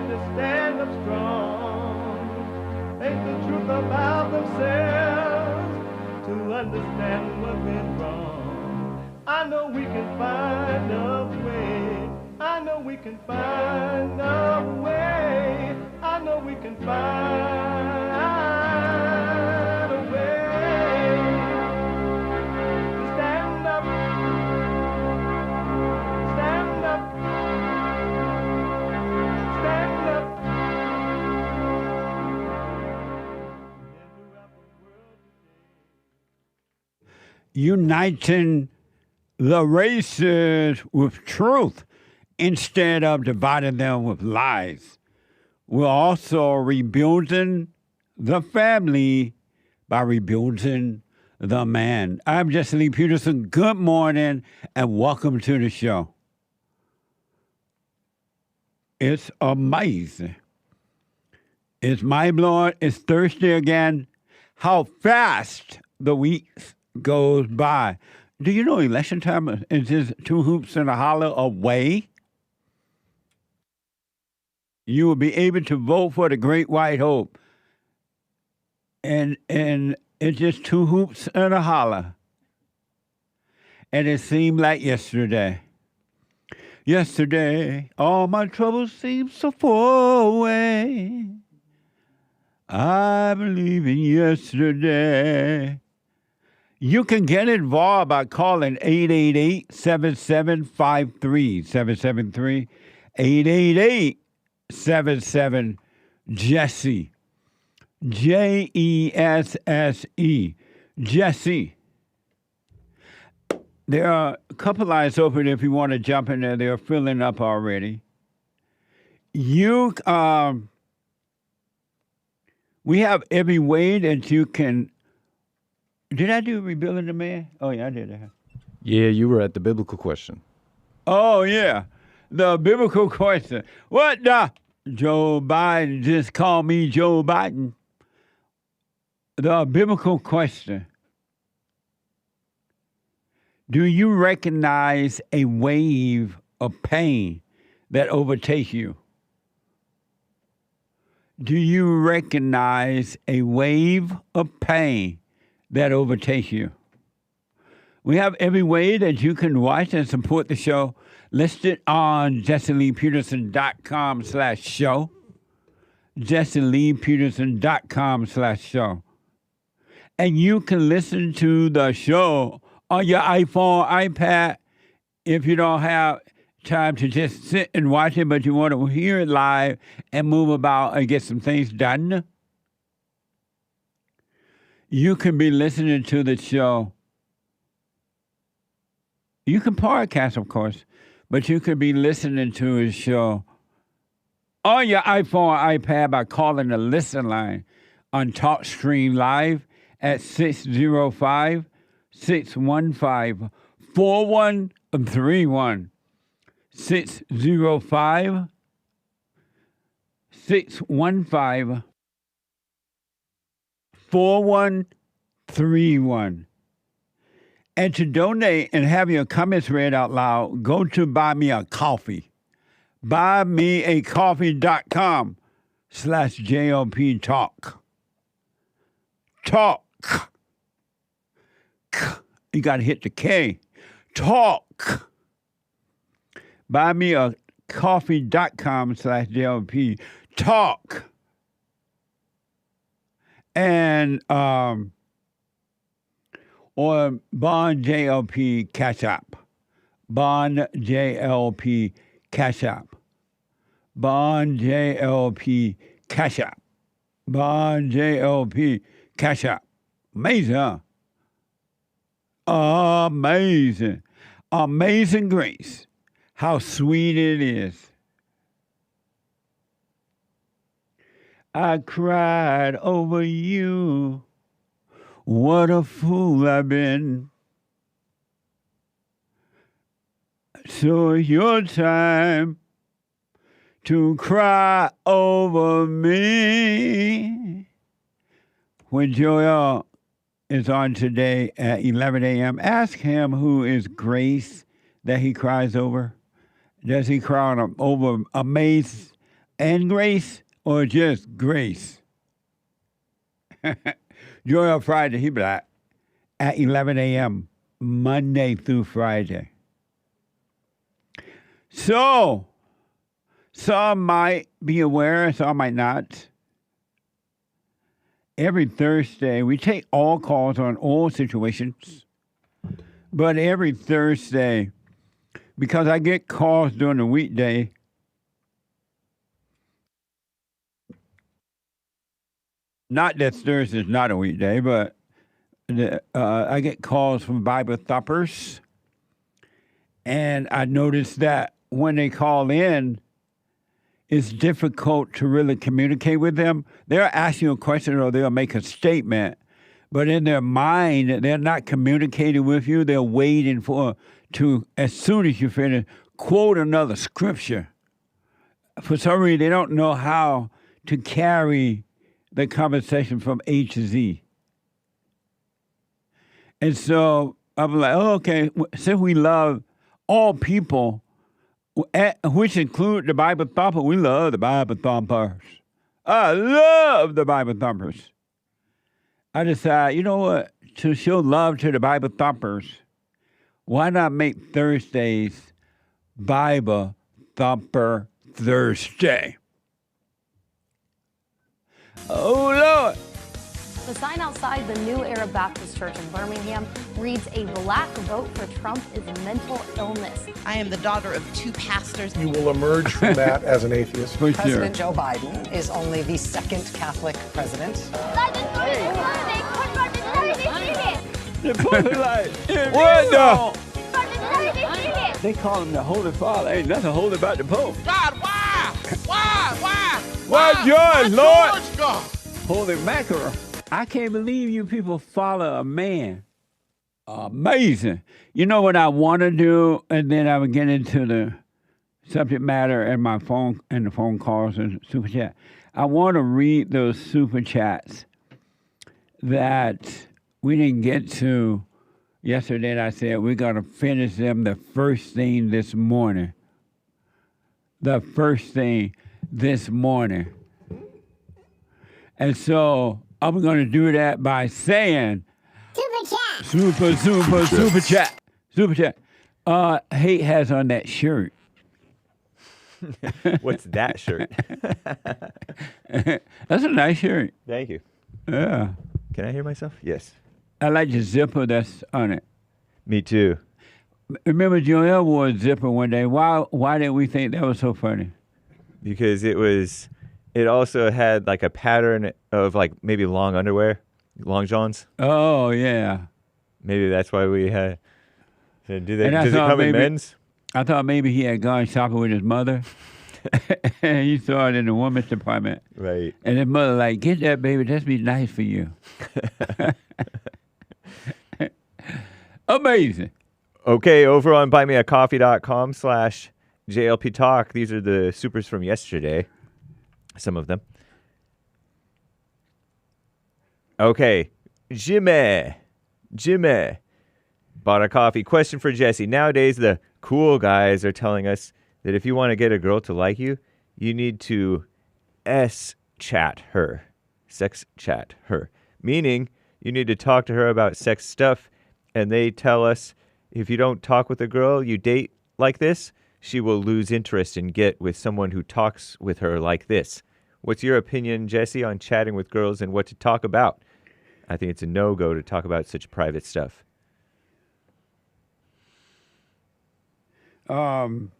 to stand up strong, face the truth about themselves, to understand what went wrong. I know we can find a way. I know we can find a way. I know we can find a way to stand up, stand up, stand up. Uniting the races with truth instead of dividing them with lies. We're also rebuilding the family by rebuilding the man. I'm JLP Peterson. Good morning and welcome to the show. It's amazing. It's mind-blowing. It's Thursday again. How fast the week goes by. Do you know election time is just 2 hoops and a holler away? You will be able to vote for the Great White Hope. And it's just 2 hoops and a holler. And it seemed like yesterday. Yesterday, all my troubles seemed so far away. I believe in yesterday. You can get involved by calling 888-7753-773, 888-77-JESSE, Jesse, Jesse. There are a couple lines open if you want to jump in there. They're filling up already. We have every way that you can. Did I do rebuilding the man? Oh, yeah, I did that. Yeah, you were at the biblical question. Oh, yeah. The biblical question. What the? Joe Biden just called me Joe Biden. The biblical question. Do you recognize a wave of pain that overtakes you? Do you recognize a wave of pain that overtakes you? We have every way that you can watch and support the show listed on JesseLeePeterson.com/show. JesseLeePeterson.com/show. And you can listen to the show on your iPhone, iPad, if you don't have time to just sit and watch it, but you want to hear it live and move about and get some things done. You can be listening to the show. You can podcast, of course, but you could be listening to a show on your iPhone or iPad by calling the listen line on TalkStream Live at 605-615-4131. 605-615-4131. And to donate and have your comments read out loud, go to Buy Me a Coffee. BuyMeACoffee.com/JLP Talk. Talk. You got to hit the K. Talk. BuyMeACoffee.com/JLP Talk. And or Bond JLP Cash App. Bond JLP Cash App. Bond JLP Cash App. Bond JLP Cash App. Amazing, huh? Amazing. Amazing grace. How sweet it is. I cried over you. What a fool I've been. So it's your time to cry over me. When Joel is on today at 11 a.m., ask him who is Grace that he cries over. Does he cry over and grace or just grace? Joy on Friday, he be like, at 11 a.m., Monday through Friday. So, some might be aware, some might not. Every Thursday, we take all calls on all situations. But every Thursday, because I get calls during the weekday, not that Thursday's not a weekday, but I get calls from Bible thumpers. And I noticed that when they call in, it's difficult to really communicate with them. They'll ask you a question or they'll make a statement, but in their mind, they're not communicating with you. They're waiting to, as soon as you finish, quote another scripture. For some reason, they don't know how to carry the conversation from A to Z. And so I'm like, oh, okay, since we love all people, which include the Bible thumpers. We love the Bible thumpers. I love the Bible thumpers. I decided, you know what? To show love to the Bible thumpers, why not make Thursdays Bible Thumper Thursday? Oh, Lord. The sign outside the New Era Baptist Church in Birmingham reads, "A black vote for Trump is mental illness." I am the daughter of two pastors. You will emerge from that as an atheist. For President sure. Joe Biden is only the second Catholic president. The Pope like, what the? They call him the Holy Father. Ain't nothing holy about the Pope. God, why? Why, George, Lord? George, God? Holy mackerel. I can't believe you people follow a man. Amazing. You know what I want to do, and then I would get into the subject matter and my phone and the phone calls and super chat. I want to read those super chats that we didn't get to yesterday. And I said we're going to finish them the first thing this morning. The first thing this morning. And so I'm going to do that by saying super chat. Super chat. Super chat. Hake has on that shirt. What's that shirt? That's a nice shirt. Thank you. Yeah. Can I hear myself? Yes. I like the zipper that's on it. Me too. Remember Joel wore a zipper one day. Why did we think that was so funny? Because it also had like a pattern of like maybe long underwear, long johns. Oh, yeah. Maybe that's why we had. So does it thought come in maybe- men's? I thought maybe he had gone shopping with his mother. And he saw it in the women's department. Right. And his mother like, get that, baby. That's be nice for you. Amazing. Okay, over on buymeacoffee.com/JLP Talk. These are the supers from yesterday. Some of them. Okay. Jimmy bought a coffee. Question for Jesse. Nowadays, the cool guys are telling us that if you want to get a girl to like you, you need to S-chat her. Sex chat her. Meaning, you need to talk to her about sex stuff, and they tell us if you don't talk with a girl you date like this, she will lose interest and get with someone who talks with her like this. What's your opinion, Jesse, on chatting with girls and what to talk about? I think it's a no-go to talk about such private stuff. I'm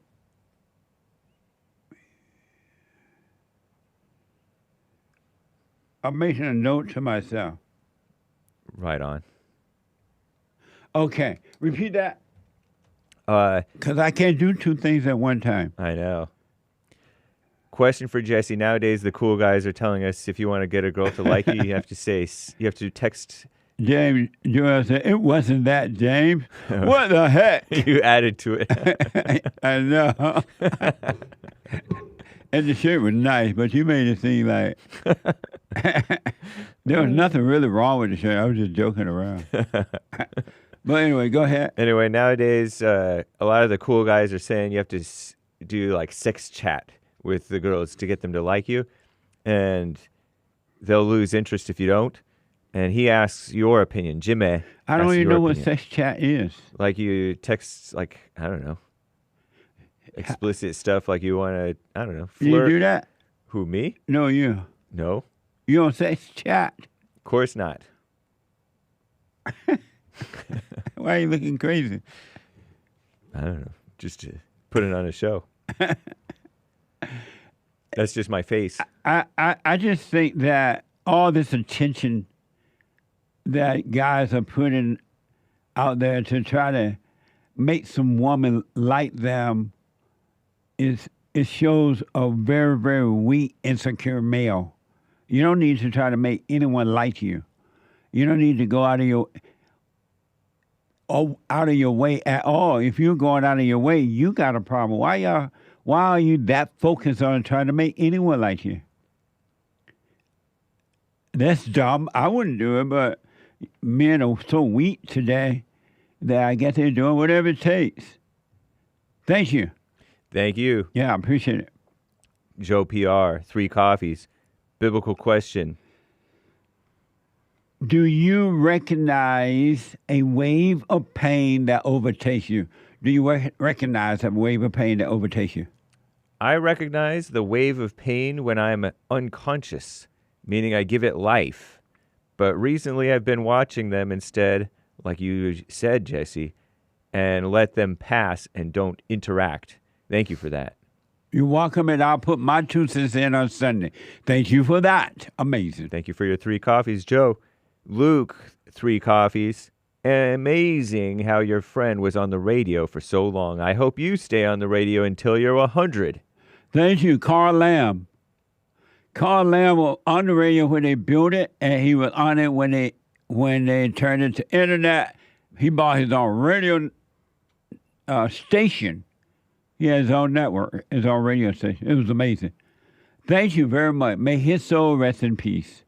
making a note to myself. Right on. Okay, repeat that. Uh, Because I can't do two things at one time. I know. Question for Jesse. Nowadays, the cool guys are telling us if you want to get a girl to like you, you have to text. James Joel said, it wasn't that, James. What the heck? You added to it. I know. And the shirt was nice, but you made it seem like there was nothing really wrong with the shirt. I was just joking around. But anyway, go ahead. Anyway, nowadays, a lot of the cool guys are saying you have to do like sex chat with the girls to get them to like you, and they'll lose interest if you don't. And he asks your opinion, Jimmy. I don't even know what opinion. sex chat is. Like you text, like, I don't know, explicit stuff like you want to, I don't know, flirt. You do that? Who, me? No, you. No, You don't sex chat. of course not. Why are you looking crazy? I don't know, just to put it on a show. That's just my face. I just think that all this attention that guys are putting out there to try to make some woman like them it shows a very, very weak, insecure male. You don't need to try to make anyone like you. You don't need to go out of your way at all. If you're going out of your way, you got a problem. Why are you that focused on trying to make anyone like you? That's dumb. I wouldn't do it, but men are so weak today that I guess they're doing whatever it takes. Thank you. Thank you. Yeah, I appreciate it. Joe PR, 3 coffees. Biblical question. Do you recognize a wave of pain that overtakes you? Do you recognize a wave of pain that overtakes you? I recognize the wave of pain when I'm unconscious, meaning I give it life. But recently I've been watching them instead, like you said, Jesse, and let them pass and don't interact. Thank you for that. You're welcome, and I'll put my 2 cents in on Sunday. Thank you for that. Amazing. Thank you for your 3 coffees, Joe. Luke, 3 coffees. Amazing how your friend was on the radio for so long. I hope you stay on the radio until you're 100. Thank you, Carl Lamb. Carl Lamb was on the radio when they built it, and he was on it when they turned it to internet. He bought his own radio station. He had his own network, his own radio station. It was amazing. Thank you very much. May his soul rest in peace.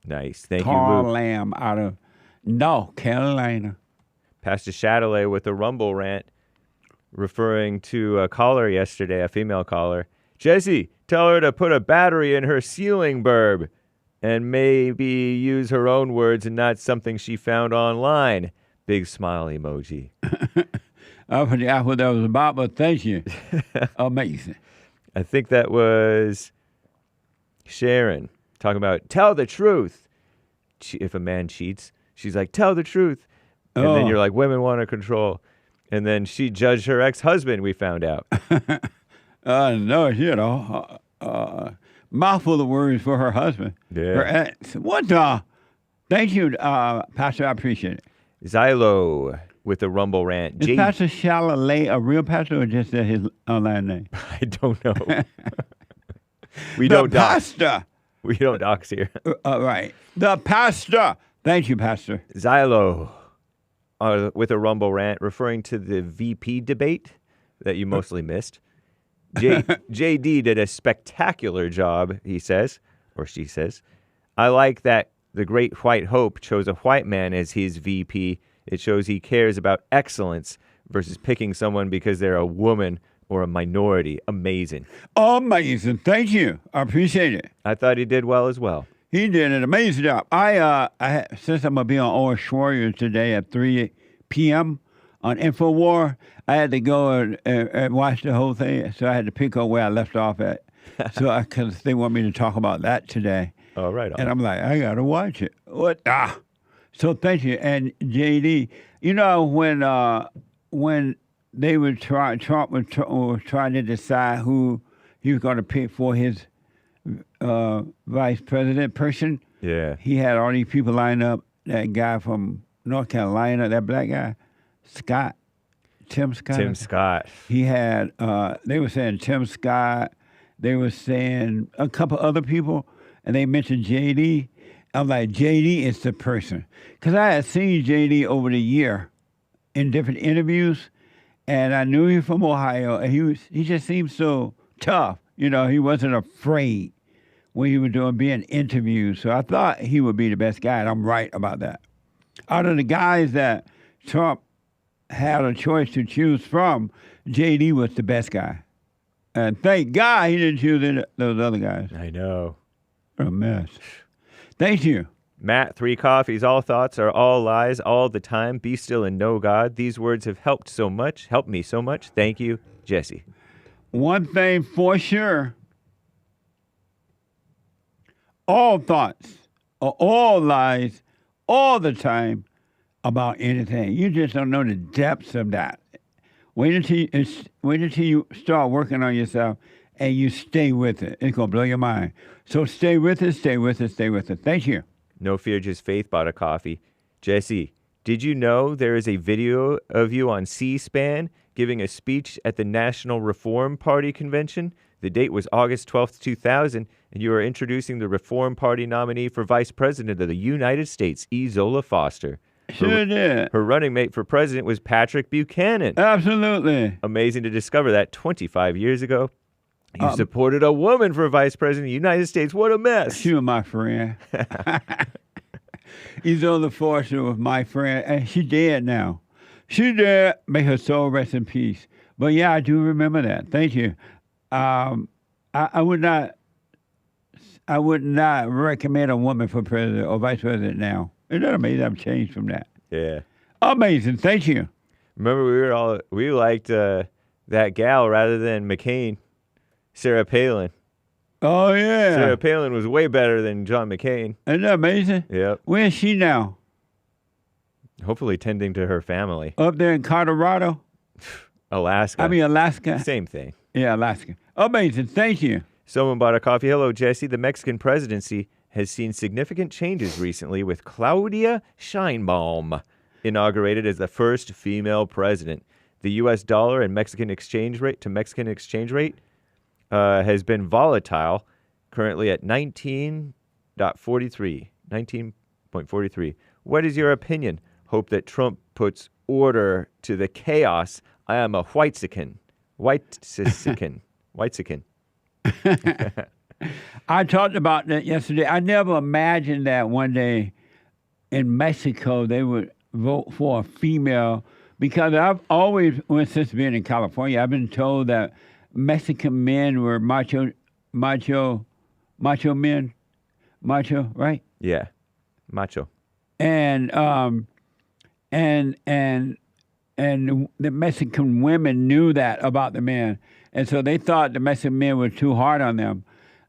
Nice. Thank you, Carl Luke. Lamb out of North Carolina. Pastor Chatelet with a rumble rant referring to a caller yesterday, a female caller. Jesse, tell her to put a battery in her ceiling bulb and maybe use her own words and not something she found online. Big smile emoji. I forgot what that was about, but thank you. Amazing. I think that was Sharon talking about tell the truth. If a man cheats, she's like, tell the truth. And then you're like, women want to control. And then she judged her ex-husband, we found out. No, you know, mouthful of words for her husband. Yeah. Her ex. What the? Thank you, Pastor. I appreciate it. Xylo with a rumble rant. Is Pastor Chatelet a real pastor or just his online name? I don't know. We The don't dox. pastor. We don't dox here. Right. The pastor. Thank you, Pastor. Xylo with a rumble rant referring to the VP debate that you mostly missed. JD did a spectacular job, he says, or she says. I like that the Great White Hope chose a white man as his VP. It shows he cares about excellence versus picking someone because they're a woman or a minority. Amazing. Amazing. Thank you. I appreciate it. I thought he did well as well. He did an amazing job. Since I'm going to be on Orange Warriors today at 3 p.m. on InfoWar, I had to go and watch the whole thing. So I had to pick up where I left off at. Because they want me to talk about that today. Oh, right on. And I'm like, I got to watch it. What? So thank you. And JD, you know, when they were Trump was trying to decide who he was going to pick for his vice president person. Yeah. He had all these people lined up. That guy from North Carolina, that black guy, Tim Scott. Tim Scott. He had, they were saying Tim Scott. They were saying a couple other people, and they mentioned JD. I'm like, JD is the person. Because I had seen JD over the year in different interviews, and I knew he was from Ohio, and he just seemed so tough. You know, he wasn't afraid when he was being interviewed. So I thought he would be the best guy, and I'm right about that. Out of the guys that Trump had a choice to choose from, JD was the best guy. And thank God he didn't choose those other guys. I know. What a mess. Thank you. Matt, 3 coffees. All thoughts are all lies all the time. Be still and know God. These words have helped me so much. Thank you, Jesse. One thing for sure. All thoughts are all lies all the time about anything. You just don't know the depths of that. Wait until you start working on yourself and you stay with it. It's going to blow your mind. So stay with it, stay with it, stay with it. Thank you. No Fear, Just Faith bought a coffee. Jesse, did you know there is a video of you on C-SPAN giving a speech at the National Reform Party convention? The date was August 12th, 2000, and you are introducing the Reform Party nominee for Vice President of the United States, Zola Foster. Sure did. Her running mate for president was Patrick Buchanan. Absolutely. Amazing to discover that 25 years ago. You supported a woman for vice president of the United States. What a mess. She was my friend. Zola Foster was my friend, and she dead now. She dead. May her soul rest in peace. But yeah, I do remember that. Thank you. I would not recommend a woman for president or vice president now. Isn't that amazing? I've changed from that. Yeah. Amazing. Thank you. Remember, we liked that gal rather than McCain, Sarah Palin. Oh, yeah. Sarah Palin was way better than John McCain. Isn't that amazing? Yep. Where is she now? Hopefully tending to her family. Up there in Colorado? Alaska. Alaska. Same thing. Yeah, Alaska. Amazing. Thank you. Someone bought a coffee. Hello, Jesse. The Mexican presidency has seen significant changes recently with Claudia Sheinbaum inaugurated as the first female president. The U.S. dollar and Mexican exchange rate has been volatile, currently at 19.43. What is your opinion? Hope that Trump puts order to the chaos. I am a whitesican. I talked about that yesterday. I never imagined that one day in Mexico they would vote for a female, because I've always, since being in California, I've been told that Mexican men were macho men, right? Yeah, macho. And the Mexican women knew that about the men, and so they thought the Mexican men were too hard on them.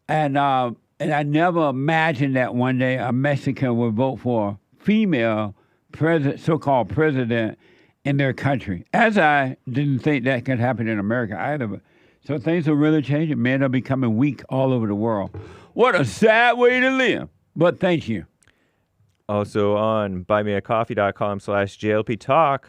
And I never imagined that one day a Mexican would vote for a female so-called president in their country. As I didn't think that could happen in America either. But, so things are really changing. Men are becoming weak all over the world. What a sad way to live. But thank you. Also on buymeacoffee.com/JLP Talk,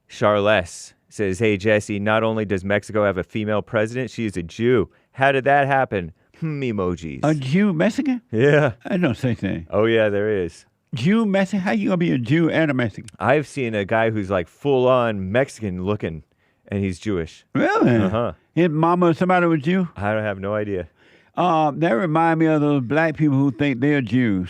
Charles says, hey, Jesse, not only does Mexico have a female president, she is a Jew. How did that happen? Emojis. A Jew Mexican? Yeah. I don't say thing. Oh, yeah, there is. Jew Mexican? How you going to be a Jew and a Mexican? I've seen a guy who's like full-on Mexican looking, and he's Jewish. Really? Uh-huh. His mama or somebody was Jew? I don't have no idea. That remind me of those black people who think they're Jews.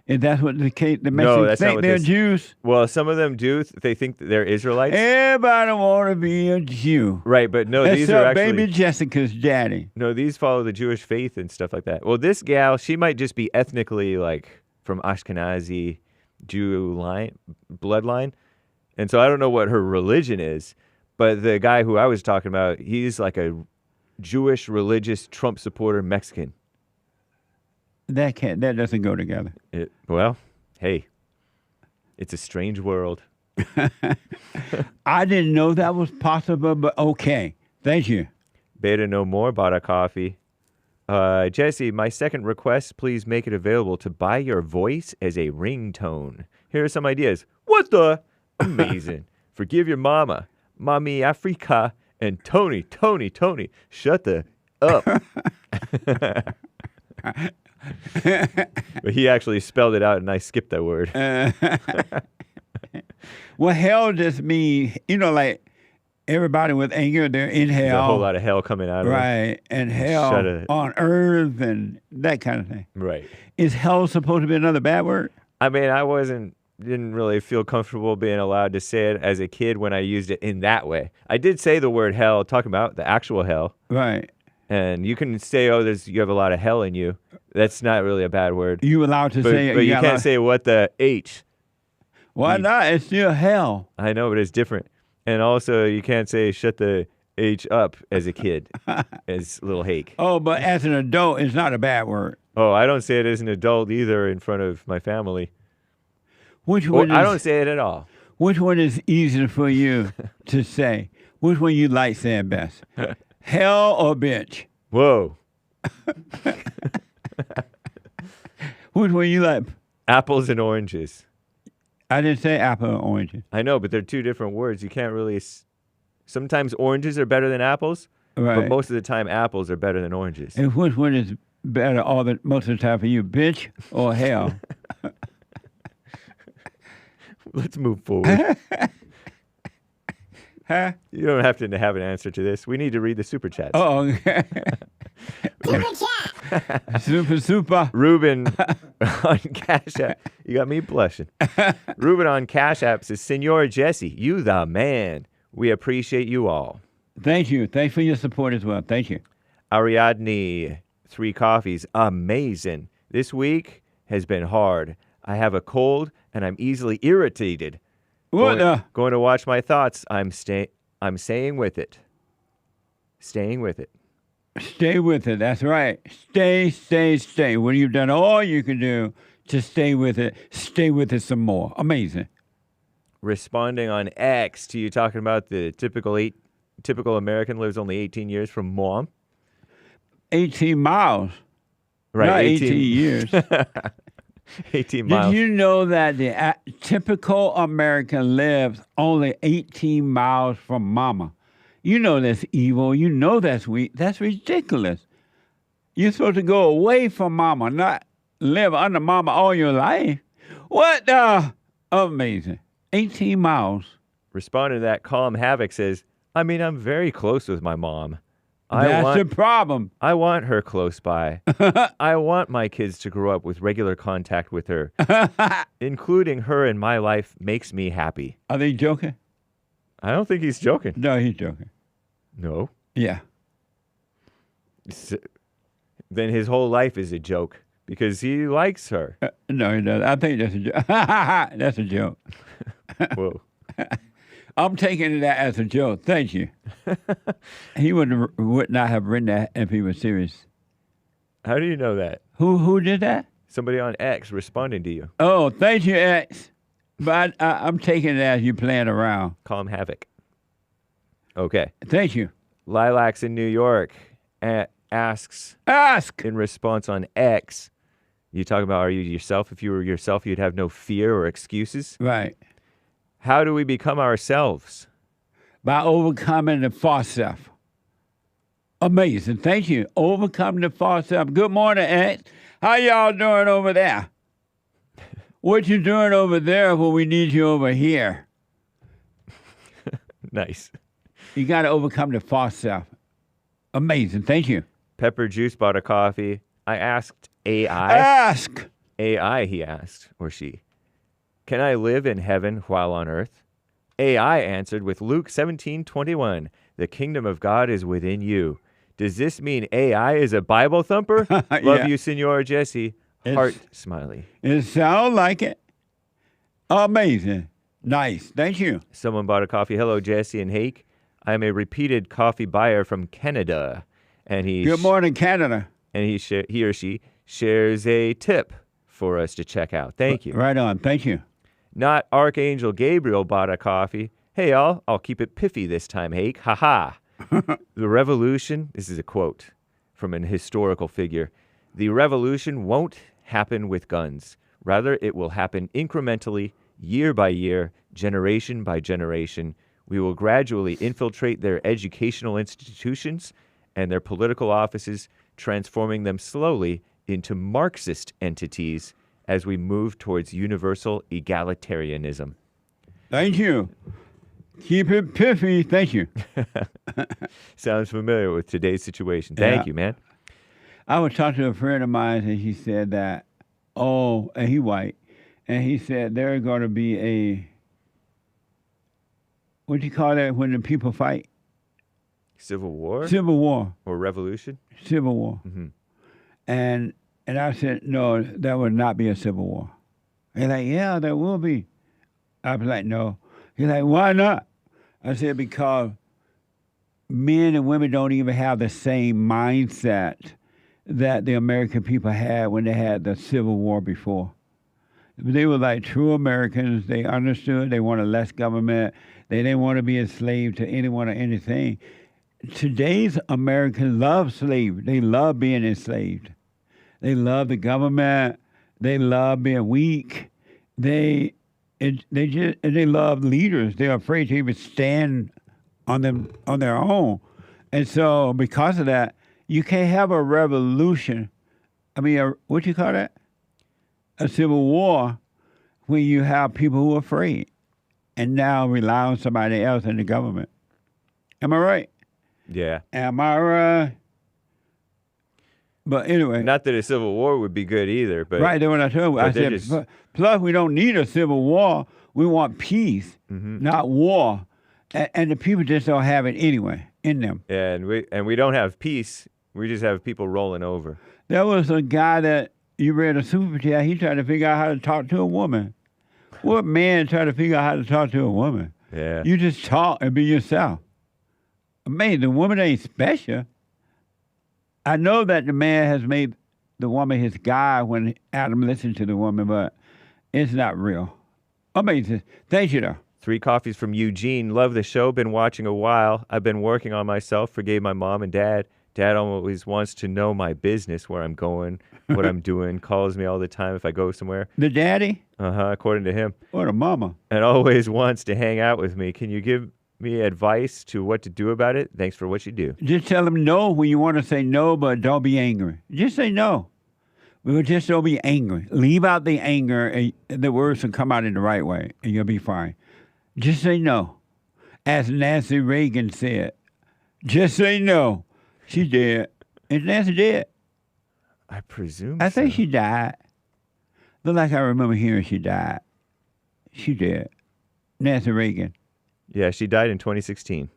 If that's what the Mexicans think they're Jews? Well, some of them do. They think that they're Israelites. Everybody want to be a Jew. Right, but no, these are actually... baby Jessica's daddy. No, these follow the Jewish faith and stuff like that. Well, this gal, she might just be ethnically, like, from Ashkenazi Jew bloodline. And so I don't know what her religion is, but the guy who I was talking about, he's like a Jewish religious Trump supporter Mexican. That doesn't go together. Well, hey, it's a strange world. I didn't know that was possible, but okay. Thank you. Beta No More bought a coffee. Jesse, my second request, please make it available to buy your voice as a ringtone. Here are some ideas. What the? Amazing. Forgive your mama, Mommy Africa, and Tony. Shut the up. But he actually spelled it out, and I skipped that word. Well, hell just means, like everybody with anger, they're in hell. There's a whole lot of hell coming out of it. Right, and hell on earth and that kind of thing. Right. Is hell supposed to be another bad word? I mean, I wasn't didn't really feel comfortable being allowed to say it as a kid when I used it in that way. I did say the word hell, talking about the actual hell. Right. And you can say, oh, you have a lot of hell in you. That's not really a bad word. You allowed to say it. But you can't say what the H. Why not? It's still hell. I know, but it's different. And also, you can't say shut the H up as a kid, as little Hake. Oh, but as an adult, it's not a bad word. Oh, I don't say it as an adult either in front of my family. Which one? I don't say it at all. Which one is easier for you to say? Which one you like saying best? Hell or bitch? Whoa. Which one you like? Apples and oranges. I didn't say apple or oranges. I know, but they're two different words. You can't really... Sometimes oranges are better than apples, Right. but most of the time apples are better than oranges. And which one is better most of the time for you, bitch or hell? Let's move forward. Huh? You don't have to have an answer to this. We need to read the super chats. Oh, okay. Super. Ruben on Cash App. You got me blushing. Ruben on Cash App says, Senor Jesse, you the man. We appreciate you all. Thank you. Thanks for your support as well. Thank you. Ariadne, 3 coffees. Amazing. This week has been hard. I have a cold and I'm easily irritated. Going to watch my thoughts. I'm staying with it. Staying with it. Stay with it. That's right. Stay. When you've done all you can do to stay with it some more. Amazing. Responding on X to you talking about the typical American lives only 18 years from mom. 18 miles. Right. Not 18 years. 18 miles. Did you know that the typical American lives only 18 miles from mama? You know that's evil. You know that's weak. That's ridiculous. You're supposed to go away from mama, not live under mama all your life. What amazing. 18 miles. Responding to that, Calm Havoc says, I'm very close with my mom. That's the problem. I want her close by. I want my kids to grow up with regular contact with her. Including her in my life makes me happy. Are they joking? I don't think he's joking. No, he's joking. No. Yeah. Then his whole life is a joke because he likes her. No, he doesn't. I think that's a joke. That's a joke. Whoa. I'm taking that as a joke. Thank you. He would not have written that if he was serious. How do you know that? Who did that? Somebody on X responding to you. Oh, thank you, X. But I'm taking it as you playing around. Calm Havoc. Okay. Thank you. Lilacs in New York asks. Ask. In response on X, you talk about, are you yourself? If you were yourself, you'd have no fear or excuses. Right. How do we become ourselves? By overcoming the false self. Amazing. Thank you. Overcoming the false self. Good morning, X. How y'all doing over there? What you doing over there when we need you over here? Nice. You got to overcome the false self. Amazing. Thank you. Pepper Juice bought a coffee. I asked AI. Ask. AI, he asked, or she. Can I live in heaven while on earth? AI answered with Luke 17:21. The kingdom of God is within you. Does this mean AI is a Bible thumper? Love you, Senor Jesse. Heart smiley. It sounds like it. Amazing. Nice. Thank you. Someone bought a coffee. Hello, Jesse and Hake. I'm a repeated coffee buyer from Canada. And Good morning, Canada. And he or she shares a tip for us to check out. Thank you. Right on. Thank you. Not Archangel Gabriel bought a coffee. Hey, y'all, I'll keep it piffy this time, Hake. Ha ha. The revolution, this is a quote from an historical figure. The revolution won't happen with guns. Rather, it will happen incrementally, year by year, generation by generation. We will gradually infiltrate their educational institutions and their political offices, transforming them slowly into Marxist entities as we move towards universal egalitarianism. Thank you. Keep it piffy. Thank you. Sounds familiar with today's situation. Thank you, man. I was talking to a friend of mine, and he said that, and he white, and he said there's going to be a, what do you call that when the people fight? Civil War Civil War. or revolution? Civil War. Mm-hmm. And I said, no, that would not be a civil war. He's like, yeah, there will be. I was like, no. He's like, why not? I said, because men and women don't even have the same mindset that the American people had when they had the Civil War before. They were like true Americans. They understood they wanted less government. They didn't want to be enslaved to anyone or anything. Today's Americans love slavery. They love being enslaved. They love the government. They love being weak. They love leaders. They're afraid to even stand on their own. And so because of that, you can't have a revolution. I mean, what you call that? A civil war when you have people who are afraid and now rely on somebody else in the government. Am I right? Yeah. Am I right? But anyway. Not that a civil war would be good either, but Right, that's what I told you. I said, plus we don't need a civil war. We want peace, not war. And the people just don't have it anyway in them. Yeah, and we don't have peace. We just have people rolling over. There was a guy that you read a super chat. He tried to figure out how to talk to a woman. What man tried to figure out how to talk to a woman? Yeah. You just talk and be yourself. Man, the woman ain't special. I know that the man has made the woman his guy when Adam listened to the woman, but it's not real. Amazing. Thank you, though. 3 coffees from Eugene. Love the show. Been watching a while. I've been working on myself. Forgave my mom and dad. Dad always wants to know my business, where I'm going, what I'm doing. Calls me all the time if I go somewhere. The daddy? According to him. Or the mama? And always wants to hang out with me. Can you give me advice to what to do about it? Thanks for what you do. Just tell him no when you want to say no, but don't be angry. Just say no. Just don't be angry. Leave out the anger, and the words will come out in the right way, and you'll be fine. Just say no. As Nancy Reagan said, just say no. She dead. Is Nancy dead? I presume I think so. she died. Look like I remember hearing she died. She dead. Nancy Reagan. Yeah, she died in 2016.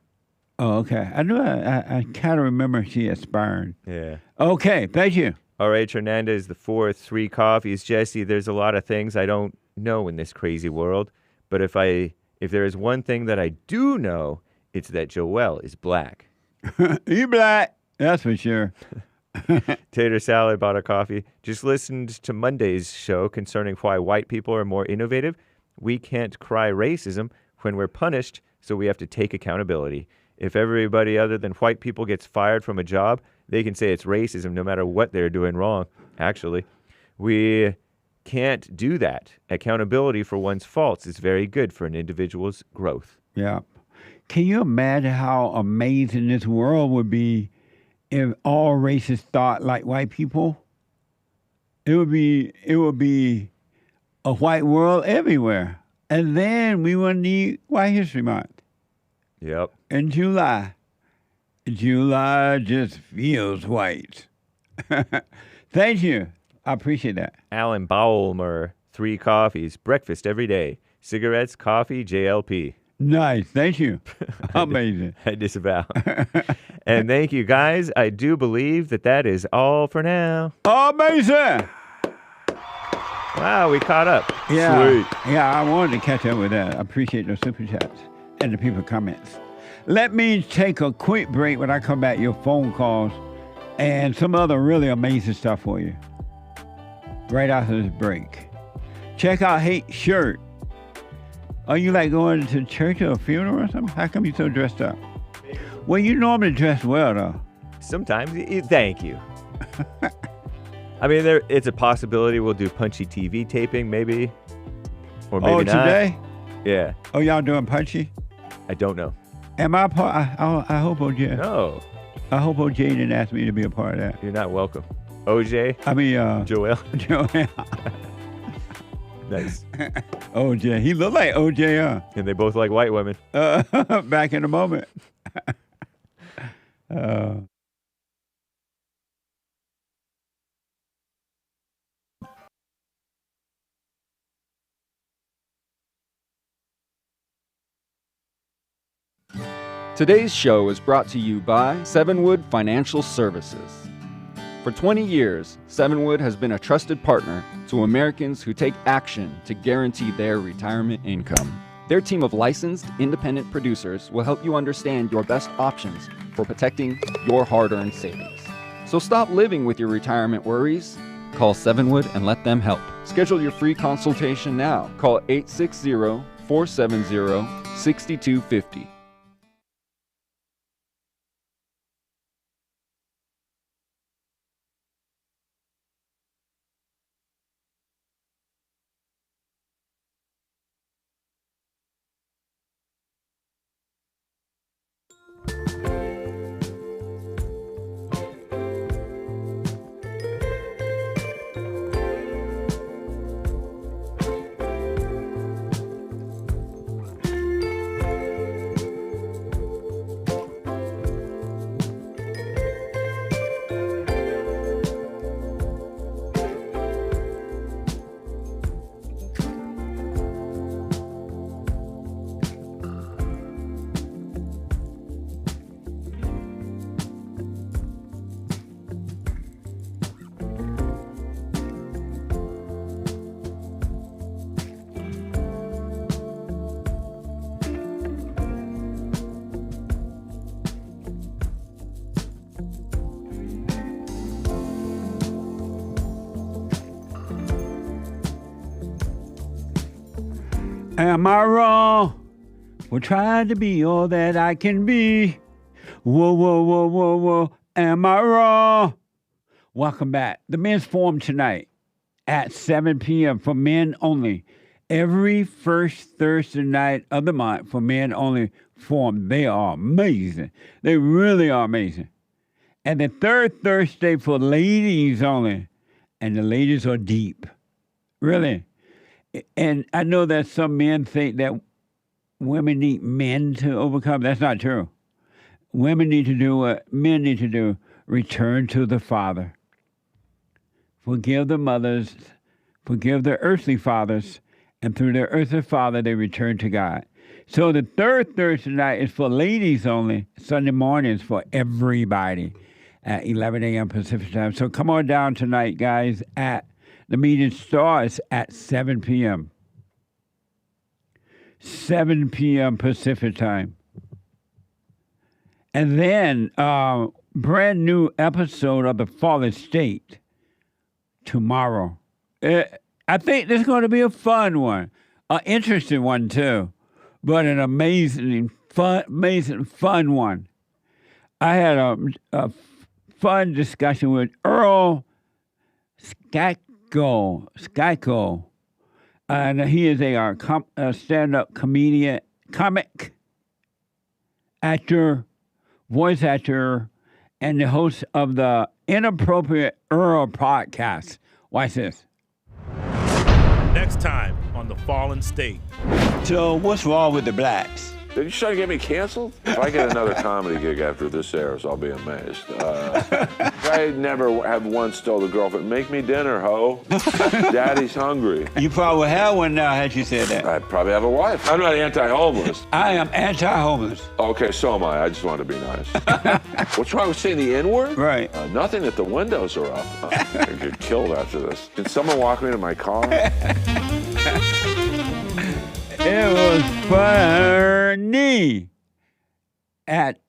Oh, okay. I knew I kind of remember she expired. Yeah. Okay, thank you. All right, Hernandez, the 4th, 3 coffees. Jesse, there's a lot of things I don't know in this crazy world, but if there is one thing that I do know, it's that Joel is black. You black. That's for sure. Tater Salad bought a coffee. Just listened to Monday's show concerning why white people are more innovative. We can't cry racism when we're punished, so we have to take accountability. If everybody other than white people gets fired from a job, they can say it's racism no matter what they're doing wrong, actually. We can't do that. Accountability for one's faults is very good for an individual's growth. Yeah. Can you imagine how amazing this world would be if all races thought like white people? It would be a white world everywhere. And then we wouldn't need White History Month. Yep. In July. July just feels white. Thank you. I appreciate that. Alan Bowlmer, 3 coffees, breakfast every day. Cigarettes, coffee, JLP. Nice. Thank you. Amazing. I disavow. And thank you, guys. I do believe that is all for now. Amazing. Wow, we caught up. Yeah. Sweet. Yeah, I wanted to catch up with that. I appreciate those super chats and the people comments. Let me take a quick break. When I come back, your phone calls and some other really amazing stuff for you right after this break. Check out Hake shirt. Are you like going to church or a funeral or something? How come you so dressed up? Well, you normally dress well, though. Sometimes. Thank you. I mean, it's a possibility we'll do Punchy TV taping, maybe. Or maybe not. Today? Yeah. Oh, y'all doing Punchy? I don't know. Am I part? I hope OJ. No. I hope OJ didn't ask me to be a part of that. You're not welcome. OJ? I mean, Joel? Joel. Nice. OJ. He looked like OJ, huh? And they both like white women. Back in a moment. Today's show is brought to you by SEVENWOOD Financial Services. For 20 years, SEVENWOOD has been a trusted partner to Americans who take action to guarantee their retirement income. Their team of licensed, independent producers will help you understand your best options for protecting your hard-earned savings. So stop living with your retirement worries. Call SEVENWOOD and let them help. Schedule your free consultation now. Call 860-470-6250. Am I wrong for trying to be all that I can be? Whoa, whoa, whoa, whoa, whoa. Am I wrong? Welcome back. The men's forum tonight at 7 p.m. for men only. Every first Thursday night of the month for men only forum. They are amazing. They really are amazing. And the third Thursday for ladies only. And the ladies are deep. Really. And I know that some men think that women need men to overcome. That's not true. Women need to do what men need to do. Return to the Father. Forgive the mothers. Forgive their earthly fathers. And through their earthly father, they return to God. So the third Thursday night is for ladies only. Sunday mornings for everybody at 11 a.m. Pacific time. So come on down tonight, guys, the meeting starts at 7 p.m. 7 p.m. Pacific time. And then brand new episode of The Fallen State tomorrow. I think this is going to be a fun one. An interesting one, too. But an amazing fun one. I had a fun discussion with Earl Skyko, and he is a stand-up comedian, comic actor, voice actor, and the host of the Inappropriate Earl podcast. Watch this. Next time on The Fallen State. So what's wrong with the blacks? Are you trying to get me canceled? If I get another comedy gig after this airs, I'll be amazed. I never have once told a girlfriend, make me dinner, ho. Daddy's hungry. You probably have one now, had you said that. I probably have a wife. I'm not anti-homeless. I am anti-homeless. Okay, so am I. I just want to be nice. What's wrong with saying the N-word? Right. Nothing that the windows are up. I get killed after this. Can someone walk me to my car? It was funny. At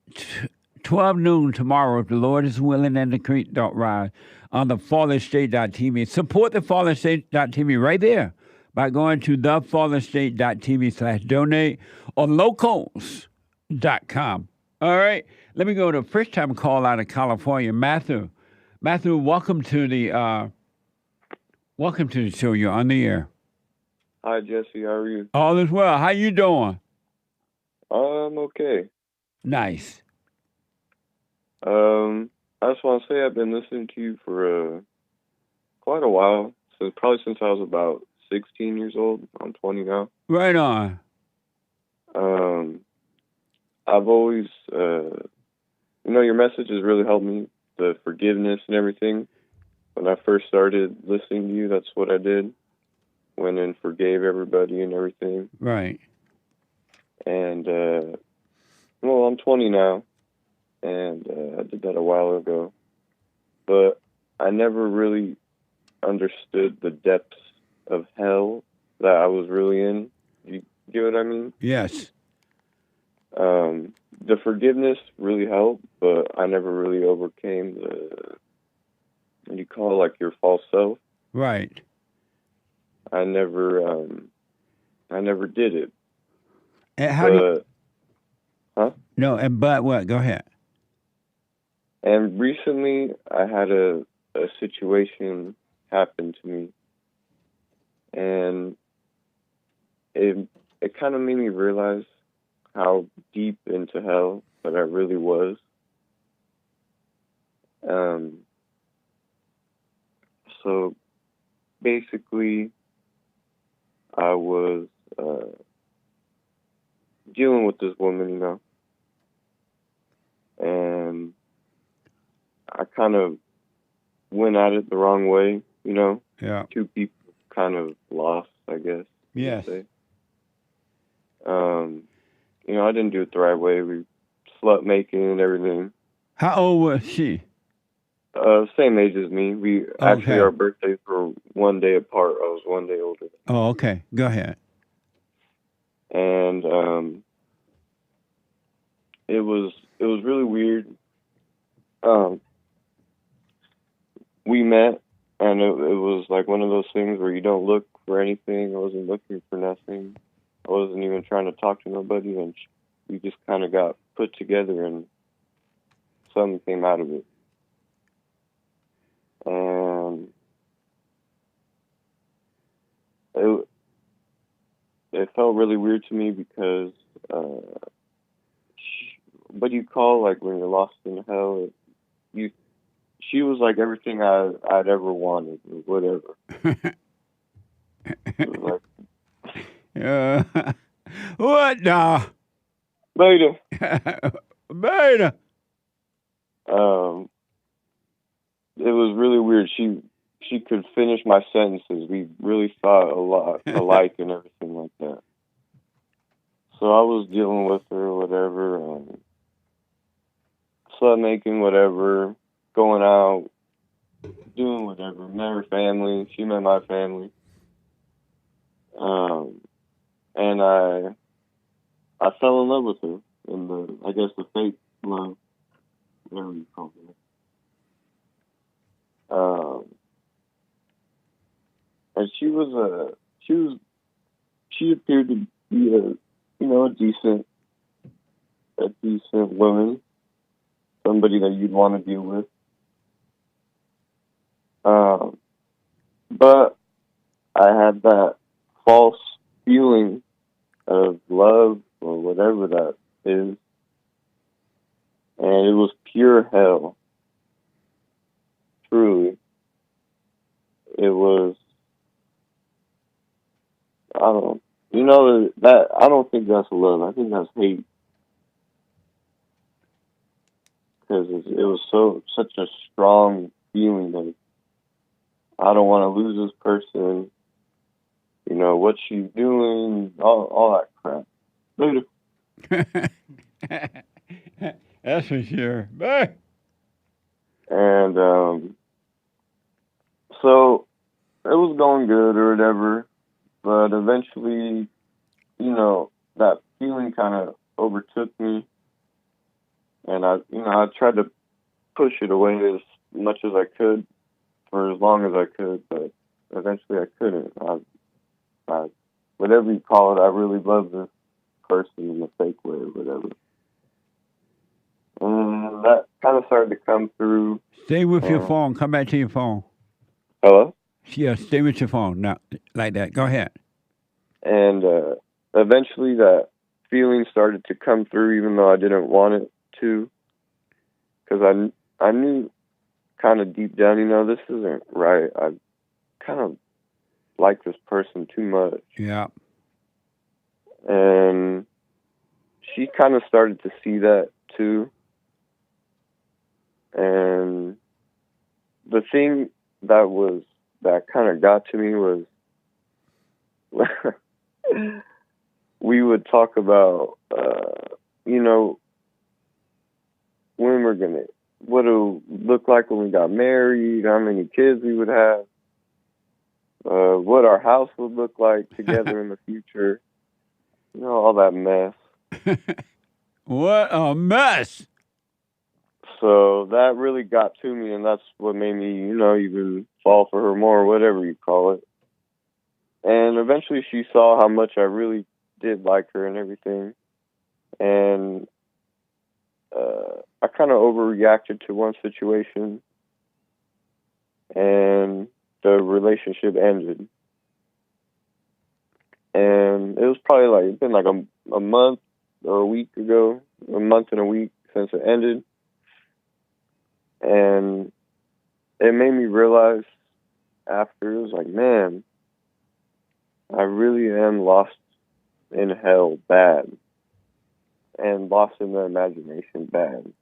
12 noon tomorrow, if the Lord is willing and the creek don't rise, on the fallenstate.tv. Support the fallenstate.tv right there by going to thefallenstate.tv/donate or locals.com. All right, let me go to first time call out of California, Matthew. Matthew, welcome to the show. You're on the air. Hi, Jesse. How are you? All is well. How you doing? I'm okay. Nice. I just want to say I've been listening to you for quite a while, probably since I was about 16 years old. I'm 20 now. Right on. I've always, your message has really helped me, the forgiveness and everything. When I first started listening to you, that's what I did. Went and forgave everybody and everything. Right. And Well, I'm 20 now, and I did that a while ago. But I never really understood the depths of hell that I was really in. You get what I mean? Yes. The forgiveness really helped, but I never really overcame what you call like your false self. Right. I never did it. And how do you, huh? No, and but what? Go ahead. And recently, I had a situation happen to me, and it kind of made me realize how deep into hell that I really was. So basically, I was dealing with this woman, you know, and I kind of went at it the wrong way, you know. Yeah. Two people kind of lost, I guess. Yes. Say. You know, I didn't do it the right way. We slut making and everything. How old was she? Same age as me. We actually, our birthdays were 1 day apart. I was 1 day older. Oh, okay. Go ahead. And it was really weird. We met, and it was like one of those things where you don't look for anything. I wasn't looking for nothing. I wasn't even trying to talk to nobody, and we just kind of got put together, and something came out of it. And it felt really weird to me because what do you call like when you're lost in hell? She was like everything I'd ever wanted, or whatever. It was like, what now? Beta. Beta. It was really weird. She could finish my sentences. We really thought a lot alike and everything like that. So I was dealing with her, whatever, slut making, whatever, going out, doing whatever. Met her family. She met my family. And I fell in love with her in the fake love, whatever you call it. And she appeared to be a decent woman, somebody that you'd want to deal with. But I had that false feeling of love or whatever that is, and it was pure hell. Truly, it was. I don't think that's love. I think that's hate, because it was such a strong feeling that I don't want to lose this person. You know what she's doing, all that crap. Later. That's for sure. Bye. And so it was going good or whatever, but eventually, that feeling kind of overtook me, and I tried to push it away as much as I could for as long as I could, but eventually I couldn't. I whatever you call it, I really love this person in a fake way or whatever. And that kind of started to come through. Stay with your phone. Come back to your phone. Hello? Yeah, stay with your phone. Now, like that. Go ahead. And eventually that feeling started to come through, even though I didn't want it to. Because I knew kind of deep down, this isn't right. I kind of like this person too much. Yeah. And she kind of started to see that too. And the thing that kind of got to me was we would talk about, when we're gonna, what it'll look like when we got married, how many kids we would have, what our house would look like together in the future. You know, all that mess. What a mess! So that really got to me, and that's what made me, you know, even fall for her more, whatever you call it. And eventually she saw how much I really did like her and everything. And I kind of overreacted to one situation, and the relationship ended. And it was probably like, it's been like a month or a week ago, a month and a week since it ended. And it made me realize after, it was like, man, I really am lost in hell bad, and lost in the imagination bad.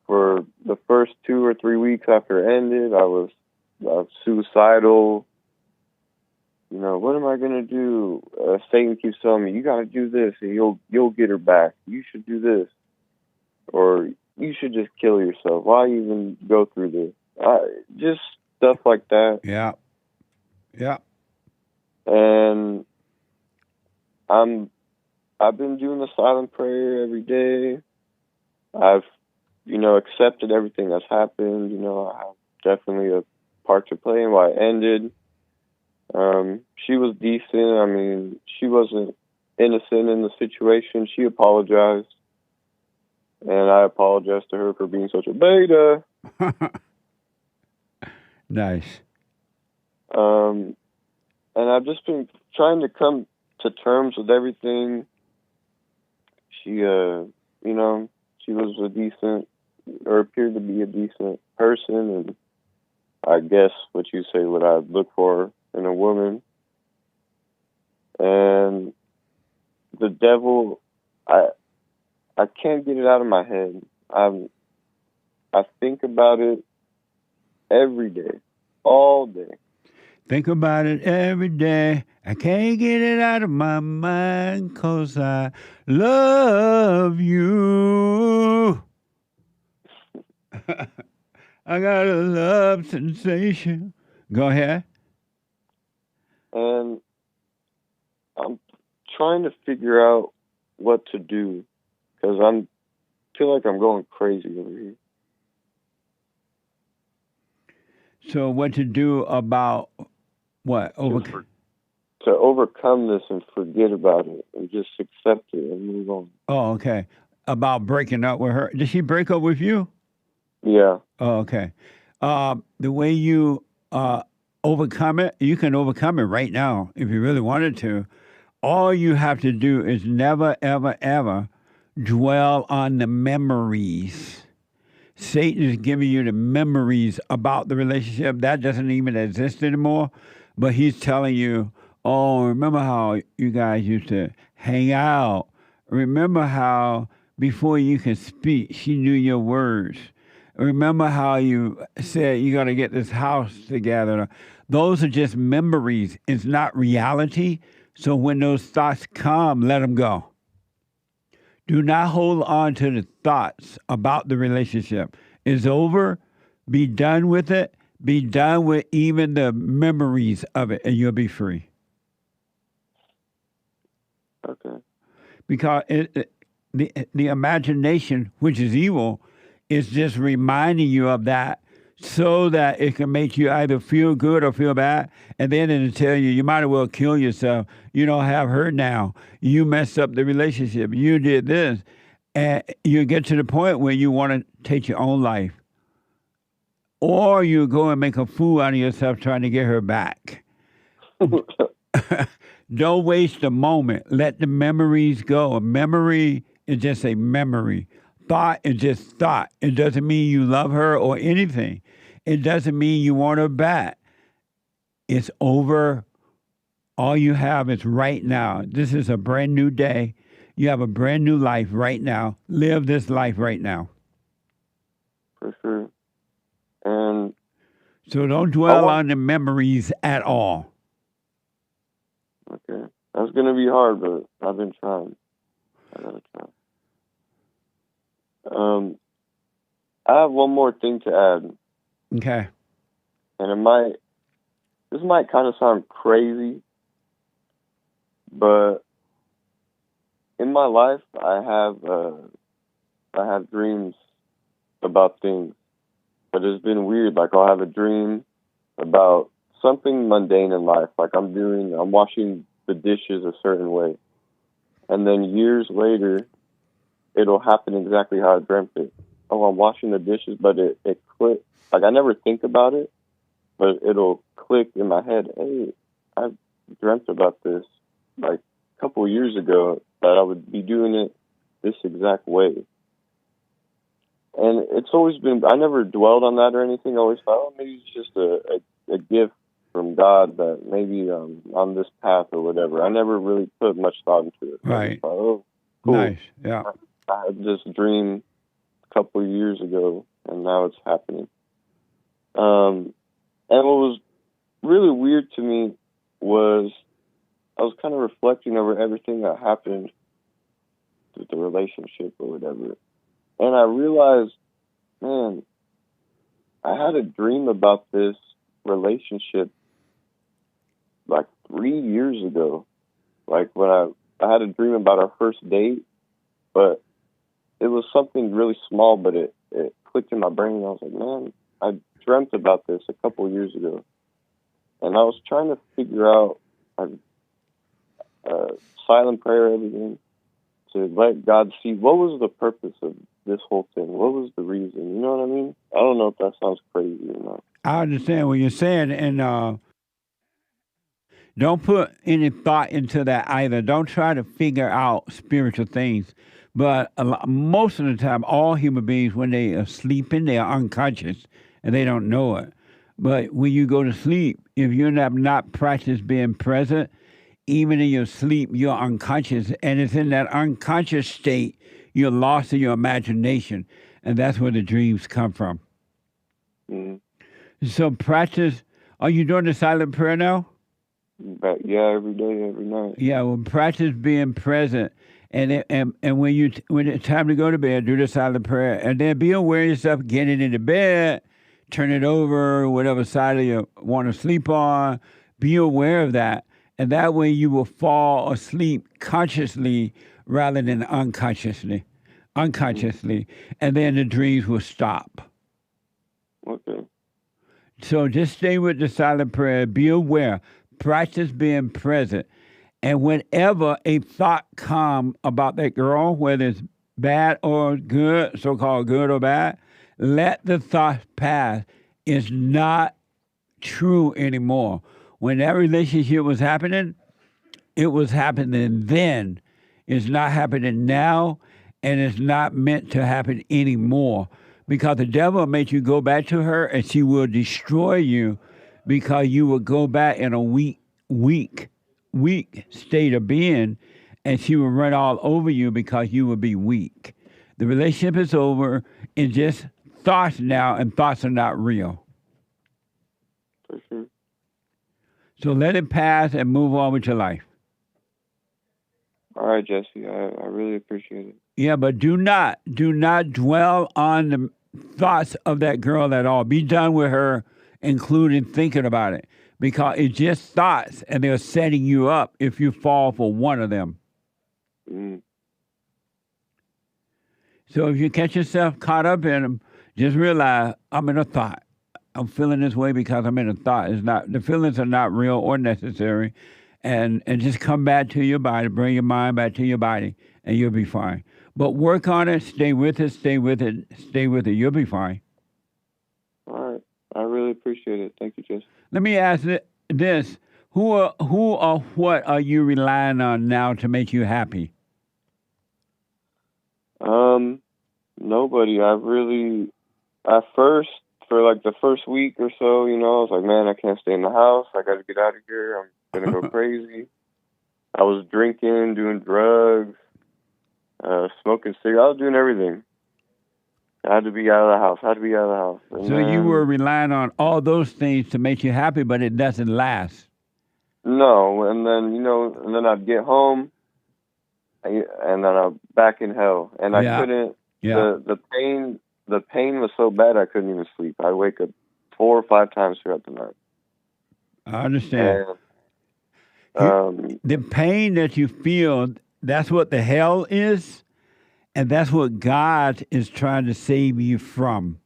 For the first 2 or 3 weeks after it ended, I was suicidal. You know, what am I gonna do? Satan keeps telling me, you gotta do this, and you'll get her back. You should do this, or you should just kill yourself. Why even go through this? Just stuff like that. Yeah. And I've been doing the silent prayer every day. I've, you know, accepted everything that's happened. You know, I have definitely a part to play in why it ended. She was decent. I mean, she wasn't innocent in the situation. She apologized. And I apologized to her for being such a beta. Nice. And I've just been trying to come to terms with everything. She, you know, she was a decent, or appeared to be a decent person, and I guess what you say, what I look for in a woman. And the devil, I can't get it out of my head. I think about it every day, all day. Think about it every day. I can't get it out of my mind 'cause I love you. I got a love sensation. Go ahead. And I'm trying to figure out what to do, because I feel like I'm going crazy over here. So what to do about what? To overcome this and forget about it and just accept it and move on. Oh, okay. About breaking up with her. Did she break up with you? Yeah. Oh, okay. The way you overcome it, you can overcome it right now if you really wanted to. All you have to do is never, ever, ever dwell on the memories. Satan is giving you the memories about the relationship. That doesn't even exist anymore. But he's telling you, oh, remember how you guys used to hang out. Remember how before you could speak, she knew your words. Remember how you said you're going to get this house together. Those are just memories. It's not reality. So when those thoughts come, let them go. Do not hold on to the thoughts about the relationship. It's over. Be done with it. Be done with even the memories of it, and you'll be free. Okay. Because the imagination, which is evil, is just reminding you of that so that it can make you either feel good or feel bad. And then it'll tell you, you might as well kill yourself. You don't have her now. You messed up the relationship. You did this. And you get to the point where you want to take your own life. Or you go and make a fool out of yourself trying to get her back. Don't waste a moment. Let the memories go. A memory is just a memory. Thought is just thought. It doesn't mean you love her or anything. It doesn't mean you want her back. It's over. All you have is right now. This is a brand new day. You have a brand new life right now. Live this life right now. For sure. And so don't dwell on the memories at all. Okay. That's going to be hard, but I've been trying. I got to try. have one more thing to add. Okay. And this might kind of sound crazy, but in my life, I have dreams about things, but it's been weird. Like, I'll have a dream about something mundane in life, like I'm washing the dishes a certain way, and then years later, it'll happen exactly how I dreamt it. Oh, I'm washing the dishes, but it clicked. Like, I never think about it, but it'll click in my head. Hey, I dreamt about this like a couple of years ago, that I would be doing it this exact way. And it's always been, I never dwelled on that or anything. I always thought, oh, maybe it's just a gift from God that maybe on this path or whatever. I never really put much thought into it. Right. Thought, oh, cool. Nice. Yeah. I had this dream a couple of years ago, and now it's happening. And what was really weird to me was I was kind of reflecting over everything that happened with the relationship or whatever. And I realized, man, I had a dream about this relationship like 3 years ago. Like, when I had a dream about our first date, but it was something really small, but it clicked in my brain, and I was like, man, I dreamt about this a couple of years ago. And I was trying to figure out silent prayer, everything, to let God see what was the purpose of this whole thing. What was the reason? You know what I mean? I don't know if that sounds crazy or not. I understand what you're saying, and don't put any thought into that either. Don't try to figure out spiritual things. But most of the time, all human beings, when they are sleeping, they are unconscious, and they don't know it. But when you go to sleep, if you have not practiced being present, even in your sleep, you're unconscious, and it's in that unconscious state you're lost in your imagination, and that's where the dreams come from. Mm-hmm. So practice. Are you doing the silent prayer now? But yeah, every day, every night. Yeah, well, practice being present, and when it's time to go to bed, do the silent prayer, and then be aware of yourself getting into bed, turn it over, whatever side of you want to sleep on. Be aware of that. And that way you will fall asleep consciously rather than unconsciously. And then the dreams will stop. Okay. So just stay with the silent prayer. Be aware. Practice being present. And whenever a thought comes about that girl, whether it's bad or good, so-called good or bad, let the thought pass. It's not true anymore. When that relationship was happening, it was happening then. It's not happening now, and it's not meant to happen anymore. Because the devil will make you go back to her, and she will destroy you because you will go back in a weak state of being, and she will run all over you because you will be weak. The relationship is over. It's just thoughts now, and thoughts are not real. For sure. So let it pass and move on with your life. All right, Jesse. I really appreciate it. Yeah, but do not dwell on the thoughts of that girl at all. Be done with her, including thinking about it, because it's just thoughts, and they're setting you up if you fall for one of them. Mm. So if you catch yourself caught up in them, just realize I'm in a thought. I'm feeling this way because I'm in a thought. It's not, the feelings are not real or necessary. And just come back to your body, bring your mind back to your body, and you'll be fine. But work on it, stay with it, stay with it, stay with it. You'll be fine. All right. I really appreciate it. Thank you, Jesse. Let me ask this. Who or what are you relying on now to make you happy? Nobody. At first, for like the first week or so, I was like, man, I can't stay in the house. I got to get out of here. I'm going to go crazy. I was drinking, doing drugs, smoking cigarettes. I was doing everything. I had to be out of the house. And so you were relying on all those things to make you happy, but it doesn't last. No, and then I'd get home, and then I'm back in hell. And I couldn't, the the pain was so bad I couldn't even sleep. I'd wake up 4 or 5 times throughout the night. I understand. And, the pain that you feel, that's what the hell is, and that's what God is trying to save you from.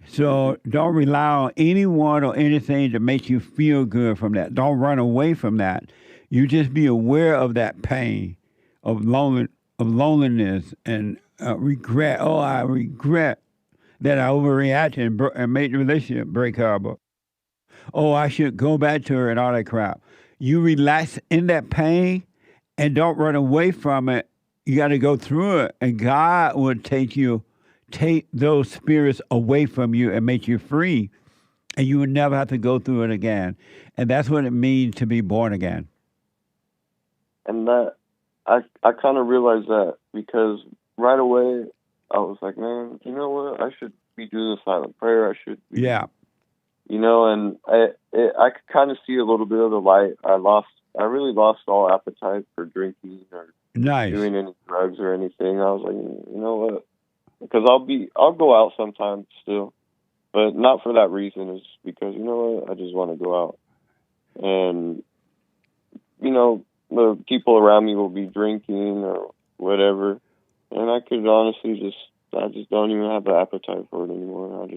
So don't rely on anyone or anything to make you feel good from that. Don't run away from that. You just be aware of that pain, of loneliness and regret. Oh, I regret that I overreacted and made the relationship break up. Oh, I should go back to her and all that crap. You relax in that pain and don't run away from it. You got to go through it, and God will take those spirits away from you and make you free, and you will never have to go through it again. And that's what it means to be born again. And that I kind of realized that, because right away I was like, man, you know what? I should be doing the silent prayer. I should be, you know, and I could kind of see a little bit of the light. I really lost all appetite for drinking or doing any drugs or anything. I was like, you know what? Because I'll go out sometimes still, but not for that reason. It's because, you know what? I just want to go out, and you know, the people around me will be drinking or whatever, and I could honestly I just don't even have the appetite for it anymore. I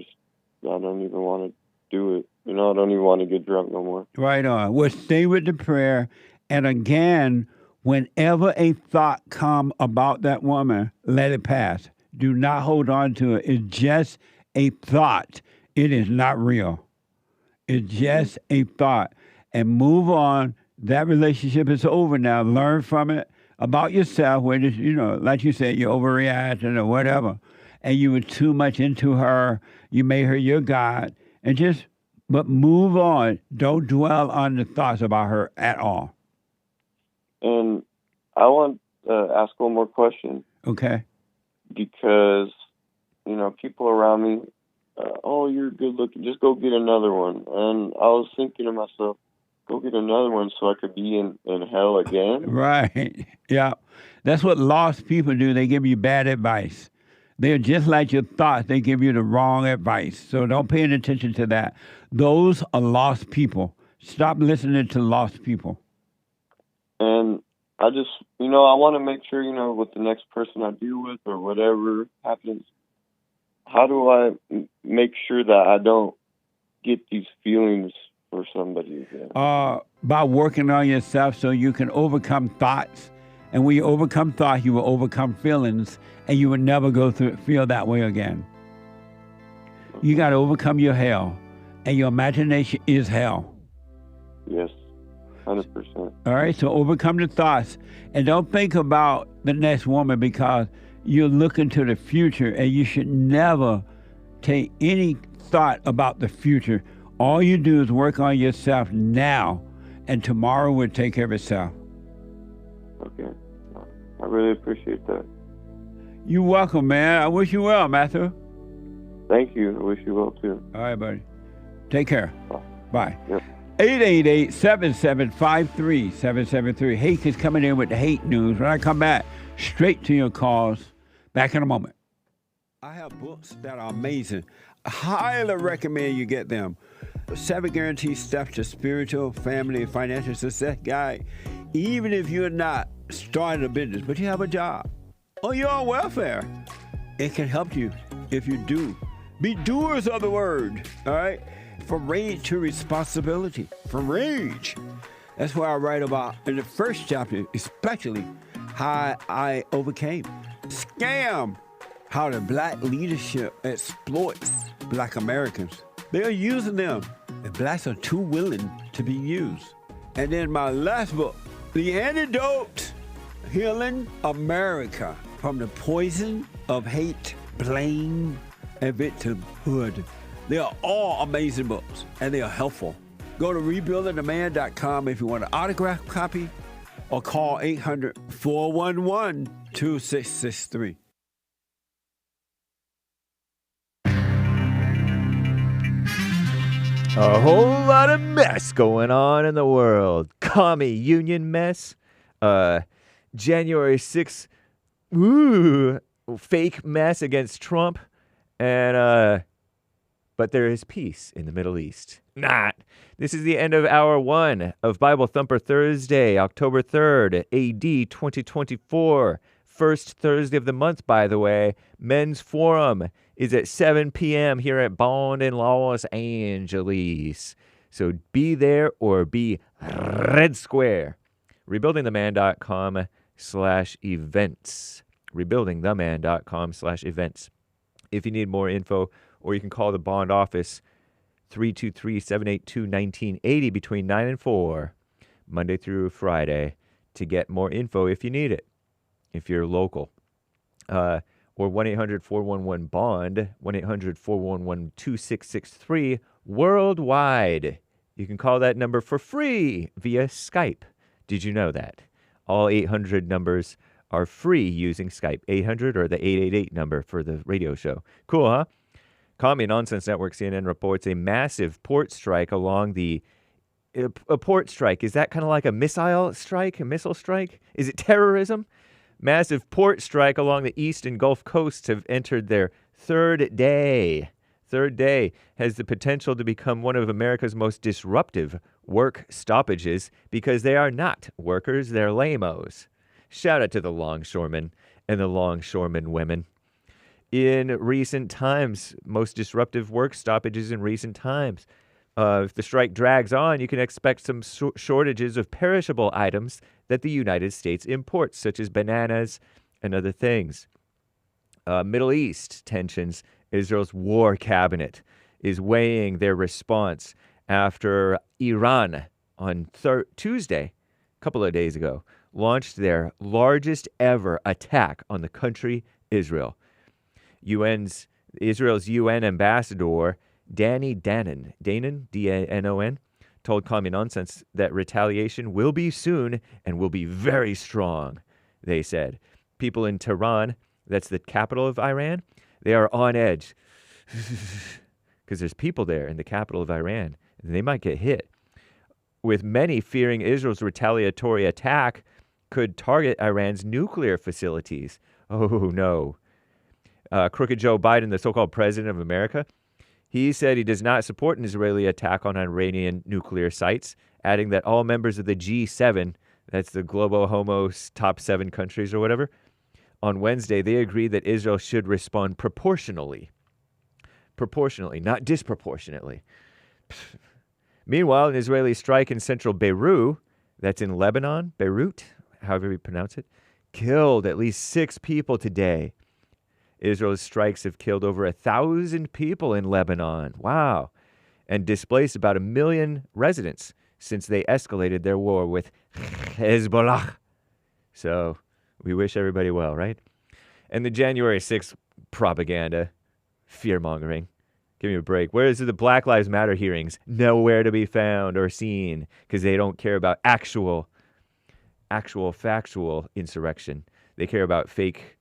don't even want to do it. You know, I don't even want to get drunk no more. Right on. Well, stay with the prayer. And again, whenever a thought come about that woman, let it pass. Do not hold on to it. It's just a thought. It is not real. It's just a thought. And move on. That relationship is over now. Learn from it about yourself. Where, you know, like you said, you overreacted or whatever. And you were too much into her. You made her your God. But move on. Don't dwell on the thoughts about her at all. And I want to ask one more question. Okay. Because, you know, people around me, oh, you're good looking, just go get another one. And I was thinking to myself, go get another one so I could be in hell again. Right. Yeah. That's what lost people do. They give you bad advice. They're just like your thoughts. They give you the wrong advice. So don't pay any attention to that. Those are lost people. Stop listening to lost people. And I just, you know, I want to make sure, you know, with the next person I deal with or whatever happens, how do I make sure that I don't get these feelings for somebody again? By working on yourself so you can overcome thoughts. And when you overcome thoughts, you will overcome feelings, and you will never feel that way again. You got to overcome your hell, and your imagination is hell. Yes, 100%. All right, so overcome the thoughts, and don't think about the next woman, because you're looking to the future, and you should never take any thought about the future. All you do is work on yourself now, and tomorrow will take care of itself. Okay. I really appreciate that. You're welcome, man. I wish you well, Matthew. Thank you. I wish you well, too. All right, buddy. Take care. Bye. Yep. 888-775-3773. Hake is coming in with the hate news. When I come back, straight to your calls. Back in a moment. I have books that are amazing. I highly recommend you get them. 7 Guaranteed Steps to Spiritual, Family, and Financial Success Guide. Even if you're not starting a business, but you have a job, or you're on welfare, it can help you if you do. Be doers of the word, all right? From rage to responsibility. From rage. That's what I write about in the first chapter, especially how I overcame. Scam. How the black leadership exploits black Americans. They are using them, and blacks are too willing to be used. And then my last book, The Antidote, Healing America from the Poison of Hate, Blame, and Victimhood. They are all amazing books, and they are helpful. Go to rebuildingtheman.com if you want an autographed copy, or call 800-411-2663. A whole lot of mess going on in the world. Commie union mess. January 6th, fake mess against Trump. And but there is peace in the Middle East. Not. This is the end of hour 1 of Bible Thumper Thursday, October 3rd, AD 2024. First Thursday of the month, by the way. Men's Forum is at 7 p.m. here at Bond in Los Angeles. So be there or be Red Square. Rebuildingtheman.com/events. Rebuildingtheman.com/events. If you need more info, or you can call the Bond office, 323-782-1980 between 9 and 4, Monday through Friday, to get more info if you need it, if you're local. Or 1-800-411-BOND, 1-800-411-2663, worldwide. You can call that number for free via Skype. Did you know that? All 800 numbers are free using Skype. 800 or the 888 number for the radio show. Cool, huh? Commie Nonsense Network CNN reports a massive port strike along the... A port strike, is that kind of like a missile strike? A missile strike? Is it terrorism? Massive port strike along the east and Gulf coasts have entered their third day. Third day has the potential to become one of America's most disruptive work stoppages because they are not workers, they're lamos. Shout out to the longshoremen and the longshoremen women. In recent times, most disruptive work stoppages in recent times. If the strike drags on, you can expect some shortages of perishable items that the United States imports, such as bananas and other things. Middle East tensions. Israel's war cabinet is weighing their response after Iran on Tuesday, a couple of days ago, launched their largest ever attack on the country, Israel. Israel's UN ambassador, Danon, D-A-N-O-N, told Commie Nonsense that retaliation will be soon and will be very strong, they said. People in Tehran, that's the capital of Iran, they are on edge because there's people there in the capital of Iran, and they might get hit. With many fearing Israel's retaliatory attack could target Iran's nuclear facilities. Oh, no. Crooked Joe Biden, the so-called president of America, he said he does not support an Israeli attack on Iranian nuclear sites, adding that all members of the G7, that's the Global Homos top 7 countries or whatever, on Wednesday, they agreed that Israel should respond proportionally. Proportionally, not disproportionately. Meanwhile, an Israeli strike in central Beirut, that's in Lebanon, Beirut, however you pronounce it, killed at least 6 people today. Israel's strikes have killed over 1,000 people in Lebanon. Wow. And displaced about 1 million residents since they escalated their war with Hezbollah. So we wish everybody well, right? And the January 6th propaganda, fear-mongering. Give me a break. Where is the Black Lives Matter hearings? Nowhere to be found or seen because they don't care about actual factual insurrection. They care about fake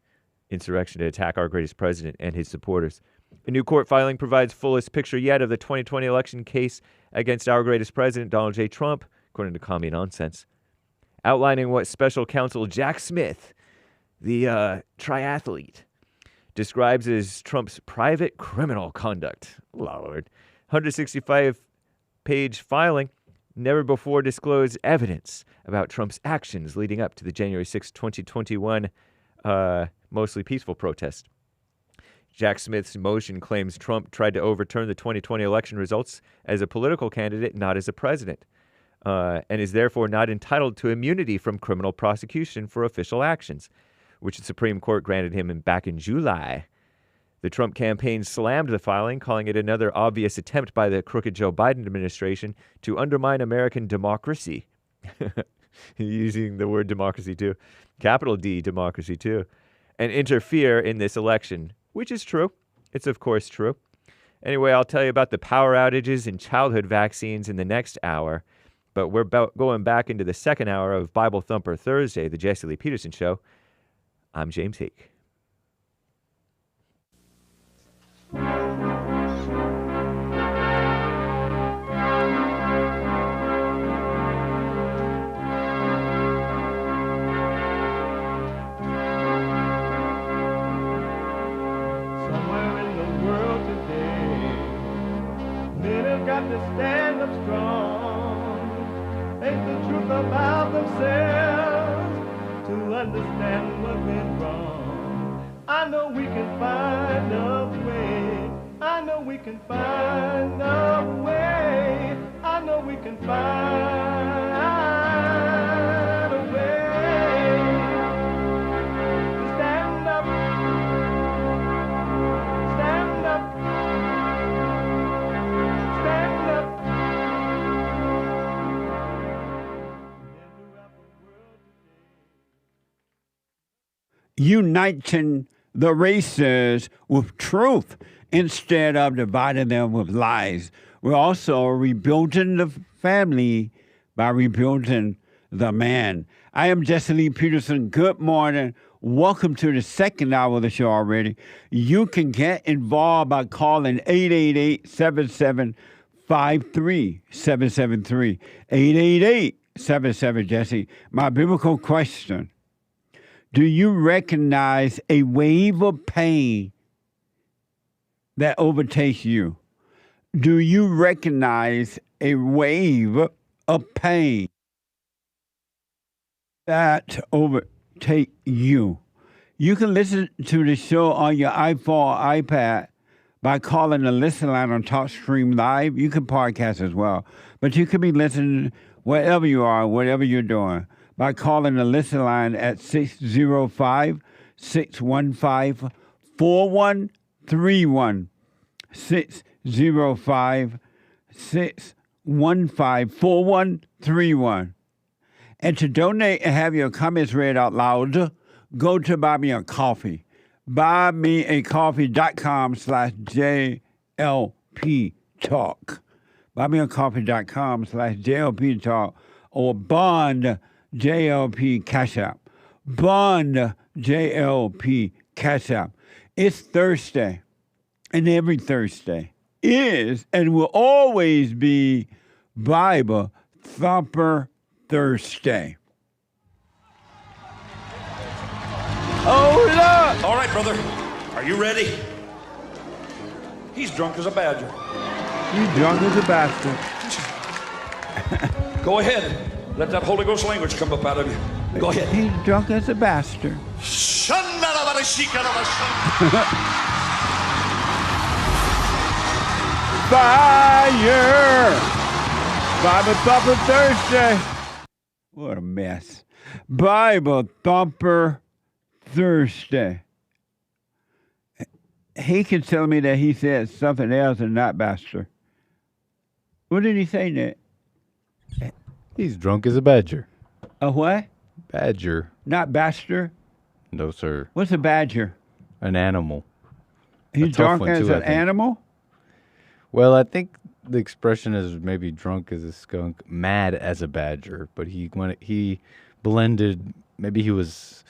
insurrection to attack our greatest president and his supporters. A new court filing provides fullest picture yet of the 2020 election case against our greatest president, Donald J. Trump, according to Commie Nonsense, outlining what special counsel Jack Smith, the triathlete, describes as Trump's private criminal conduct. Lord. 165-page filing, never before disclosed evidence about Trump's actions leading up to the January 6, 2021 mostly peaceful protest. Jack Smith's motion claims Trump tried to overturn the 2020 election results as a political candidate, not as a president, and is therefore not entitled to immunity from criminal prosecution for official actions, which the Supreme Court granted him back in July. The Trump campaign slammed the filing, calling it another obvious attempt by the crooked Joe Biden administration to undermine American democracy. Using the word democracy too. Capital D, democracy too. And interfere in this election, which is true. It's of course true. Anyway, I'll tell you about the power outages and childhood vaccines in the next hour. But we're going back into the second hour of Bible Thumper Thursday, the Jesse Lee Peterson Show. I'm James Hake. Somewhere in the world got to stand up strong. Ain't the truth about themselves to understand what went wrong. I know we can find a way. I know we can find a way. I know we can find a way to stand up, stand up, stand up. Uniting the races with truth instead of dividing them with lies. We're also rebuilding the family by rebuilding the man. I am Jesse Lee Peterson. Good morning. Welcome to the second hour of the show already. You can get involved by calling 888-7753-773. 888-77-JESSE. My biblical question: do you recognize a wave of pain that overtakes you? Do you recognize a wave of pain that overtakes you? You can listen to the show on your iPhone or iPad by calling the listen line on TalkStream Live. You can podcast as well, but you can be listening wherever you are, whatever you're doing, by calling the listen line at 605-615-4131. 605-615-4131. And to donate and have your comments read out loud, go to Buy Me a Coffee. BuyMeACoffee.com/JLP Talk. BuyMeACoffee.com/JLP Talk. Or Bond JLP Cash App. Bond JLP Cash App. It's Thursday. And every Thursday is and will always be Bible Thumper Thursday. Oh, look! All right, brother. Are you ready? He's drunk as a badger. He's drunk as a bastard. Go ahead. Let that Holy Ghost language come up out of you. Go ahead. He's drunk as a bastard. Fire! Bible Thumper Thursday. What a mess. Bible Thumper Thursday. Hake is telling me that he said something else and not bastard. What did he say, Nick? He's drunk as a badger. A what? Badger. Not bastard? No, sir. What's a badger? An animal. He's drunk as an animal? Well, I think the expression is maybe drunk as a skunk, mad as a badger. But he blended. Maybe he was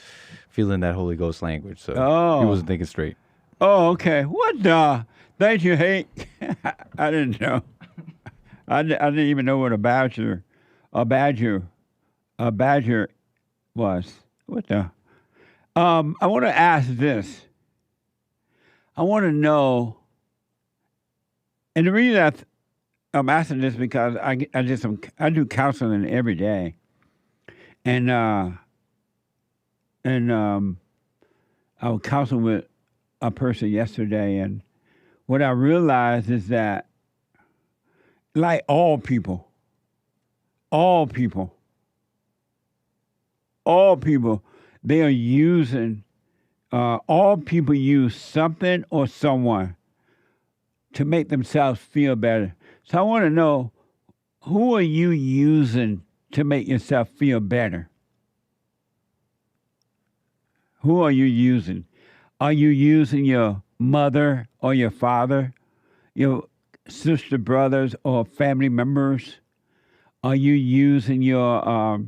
feeling that Holy Ghost language, so he wasn't thinking straight. Oh, okay. What the? Thank you, Hake. I didn't know. I didn't even know what a badger was. What the? I want to ask this. I want to know, and the reason I'm asking this because I do counseling every day, and I was counseling with a person yesterday, and what I realized is that, like all people, they are using, all people use something or someone to make themselves feel better. So I want to know, who are you using to make yourself feel better? Who are you using? Are you using your mother or your father, your sister, brothers, or family members? Are you using your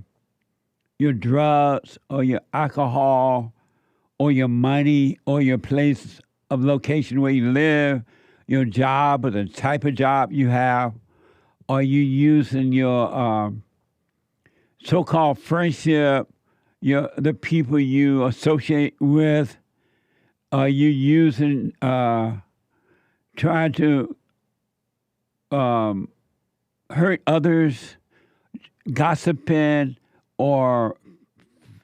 drugs or your alcohol or your money or your place of location where you live, your job or the type of job you have? Are you using your so-called friendship, the people you associate with? Are you using, trying to hurt others, gossiping, or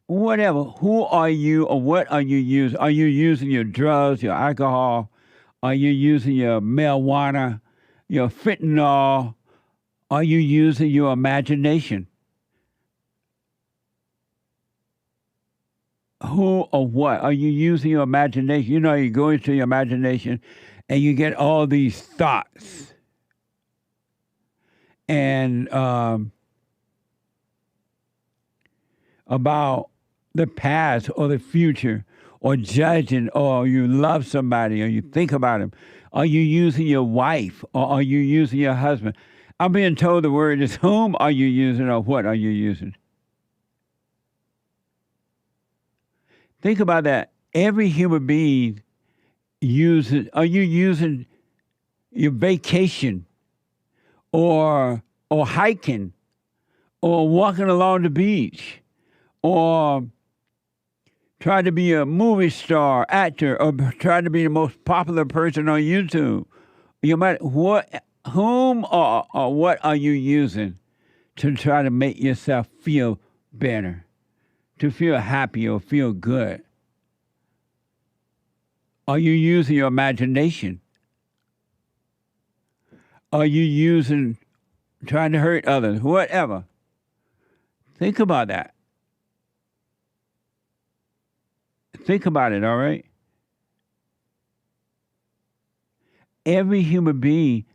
whatever. Who are you or what are you using? Are you using your drugs, your alcohol? Are you using your marijuana, your fentanyl? Are you using your imagination? Who or what? Are you using your imagination? You know, you go into your imagination and you get all these thoughts. And about the past or the future, or judging, or you love somebody, or you think about them. Are you using your wife, or are you using your husband? I'm being told the word is whom are you using, or what are you using? Think about that. Every human being uses, are you using your vacation, or hiking, or walking along the beach, or try to be a movie star, actor, or try to be the most popular person on YouTube? You might, whom or what are you using to try to make yourself feel better, to feel happy or feel good? Are you using your imagination? Are you trying to hurt others? Whatever. Think about that. Think about it, all right? Every human being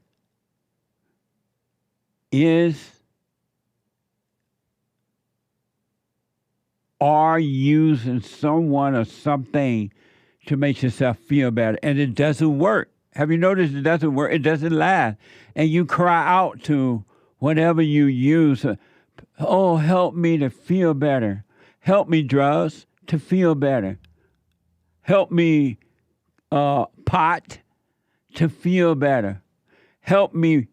are using someone or something to make yourself feel better. And it doesn't work. Have you noticed it doesn't work? It doesn't last. And you cry out to whatever you use. Oh, help me to feel better. Help me, drugs, to feel better. Help me, pot, to feel better. Help me,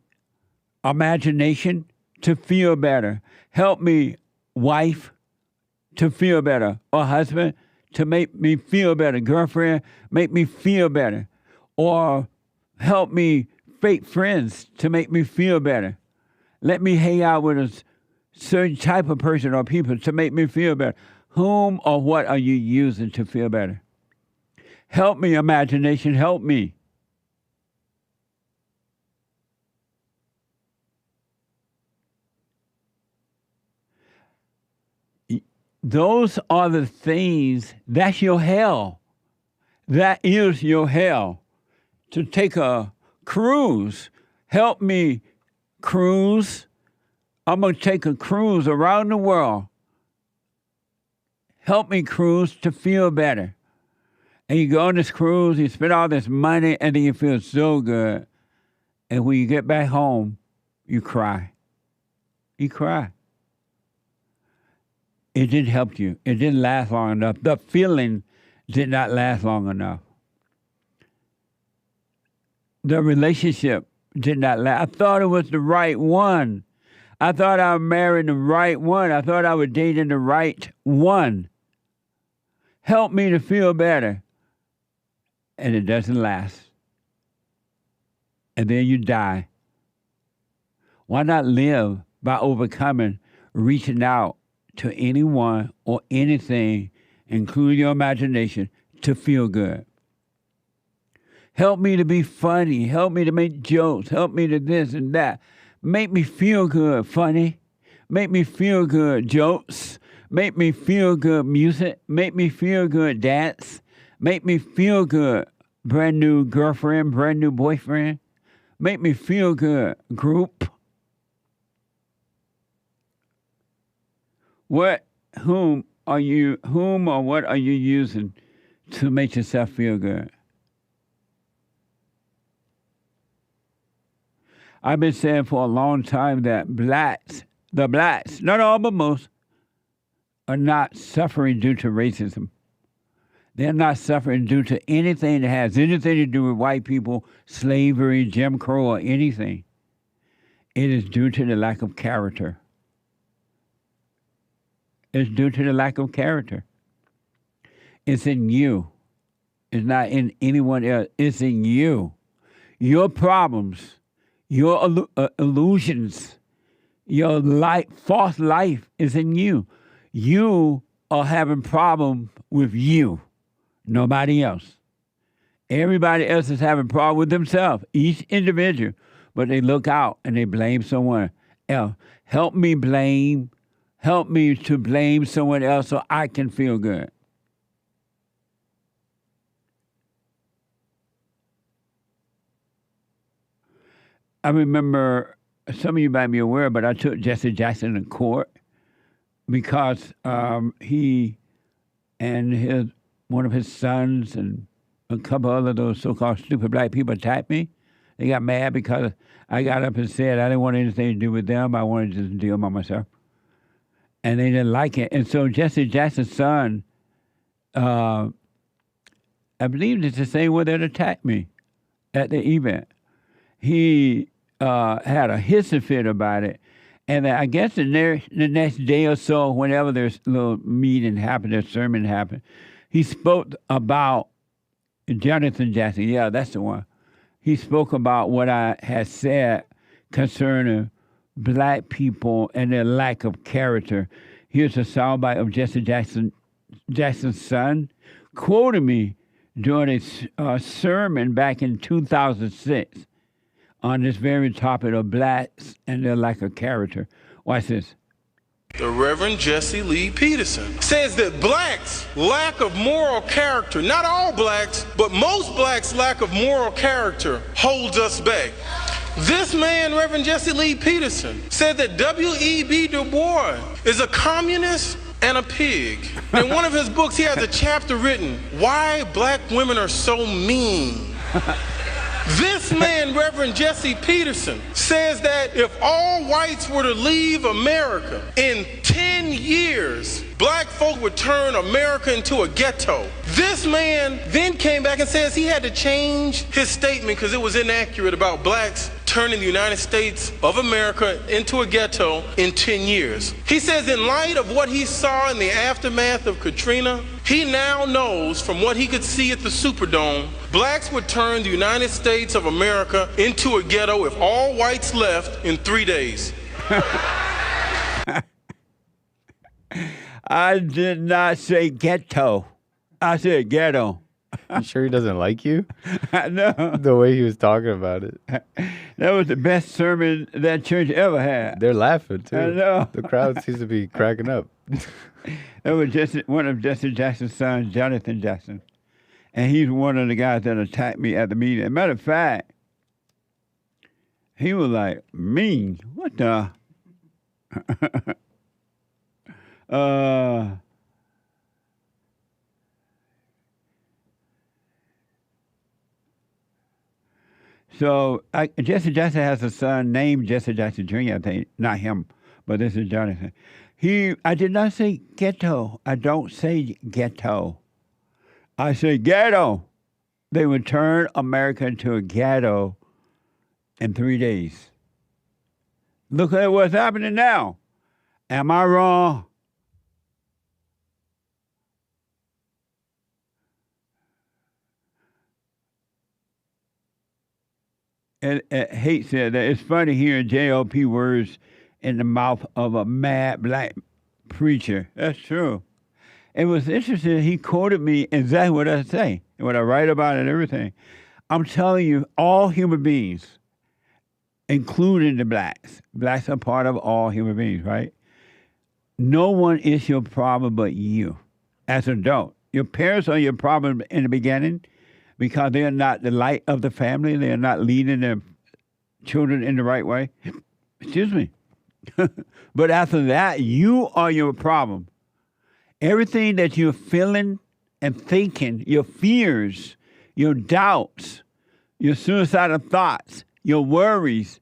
imagination, to feel better. Help me, wife, to feel better. Or husband, to make me feel better. Girlfriend, make me feel better. Or help me, fake friends, to make me feel better. Let me hang out with a certain type of person or people to make me feel better. Whom or what are you using to feel better? Help me, imagination, help me. Those are the things, that's your hell. That is your hell. To take a cruise, help me cruise. I'm going to take a cruise around the world. Help me cruise to feel better. And you go on this cruise, you spend all this money, and then you feel so good. And when you get back home, you cry. You cry. It didn't help you. It didn't last long enough. The feeling did not last long enough. The relationship did not last. I thought it was the right one. I thought I was marrying the right one. I thought I was dating the right one. Help me to feel better. And it doesn't last. And then you die. Why not live by overcoming, reaching out to anyone or anything, including your imagination, to feel good? Help me to be funny. Help me to make jokes. Help me to this and that. Make me feel good, funny. Make me feel good, jokes. Make me feel good, music. Make me feel good, dance. Make me feel good, brand new girlfriend, brand new boyfriend. Make me feel good, group. Whom or what are you using to make yourself feel good? I've been saying for a long time that the blacks, not all but most, are not suffering due to racism. They're not suffering due to anything that has anything to do with white people, slavery, Jim Crow, or anything. It is due to the lack of character. It's due to the lack of character. It's in you. It's not in anyone else. It's in you. Your problems, Your illusions, your false life is in you. You are having problems with you, nobody else. Everybody else is having problems with themselves, each individual, but they look out and they blame someone else. Help me to blame someone else so I can feel good. I remember, some of you might be aware, but I took Jesse Jackson to court because he and one of his sons and a couple other those so-called stupid black people attacked me. They got mad because I got up and said I didn't want anything to do with them. I wanted to just deal by myself. And they didn't like it. And so Jesse Jackson's son, I believe it's the same one that attacked me at the event. He had a hissy fit about it. And I guess the next day or so, whenever there's a little meeting happened, a sermon happened, he spoke about Jonathan Jackson. Yeah, that's the one. He spoke about what I had said concerning black people and their lack of character. Here's a soundbite of Jesse Jackson's son quoting me during a sermon back in 2006 on this very topic of blacks and their lack of character. Watch this. The Reverend Jesse Lee Peterson says that blacks' lack of moral character, not all blacks, but most blacks' lack of moral character holds us back. This man, Reverend Jesse Lee Peterson, said that W.E.B. Du Bois is a communist and a pig. In one of his books, he has a chapter written, Why Black Women Are So Mean. This man, Reverend Jesse Peterson, says that if all whites were to leave America, in 10 years, black folk would turn America into a ghetto. This man then came back and says he had to change his statement because it was inaccurate about blacks turning the United States of America into a ghetto in 10 years. He says in light of what he saw in the aftermath of Katrina, he now knows from what he could see at the Superdome, blacks would turn the United States of America into a ghetto if all whites left in 3 days. I did not say ghetto. I said ghetto. You sure he doesn't like you? No. The way he was talking about it. That was the best sermon that church ever had. They're laughing, too. I know. The crowd seems to be cracking up. That was one of Jesse Jackson's sons, Jonathan Jackson. And he's one of the guys that attacked me at the meeting. As a matter of fact, he was like, mean? What the? So Jesse Jackson has a son named Jesse Jackson Jr., I think. Not him, but this is Jonathan. I did not say ghetto. I don't say ghetto. I say ghetto. They would turn America into a ghetto in 3 days. Look at what's happening now. Am I wrong? And Hake said that it's funny hearing JLP words in the mouth of a mad black preacher. That's true. It was interesting. He quoted me exactly what I say, and what I write about and everything. I'm telling you, all human beings, including the blacks. Blacks are part of all human beings, right? No one is your problem but you as an adult. Your parents are your problem in the beginning because they are not the light of the family. They are not leading their children in the right way. Excuse me. But after that, you are your problem. Everything that you're feeling and thinking, your fears, your doubts, your suicidal thoughts, your worries,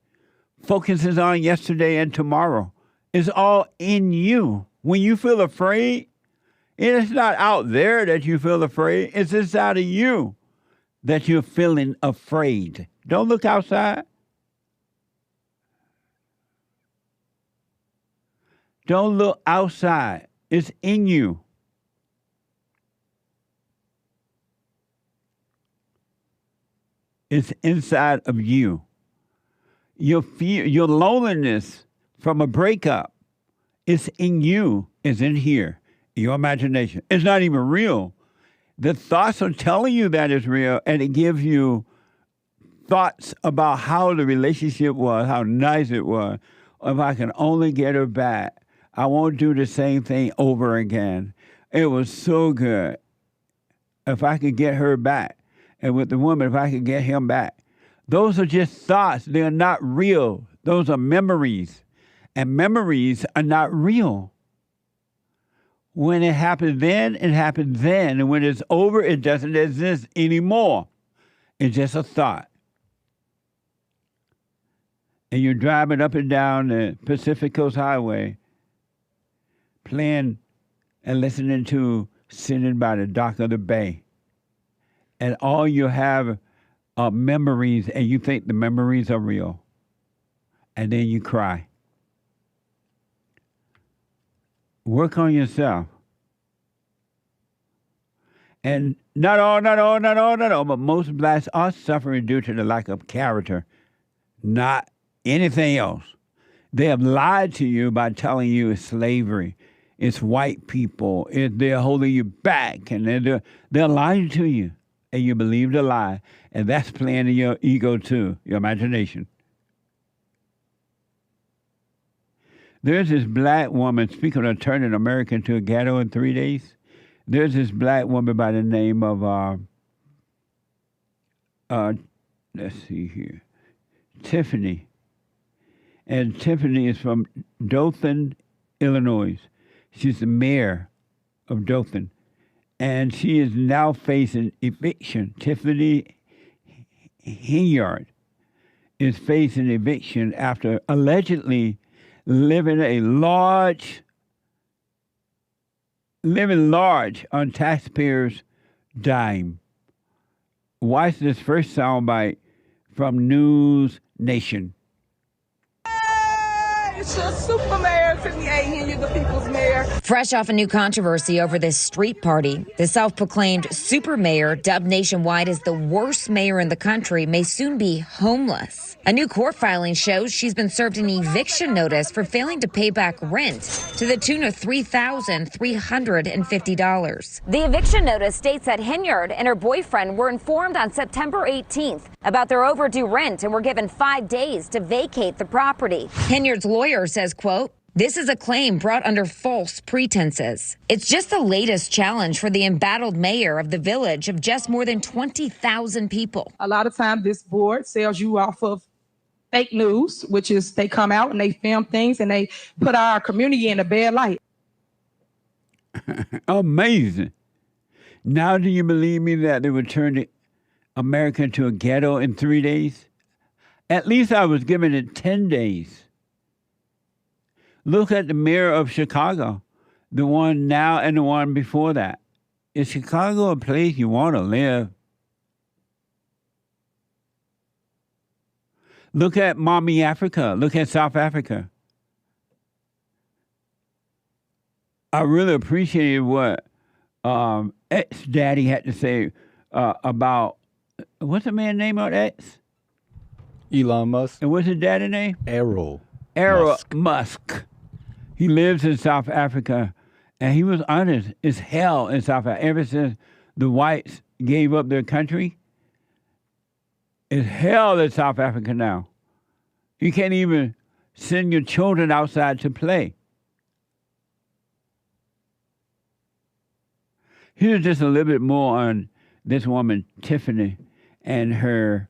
focuses on yesterday and tomorrow. It's all in you. When you feel afraid, it's not out there that you feel afraid. It's inside of you that you're feeling afraid. Don't look outside. Don't look outside. It's in you. It's inside of you. Your fear, your loneliness from a breakup, it's in you, it's in here, your imagination. It's not even real. The thoughts are telling you that it's real, and it gives you thoughts about how the relationship was, how nice it was. If I can only get her back, I won't do the same thing over again. It was so good. If I could get her back, and with the woman, if I could get him back. Those are just thoughts. They're not real. Those are memories. And memories are not real. When it happened then, it happened then. And when it's over, it doesn't exist anymore. It's just a thought. And you're driving up and down the Pacific Coast Highway, playing and listening to Sitting by the Dock of the Bay. And all you have are memories, and you think the memories are real. And then you cry. Work on yourself. And not all, but most blacks are suffering due to the lack of character, not anything else. They have lied to you by telling you it's slavery, it's white people, they're holding you back, and they're lying to you, and you believe the lie, and that's playing in your ego too, your imagination. There's this black woman, speaking of turning America into a ghetto in 3 days, there's this black woman by the name of, let's see here, Tiffany. And Tiffany is from Dolton, Illinois. She's the mayor of Dolton. And she is now facing eviction. Tiffany Henyard is facing eviction after allegedly living large on taxpayers' dime. Watch this first soundbite from News Nation. It's your super mayor, Tiffany Henyard, the people's mayor. Fresh off a new controversy over this street party, the self-proclaimed super mayor, dubbed nationwide as the worst mayor in the country, may soon be homeless. A new court filing shows she's been served an eviction notice for failing to pay back rent to the tune of $3,350. The eviction notice states that Henyard and her boyfriend were informed on September 18th about their overdue rent and were given 5 days to vacate the property. Henyard's lawyer says, quote, "This is a claim brought under false pretenses. It's just the latest challenge for the embattled mayor of the village of just more than 20,000 people." A lot of times this board sells you off of fake news, which is they come out and they film things and they put our community in a bad light. Amazing. Now do you believe me that they would turn America into a ghetto in 3 days? At least I was given it 10 days. Look at the mayor of Chicago, the one now and the one before that. Is Chicago a place you want to live? Look at Mommy Africa. Look at South Africa. I really appreciated what ex-daddy had to say about, what's the man's name on X? Elon Musk. And what's his daddy's name? Elon Musk. He lives in South Africa, and he was honest. It's hell in South Africa. Ever since the whites gave up their country, it's hell in South Africa now. You can't even send your children outside to play. Here's just a little bit more on this woman, Tiffany, and her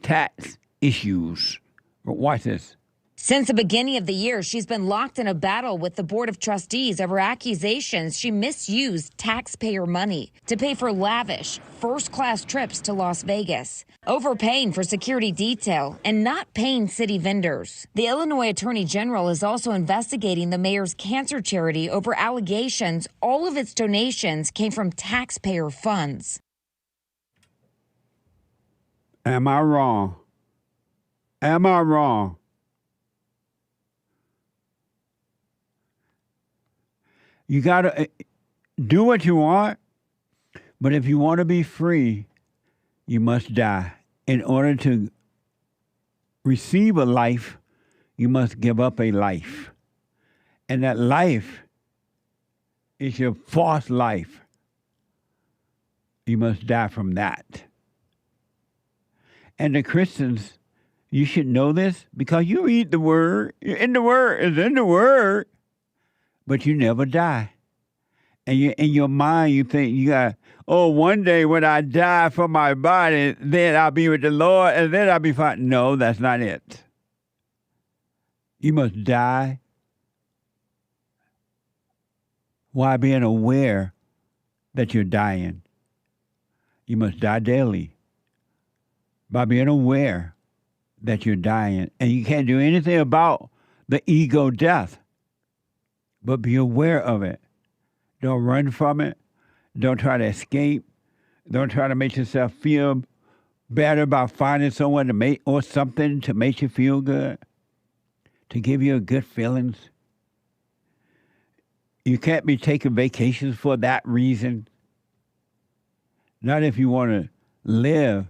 tax issues. Watch this. Since the beginning of the year, she's been locked in a battle with the Board of Trustees over accusations she misused taxpayer money to pay for lavish, first-class trips to Las Vegas, overpaying for security detail, and not paying city vendors. The Illinois Attorney General is also investigating the mayor's cancer charity over allegations all of its donations came from taxpayer funds. Am I wrong? Am I wrong? You got to do what you want, but if you want to be free, you must die in order to receive a life, you must give up a life. And that life is your false life. You must die from that. And the Christians, you should know this because you read the Word. You're in the Word. It's in the Word. But you never die. And you, in your mind, you think you got, oh, one day when I die from my body, then I'll be with the Lord and then I'll be fine. No, that's not it. You must die while being aware that you're dying. You must die daily by being aware that you're dying. And you can't do anything about the ego death, but be aware of it. Don't run from it. Don't try to escape. Don't try to make yourself feel better by finding someone to make or something to make you feel good, to give you good feelings. You can't be taking vacations for that reason. Not if you want to live.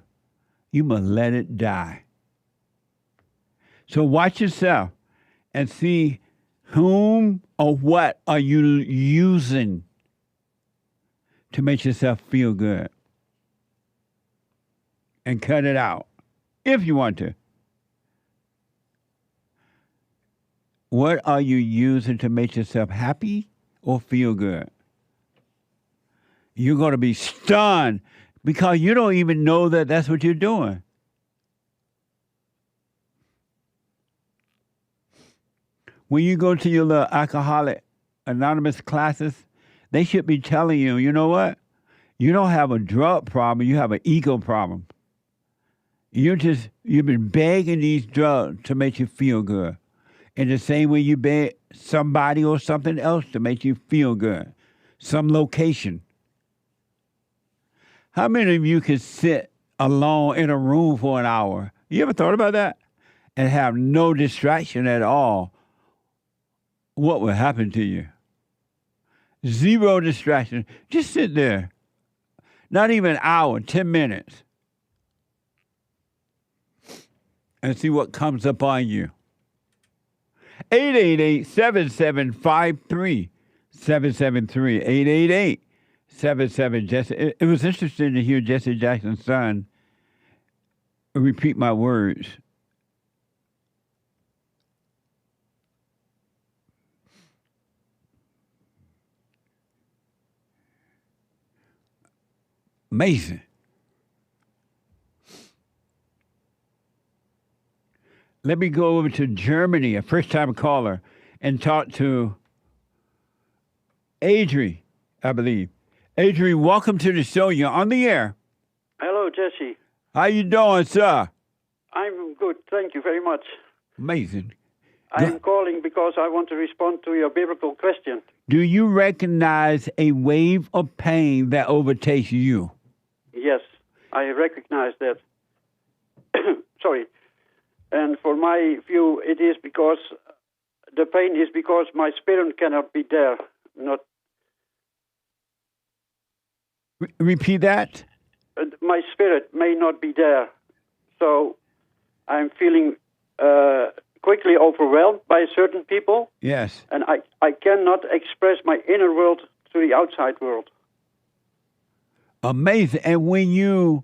You must let it die. So watch yourself and see whom or what are you using to make yourself feel good. And cut it out if you want to. What are you using to make yourself happy or feel good? You're going to be stunned because you don't even know that that's what you're doing. When you go to your little Alcoholic Anonymous classes, they should be telling you, you know what? You don't have a drug problem, you have an ego problem. You've been begging these drugs to make you feel good. In the same way you beg somebody or something else to make you feel good. Some location. How many of you can sit alone in a room for an hour? You ever thought about that? And have no distraction at all? What will happen to you? Zero distraction. Just sit there. Not even an hour, 10 minutes. And see what comes up on you. 888-7753-773. 888-77 Jesse. It was interesting to hear Jesse Jackson's son repeat my words. Amazing. Let me go over to Germany, a first-time caller, and talk to ADRI, I believe. ADRI, welcome to the show. You're on the air. Hello, Jesse. How you doing, sir? I'm good. Thank you very much. Amazing. I'm calling because I want to respond to your biblical question. Do you recognize a wave of pain that overtakes you? Yes, I recognize that. Sorry. And for my view, it is because the pain is because my spirit cannot be there. Not. Repeat that? My spirit may not be there. So I'm feeling quickly overwhelmed by certain people. Yes. And I cannot express my inner world to the outside world. Amazing. And when you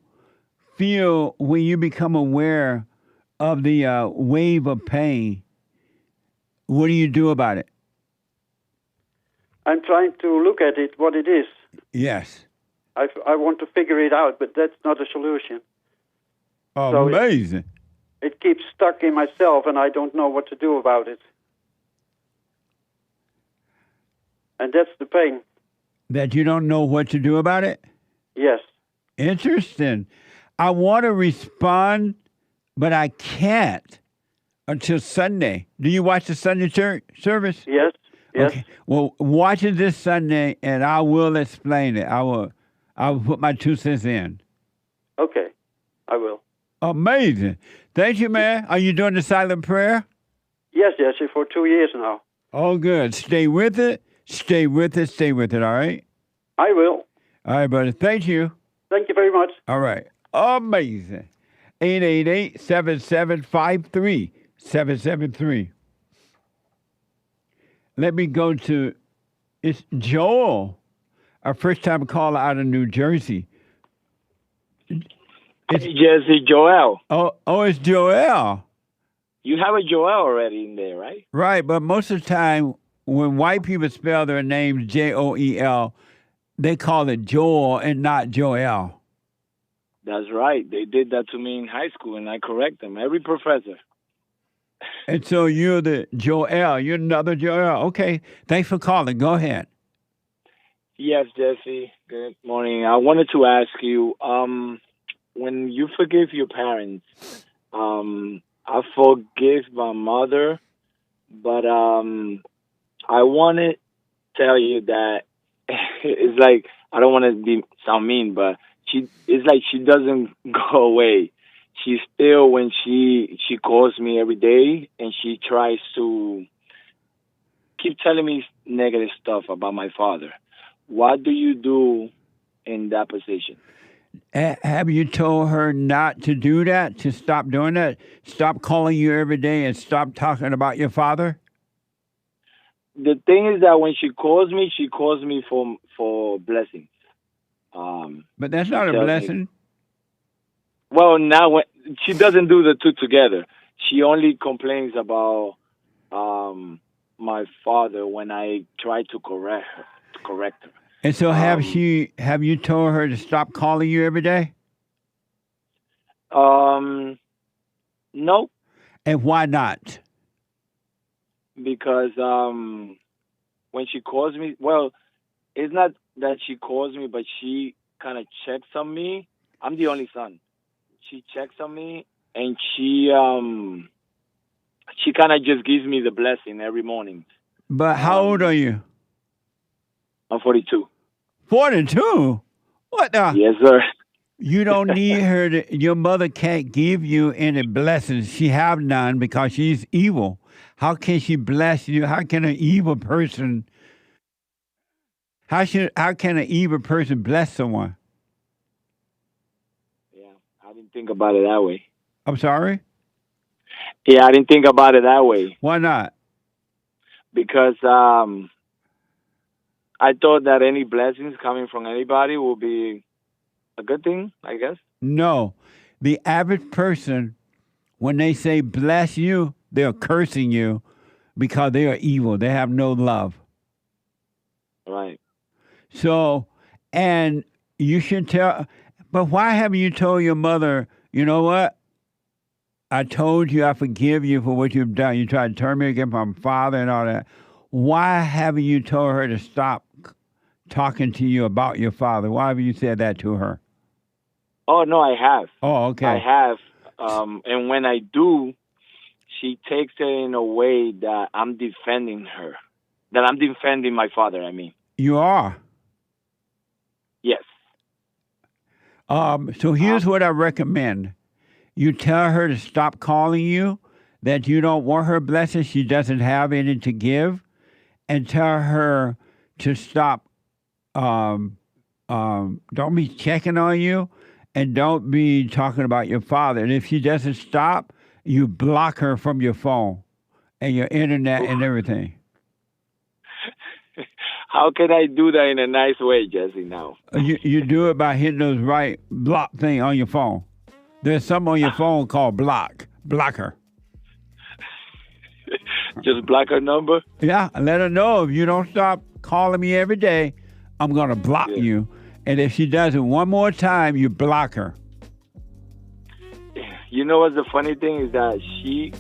become aware of the wave of pain, what do you do about it? I'm trying to look at it, what it is. Yes. I want to figure it out, but that's not a solution. Amazing. So it keeps stuck in myself, and I don't know what to do about it. And that's the pain. That you don't know what to do about it? Yes. Interesting. I want to respond, but I can't until Sunday. Do you watch the Sunday church service? Yes. Yes. Okay. Well, watch it this Sunday, and I will explain it. I will put my 2 cents in. Okay. I will. Amazing. Thank you, man. Are you doing the silent prayer? Yes, Jesse, for 2 years now. Oh, good. Stay with it. Stay with it. Stay with it, all right? I will. All right, brother. Thank you. Thank you very much. All right. Amazing. 888-7753-773. Let me go to, it's Joel, our first-time caller out of New Jersey. It's Jesse, Joel. Oh, it's Joel. You have a Joel already in there, right? Right, but most of the time, when white people spell their names Joel, they call it Joel and not Joel. That's right. They did that to me in high school, and I correct them. Every professor. And so you're the Joel. You're another Joel. Okay. Thanks for calling. Go ahead. Yes, Jesse. Good morning. I wanted to ask you, when you forgive your parents, I forgive my mother, but I want to tell you that it's like, I don't want to sound mean, but it's like she doesn't go away. She still, when she calls me every day, and she tries to keep telling me negative stuff about my father. What do you do in that position? Have you told her not to do that, to stop doing that? Stop calling you every day and stop talking about your father? The thing is that when she calls me for blessings. But that's not a blessing. Well, now when she doesn't do the two together. She only complains about my father when I try to correct her. And so have you told her to stop calling you every day? No. And why not? Because when she calls me, well, it's not that she calls me, but she kind of checks on me. I'm the only son. She checks on me, and she kind of just gives me the blessing every morning. But how old are you? I'm 42. 42? What the? Yes, sir. You don't need her to, your mother can't give you any blessings. She have none because she's evil. How can she bless you? How can an evil person, how can an evil person bless someone? I didn't think about it that way. I'm sorry? Yeah, I didn't think about it that way. Why not? Because I thought that any blessings coming from anybody will be a good thing, I guess. No. The average person, when they say bless you, they're cursing you because they are evil. They have no love. Right. So, and you should tell, but why haven't you told your mother, you know what? I told you I forgive you for what you've done. You tried to turn me against my father and all that. Why haven't you told her to stop talking to you about your father? Why have you said that to her? Oh, no, I have. Oh, okay. I have. And when I do, she takes it in a way that I'm defending her. That I'm defending my father, I mean. You are? Yes. So here's what I recommend. You tell her to stop calling you, that you don't want her blessing, she doesn't have any to give, and tell her to stop, don't be checking on you, and don't be talking about your father. And if she doesn't stop, you block her from your phone and your internet and everything. How can I do that in a nice way, Jesse, now? You do it by hitting those right block thing on your phone. There's something on your phone called block. Block her. Just block her number? Yeah, let her know if you don't stop calling me every day, I'm going to block you. And if she does it one more time, you block her. You know what's the funny thing is that she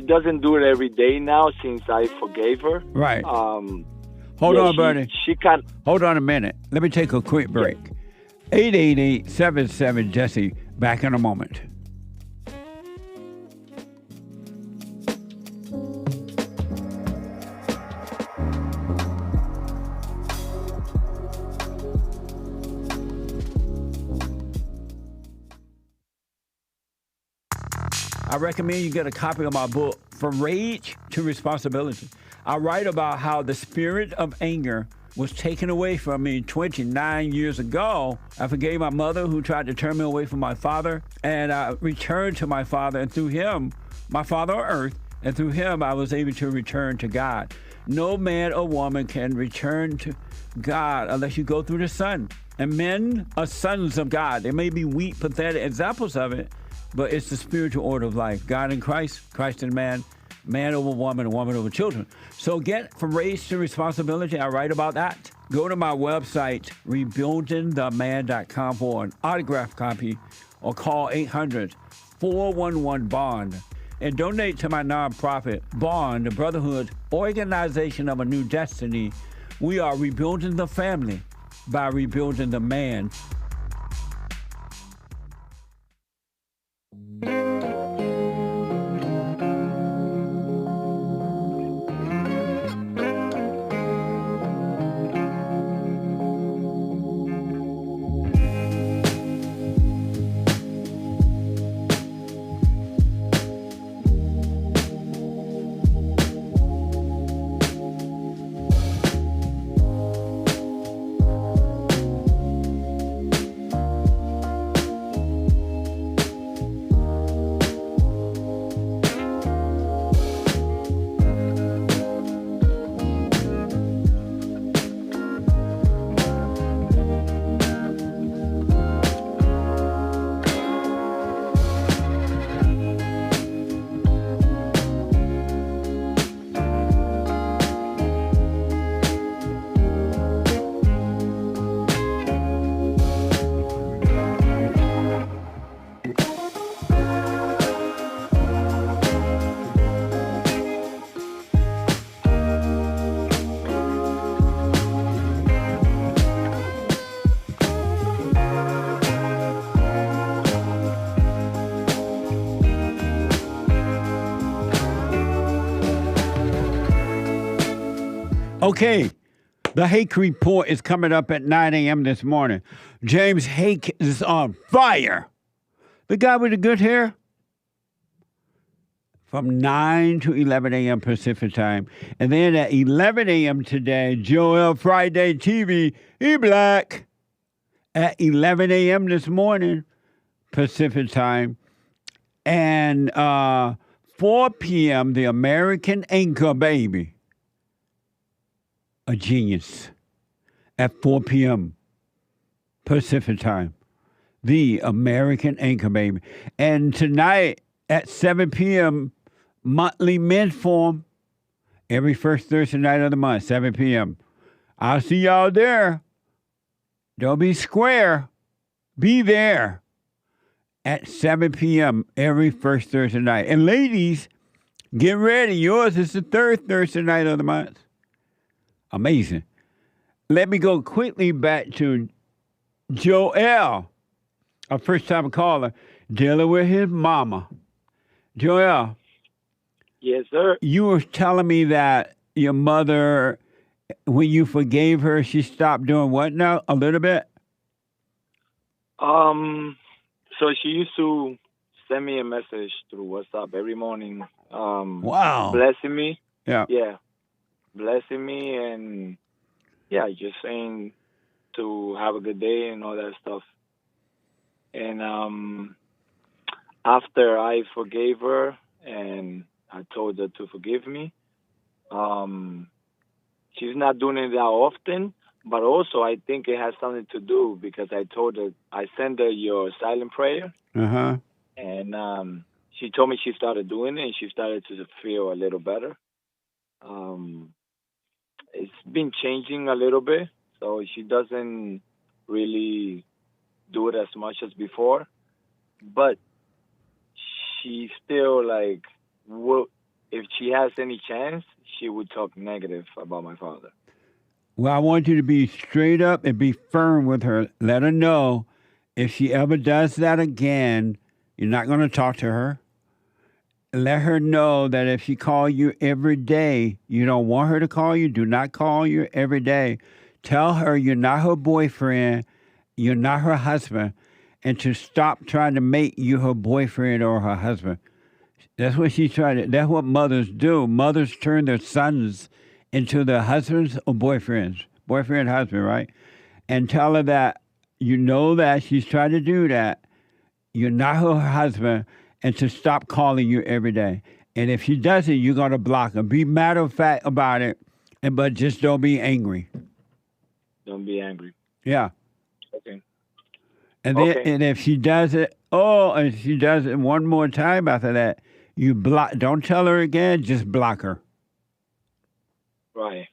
doesn't do it every day now since I forgave her. Right. Hold on, Bernie. She can't. Hold on a minute. Let me take a quick break. 888-77-JESSE. Back in a moment. I recommend you get a copy of my book, From Rage to Responsibility. I write about how the spirit of anger was taken away from me 29 years ago. I forgave my mother who tried to turn me away from my father, and I returned to my father, and through him, my father on earth, and through him I was able to return to God. No man or woman can return to God unless you go through the Son. And men are sons of God. They may be weak, pathetic examples of it, but it's the spiritual order of life. God in Christ, Christ in man, man over woman, and woman over children. So get from race to responsibility. I write about that. Go to my website, rebuildingtheman.com for an autographed copy, or call 800-411-BOND. And donate to my nonprofit, Bond, the Brotherhood Organization of a New Destiny. We are rebuilding the family by rebuilding the man. Okay, the Hake report is coming up at 9 a.m. this morning. James Hake is on fire. The guy with the good hair. From 9 to 11 a.m. Pacific time. And then at 11 a.m. today, Joel Friday TV, he black. At 11 a.m. this morning, Pacific time. And 4 p.m., the American Anchor Baby. A genius. At 4 p.m. Pacific time. The American Anchor Baby. And tonight at 7 p.m., monthly men's forum. Every first Thursday night of the month, 7 p.m. I'll see y'all there. Don't be square. Be there at 7 p.m. every first Thursday night. And ladies, get ready. Yours is the third Thursday night of the month. Amazing. Let me go quickly back to Joel, a first-time caller, dealing with his mama. Joel. Yes, sir. You were telling me that your mother, when you forgave her, she stopped doing what now? A little bit? So she used to send me a message through WhatsApp every morning. Wow. Blessing me. Yeah. Yeah. Blessing me and, yeah, just saying to have a good day and all that stuff. And after I forgave her and I told her to forgive me, she's not doing it that often, but also I think it has something to do because I told her, I sent her your silent prayer. Uh-huh. And she told me she started doing it and she started to feel a little better. It's been changing a little bit, so she doesn't really do it as much as before. But she still, like, if she has any chance, she would talk negative about my father. Well, I want you to be straight up and be firm with her. Let her know if she ever does that again, you're not going to talk to her. Let her know that if she calls you every day, you don't want her to call you, do not call you every day. Tell her you're not her boyfriend, you're not her husband, and to stop trying to make you her boyfriend or her husband. That's what she's trying to, that's what mothers do. Mothers turn their sons into their husbands or boyfriends boyfriend, husband, right? And tell her that you know that she's trying to do that. You're not her husband, and to stop calling you every day. And if she does it, you're going to block her. Be matter of fact about it, but just don't be angry. Don't be angry. Yeah. Okay. And then, and if she does it, and she does it one more time after that, you block. Don't tell her again. Just block her. Right.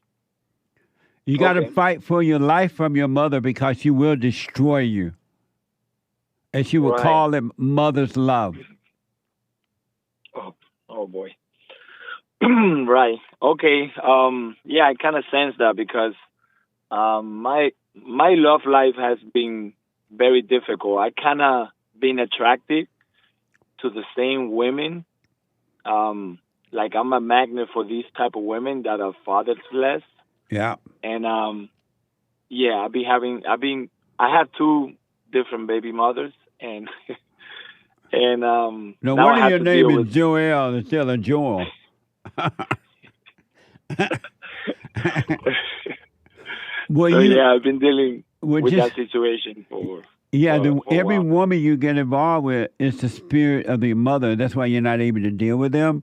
You got to fight for your life from your mother because she will destroy you. And she will call it mother's love. Oh boy. Right. Okay. Yeah, I kind of sense that because my love life has been very difficult. I kind of been attracted to the same women. Like I'm a magnet for these type of women that are fatherless. Yeah. And yeah, I have 2 different baby mothers, and no now wonder I have your to name deal is with. Joel instead of Joel. Well, So yeah, I've been dealing with just- that situation for. Yeah, for a every while. woman you get involved with is the spirit of the mother. That's why you're not able to deal with them.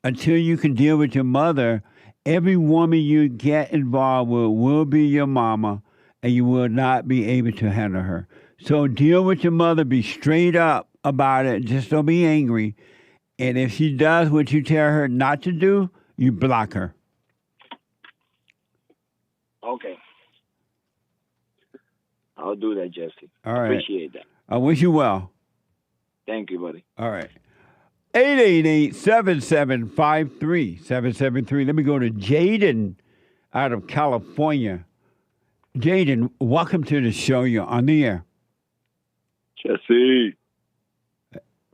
Until you can deal with your mother, every woman you get involved with will be your mama, and you will not be able to handle her. So deal with your mother. Be straight up about it. Just don't be angry. And if she does what you tell her not to do, you block her. Okay. I'll do that, Jesse. All right. Appreciate that. I wish you well. Thank you, buddy. All right. 888-7753-773. Let me go to Jaden out of California. Jaden, welcome to the show. You're on the air. Jesse.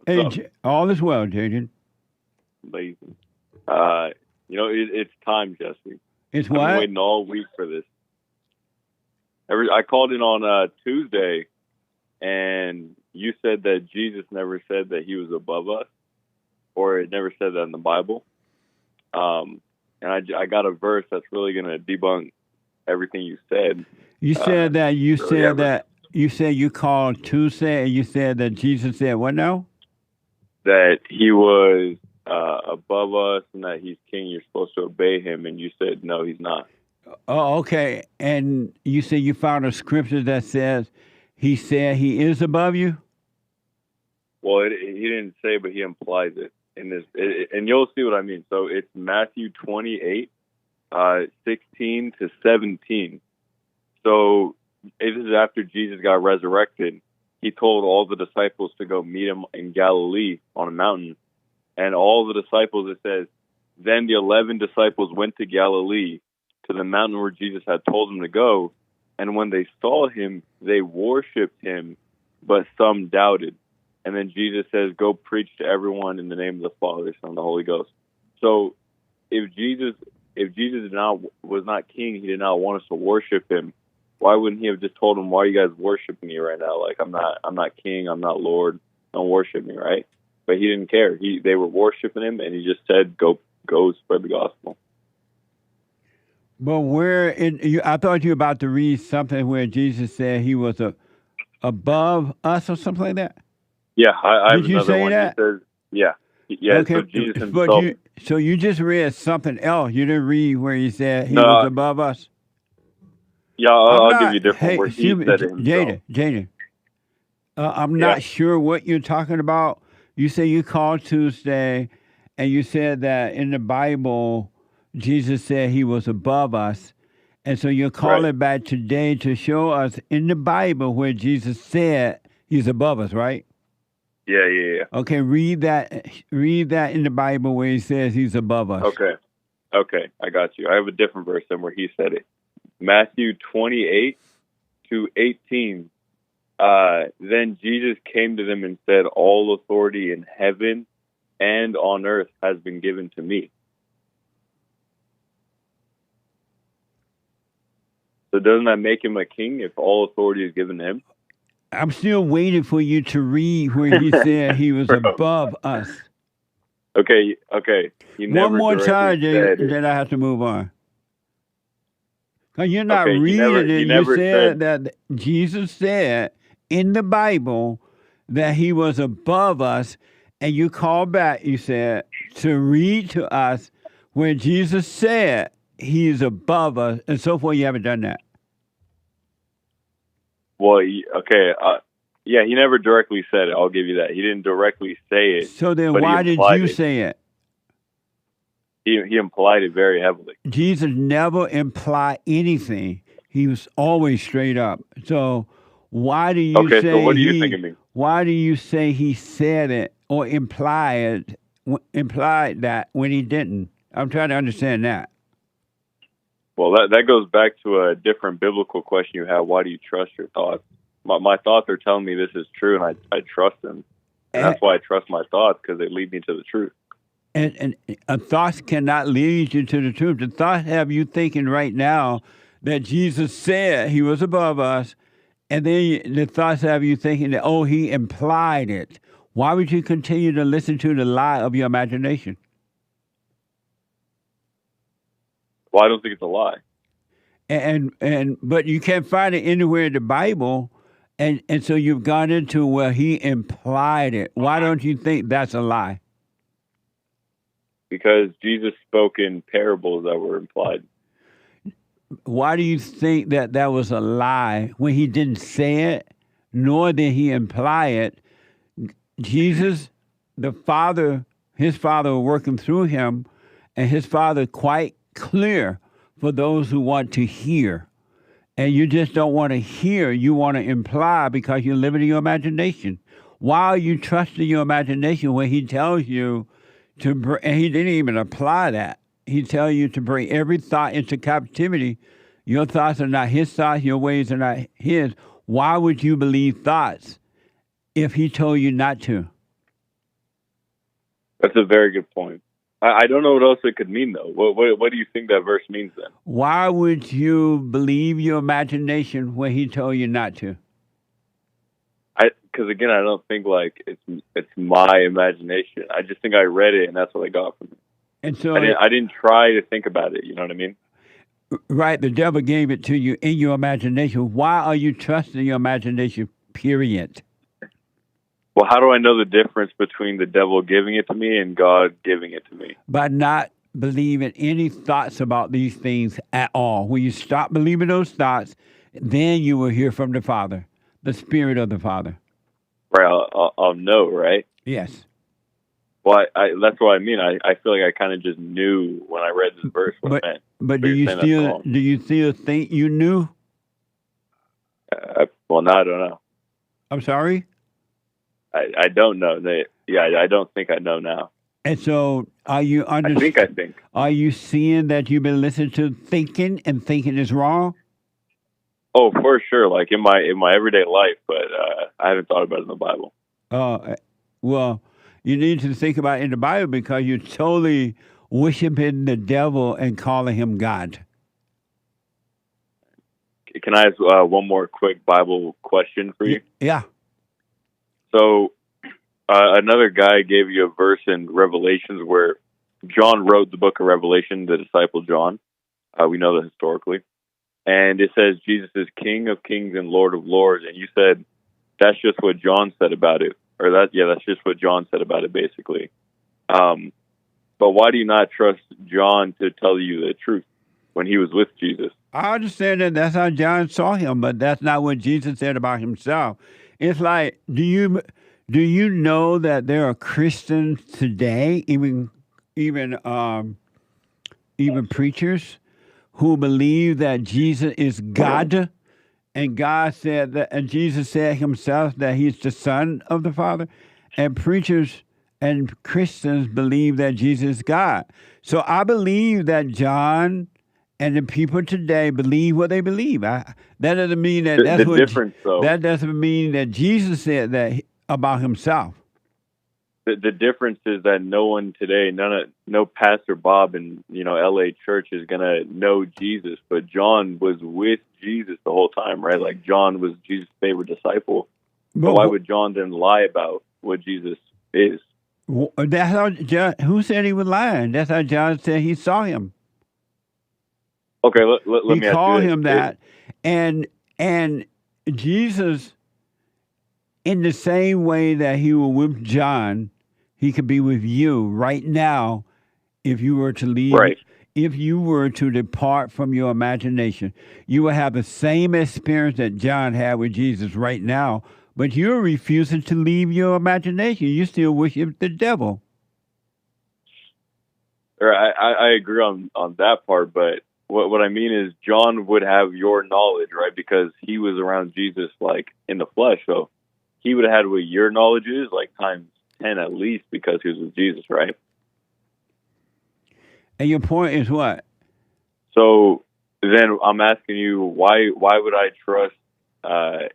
Hey, all is well, Jaden. Amazing. It's time, Jesse. It's I've been what? waiting all week for this. I called in on Tuesday, and you said that Jesus never said that he was above us, or it never said that in the Bible. And I got a verse that's really going to debunk everything you said. You said you said you called Tuesday, and you said that Jesus said what now? That he was above us and that he's king. You're supposed to obey him, and you said no, he's not. Oh, okay. And you said you found a scripture that says he said he is above you? Well, he didn't say, but he implies it in this, and you'll see what I mean. So it's Matthew 28, 16 to 17. So this is after Jesus got resurrected. He told all the disciples to go meet him in Galilee on a mountain. And all the disciples, it says, then the 11 disciples went to Galilee, to the mountain where Jesus had told them to go. And when they saw him, they worshipped him, but some doubted. And then Jesus says, go preach to everyone in the name of the Father, Son, and the Holy Ghost. So if Jesus was not king, he did not want us to worship him. Why wouldn't he have just told them, why are you guys worshiping me right now? Like, I'm not king, I'm not Lord, don't worship me, right? But he didn't care. They were worshiping him, and he just said, go spread the gospel. But I thought you were about to read something where Jesus said he was above us or something like that. Yeah, I have Did you another say one. that? He says, yeah. Okay, So Jesus himself. but you just read something else. You didn't read where he said he was above us. Yeah, I'll give you a different word. He said it himself. Jaden, I'm not sure what you're talking about. You say you called Tuesday, and you said that in the Bible, Jesus said he was above us. And so you're calling back today to show us in the Bible where Jesus said he's above us, right? Yeah. Okay, read that in the Bible where he says he's above us. Okay, I got you. I have a different verse than where he said it. Matthew 28 to 18. Then Jesus came to them and said, all authority in heaven and on earth has been given to me. So doesn't that make him a king if all authority is given to him? I'm still waiting for you to read where he said he was above us. Okay. He never One more time, said then I have to move on. Because you're not Okay, reading he it. You never said said- that Jesus said in the Bible that he was above us, and you called back, you said, to read to us where Jesus said he is above us, and so forth. You haven't done that. Well, okay, yeah, he never directly said it. I'll give you that. He didn't directly say it. So then but he why did implied you it. say it? He implied it very heavily. Jesus never implied anything. He was always straight up. So why do you Okay, say so what do you think of me? Why do you say he said it or implied that when he didn't? I'm trying to understand that. Well, that goes back to a different biblical question you have. Why do you trust your thoughts? My thoughts are telling me this is true, and I trust them. And that's why I trust my thoughts, because they lead me to the truth. And thoughts cannot lead you to the truth. The thoughts have you thinking right now that Jesus said he was above us, and then the thoughts have you thinking that, oh, he implied it. Why would you continue to listen to the lie of your imagination? Well, I don't think it's a lie. But you can't find it anywhere in the Bible, and so you've gone into where he implied it. Why don't you think that's a lie? Because Jesus spoke in parables that were implied. Why do you think that was a lie when he didn't say it, nor did he imply it? Jesus, the Father, his Father was working through him, and his Father quite clear for those who want to hear. And you just don't want to hear, you want to imply because you're living in your imagination. Why are you trusting your imagination when he tells you to, and he didn't even apply that. He tells you to bring every thought into captivity. Your thoughts are not his thoughts, your ways are not his. Why would you believe thoughts if he told you not to? That's a very good point. I don't know what else it could mean, though. What do you think that verse means then? Why would you believe your imagination when he told you not to? Because again, I don't think like it's my imagination. I just think I read it, and that's what I got from it. And so I didn't try to think about it. You know what I mean? Right. The devil gave it to you in your imagination. Why are you trusting your imagination? Period. Well, how do I know the difference between the devil giving it to me and God giving it to me? By not believing any thoughts about these things at all. When you stop believing those thoughts, then you will hear from the Father, the Spirit of the Father. Right, I'll know, right? Yes. Well, that's what I mean. I feel like I kind of just knew when I read this verse what it meant. But do you still think you knew? Well, no, I don't know. I'm sorry? I don't know. I don't think I know now. And so are you I think. Are you seeing that you've been listening to thinking and thinking is wrong? Oh, for sure. Like in my everyday life, but I haven't thought about it in the Bible. Well, you need to think about it in the Bible because you're totally worshiping the devil and calling him God. Can I ask one more quick Bible question for you? Yeah. So another guy gave you a verse in Revelations where John wrote the book of Revelation, the disciple John. We know that historically. And it says Jesus is King of Kings and Lord of Lords. And you said that's just what John said about it. Or that's just what John said about it, basically. But why do you not trust John to tell you the truth when he was with Jesus? I understand that that's how John saw him, but that's not what Jesus said about himself. It's like, do you know that there are Christians today, even preachers, who believe that Jesus is God, and God said that, and Jesus said himself that he's the Son of the Father, and preachers and Christians believe that Jesus is God. So I believe that John and the people today believe what they believe. That doesn't mean that that's what difference, though. That doesn't mean that Jesus said that about himself. The difference is that no one today, no Pastor Bob in LA church is gonna know Jesus, but John was with Jesus the whole time, right? Like John was Jesus' favorite disciple. But why would John then lie about what Jesus is? That's how John, who said he was lying? That's how John said he saw him. Okay, let me ask called you him that, and Jesus, in the same way that he was with John, he could be with you right now if you were to leave. Right. If you were to depart from your imagination, you will have the same experience that John had with Jesus right now, but you're refusing to leave your imagination. You still worship the devil. I agree on that part, but what I mean is John would have your knowledge, right? Because he was around Jesus like in the flesh, so he would have had what your knowledge is, like times 10 at least, because he was with Jesus, right? And your point is what? So then I'm asking you, why would I trust? I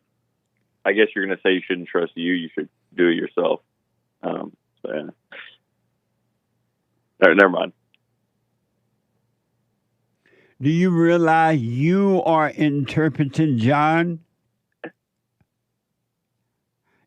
guess you're going to say you shouldn't trust you. You should do it yourself. So yeah. Never mind. Do you realize you are interpreting John?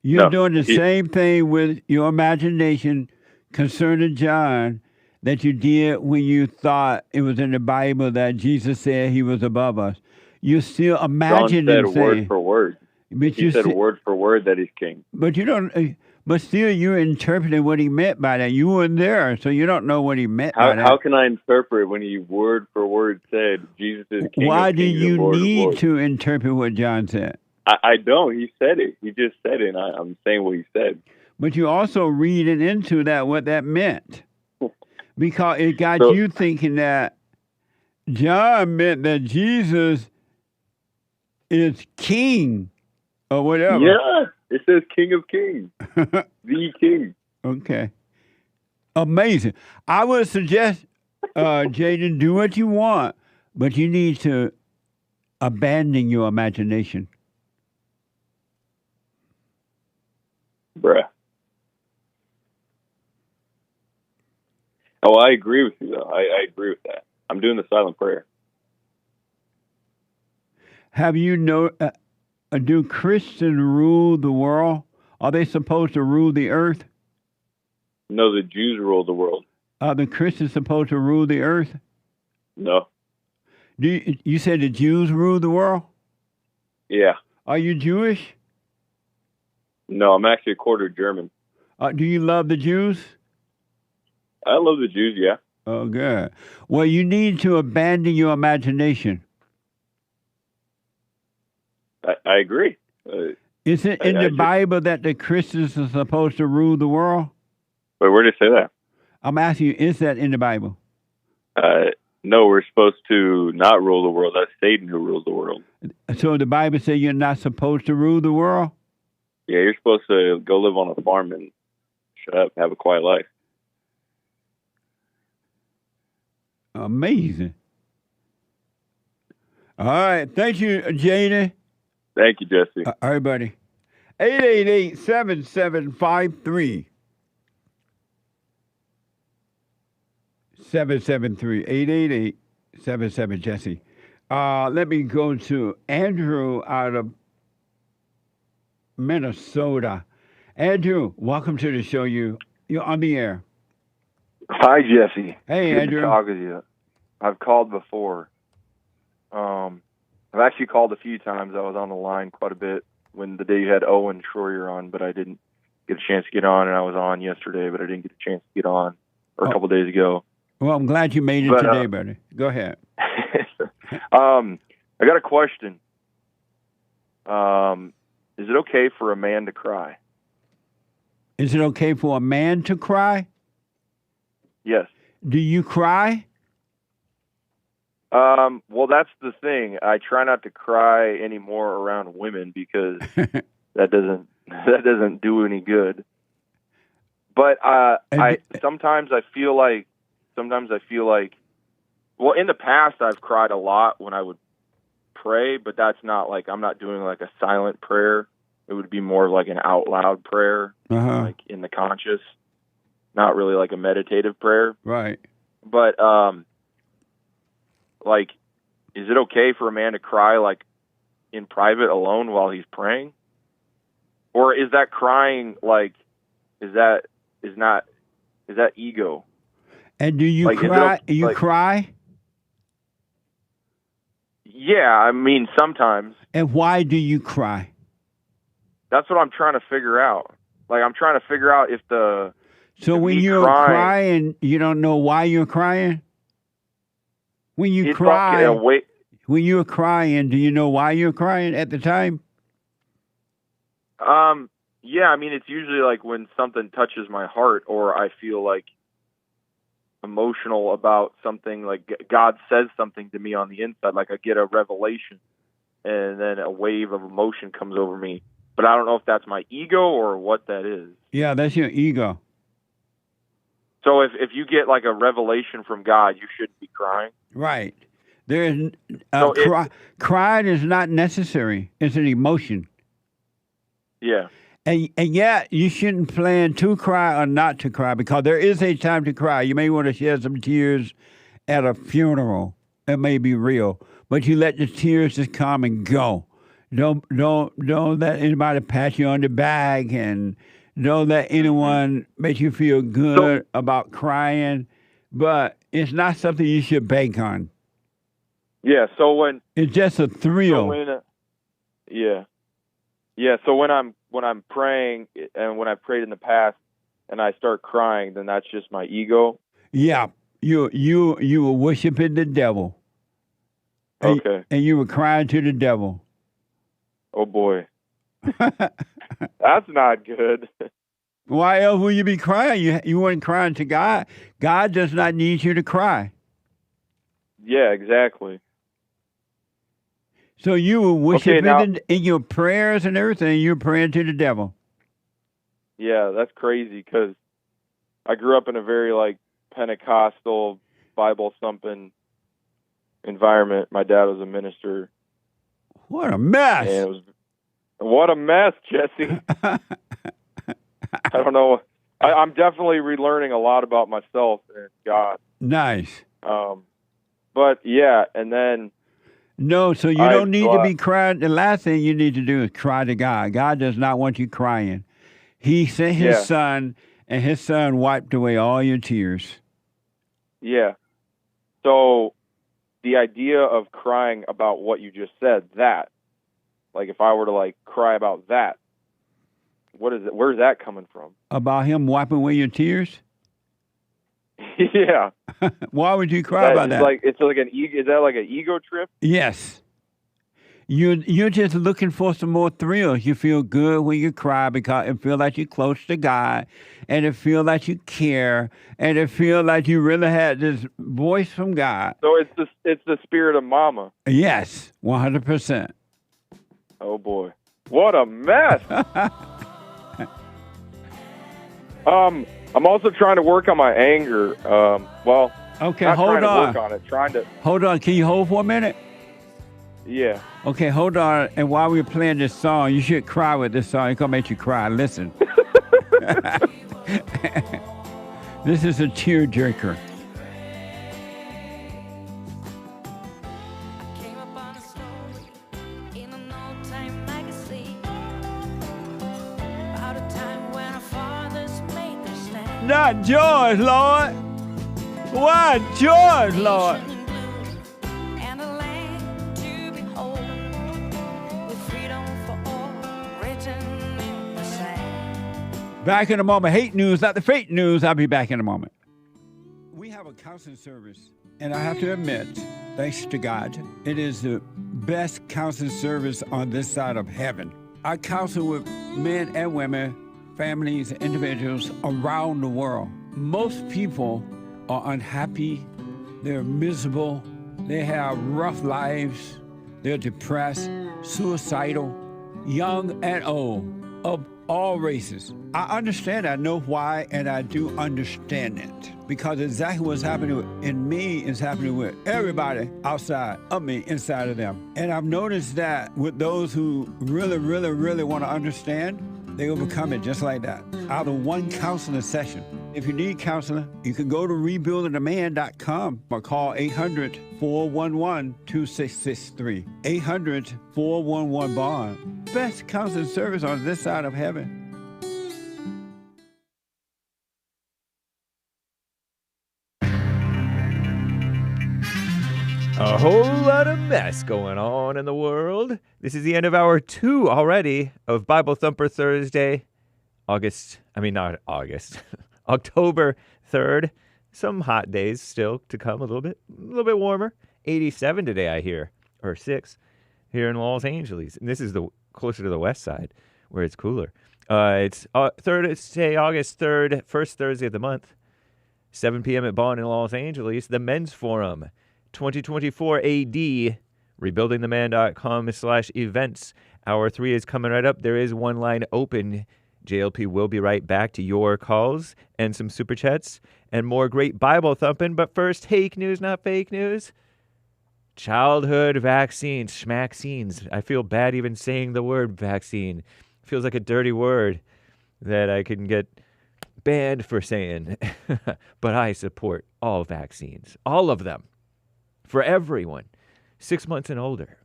You're doing the same thing with your imagination concerning John that you did when you thought it was in the Bible that Jesus said he was above us. You still imagine John said and word saying, for word. but He said word for word that he's king. But you don't. But still, you're interpreting what he meant by that. You weren't there, so you don't know what he meant by that. How can I interpret when he word for word said Jesus is king? Why of do kings you and Lord of need lords? to interpret what John said? I don't. He said it. He just said it, and I'm saying what he said. But you also reading into that what that meant. Because it got you thinking that John meant that Jesus is king or whatever. Yeah, it says King of Kings, the King. Okay. Amazing. I would suggest, Jaden, do what you want, but you need to abandon your imagination. Bruh. Oh, I agree with you, though. I agree with that. I'm doing the silent prayer. Have you do Christians rule the world? Are they supposed to rule the earth? No, the Jews rule the world. Are the Christians supposed to rule the earth? No. You said the Jews rule the world? Yeah. Are you Jewish? No, I'm actually a quarter German. Do you love the Jews? I love the Jews, yeah. Oh, good. Well, you need to abandon your imagination. I agree. Is it in the Bible that the Christians are supposed to rule the world? Wait, where did it say that? I'm asking you, is that in the Bible? No, we're supposed to not rule the world. That's Satan who rules the world. So the Bible says you're not supposed to rule the world? Yeah, you're supposed to go live on a farm and shut up, have a quiet life. Amazing. All right. Thank you, Jaden. Thank you, Jesse. All right, buddy. 888-7753. 773 888-77 Jesse. Let me go to Andrew out of Minnesota. Andrew, welcome to the show. You're on the air. Hi, Jesse. Hey, Good Andrew. to talk with you. I've called before. I've actually called a few times. I was on the line quite a bit when the day you had Owen Schroyer on, but I didn't get a chance to get on, and I was on yesterday, but I didn't get a chance to get on, or a couple days ago. Well, I'm glad you made it today, buddy. Go ahead. I got a question. Is it okay for a man to cry? Is it okay for a man to cry? Yes. Do you cry? Well, that's the thing. I try not to cry anymore around women because that doesn't do any good. But sometimes I feel like, well, in the past I've cried a lot when I would pray, but that's not like, I'm not doing like a silent prayer. It would be more like an out loud prayer, like in the conscious, not really like a meditative prayer. Right. But, like, is it okay for a man to cry like in private alone while he's praying? Or is that crying like, is that ego? And do you cry? You cry? Yeah, I mean, sometimes. And why do you cry? That's what I'm trying to figure out. Like, I'm trying to figure out if So when you're crying, you don't know why you're crying? When you cry, when you're crying, do you know why you're crying at the time? Yeah, I mean, it's usually like when something touches my heart or I feel like emotional about something, like God says something to me on the inside, like I get a revelation and then a wave of emotion comes over me. But I don't know if that's my ego or what that is. Yeah, that's your ego. So if you get like a revelation from God, you shouldn't be crying. Right. Crying is not necessary. It's an emotion. Yeah. And yet, you shouldn't plan to cry or not to cry, because there is a time to cry. You may want to shed some tears at a funeral. It may be real, but you let the tears just come and go. Don't let anybody pat you on the back, and don't let anyone make you feel good about crying. But it's not something you should bank on. Yeah. So when it's just a thrill. So when I'm praying, and when I've prayed in the past and I start crying, then that's just my ego. Yeah. You were worshiping the devil. Okay. And you were crying to the devil. Oh boy. That's not good. Why else would you be crying? You weren't crying to God. God does not need you to cry. Yeah, exactly. So you were worshiping in your prayers and everything. You were praying to the devil. Yeah, that's crazy, because I grew up in a very like Pentecostal, Bible thumping environment. My dad was a minister. What a mess! And what a mess, Jesse. I don't know. I'm definitely relearning a lot about myself and God. Nice. But yeah, and then. No, so you don't need to be crying. The last thing you need to do is cry to God. God does not want you crying. He sent his son, and his son wiped away all your tears. Yeah. So the idea of crying about what you just said, that, like if I were to like cry about that, what is it? Where's that coming from? About him wiping away your tears? Yeah. Why would you cry about that? It's like an ego. Is that like an ego trip? Yes. You're just looking for some more thrills. You feel good when you cry because it feels like you're close to God, and it feels like you care, and it feels like you really had this voice from God. So it's the spirit of mama. Yes, 100%. Oh boy, what a mess. I'm also trying to work on my anger. Okay, not hold trying on. to work on it. Trying to. Hold on. Can you hold for a minute? Yeah. Okay, hold on. And while we're playing this song, you should cry with this song. It's going to make you cry. Listen. This is a tearjerker. Not George, Lord. Why George, Lord? Back in a moment. Hate news, not the fake news. I'll be back in a moment. We have a counseling service, and I have to admit, thanks to God, it is the best counseling service on this side of heaven. I counsel with men and women, families, individuals around the world. Most people are unhappy, they're miserable, they have rough lives, they're depressed, suicidal, young and old, of all races. I understand, I know why, and I do understand it. Because exactly what's happening in me is happening with everybody outside of me, inside of them. And I've noticed that with those who really, really, really want to understand, they overcome it just like that, out of one counseling session. If you need counseling, you can go to rebuildingaman.com or call 800-411-2663. 800-411-BOND. Best counseling service on this side of heaven. A whole lot of mess going on in the world. This is the end of hour 2 already of Bible Thumper Thursday, October 3rd. Some hot days still to come, a little bit warmer. 87 today, I hear, or 6 here in Los Angeles. And this is the closer to the west side where it's cooler. It's Thursday, August 3rd, first Thursday of the month, 7 p.m. at Bond in Los Angeles, the Men's Forum, 2024 AD, rebuildingtheman.com/events. Hour 3 is coming right up. There is one line open. JLP will be right back to your calls and some super chats and more great Bible thumping. But first, Hake news, not fake news. Childhood vaccines, schmaxines. I feel bad even saying the word vaccine. It feels like a dirty word that I can get banned for saying. But I support all vaccines, all of them, for everyone, 6 months and older.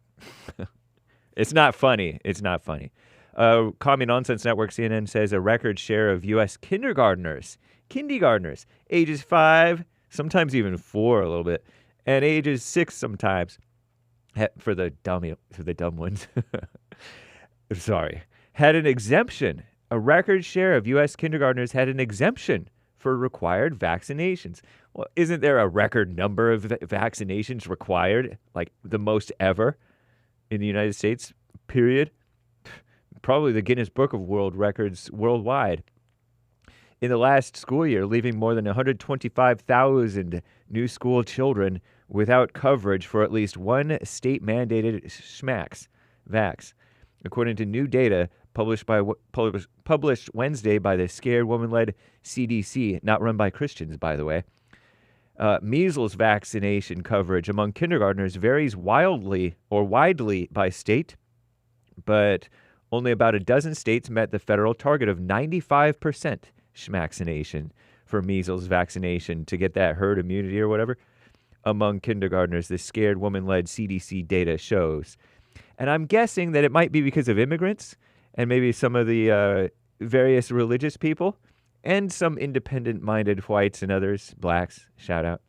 It's not funny. It's not funny. Commie Nonsense Network CNN says a record share of U.S. kindergartners, ages 5, sometimes even 4 a little bit, and ages 6 sometimes, for the dumb ones. Sorry, had an exemption. A record share of U.S. kindergartners had an exemption for required vaccinations. Well, isn't there a record number of vaccinations required, like the most ever in the United States, period? Probably the Guinness Book of World Records worldwide. In the last school year, leaving more than 125,000 new school children without coverage for at least one state-mandated vax, according to new data published Wednesday by the Scared Woman-led CDC, not run by Christians, by the way. Measles vaccination coverage among kindergartners varies widely by state, but only about a dozen states met the federal target of 95% schmaccination for measles vaccination to get that herd immunity or whatever among kindergartners, the Scared Woman-led CDC data shows. And I'm guessing that it might be because of immigrants and maybe some of the various religious people and some independent-minded whites and others, blacks, shout out.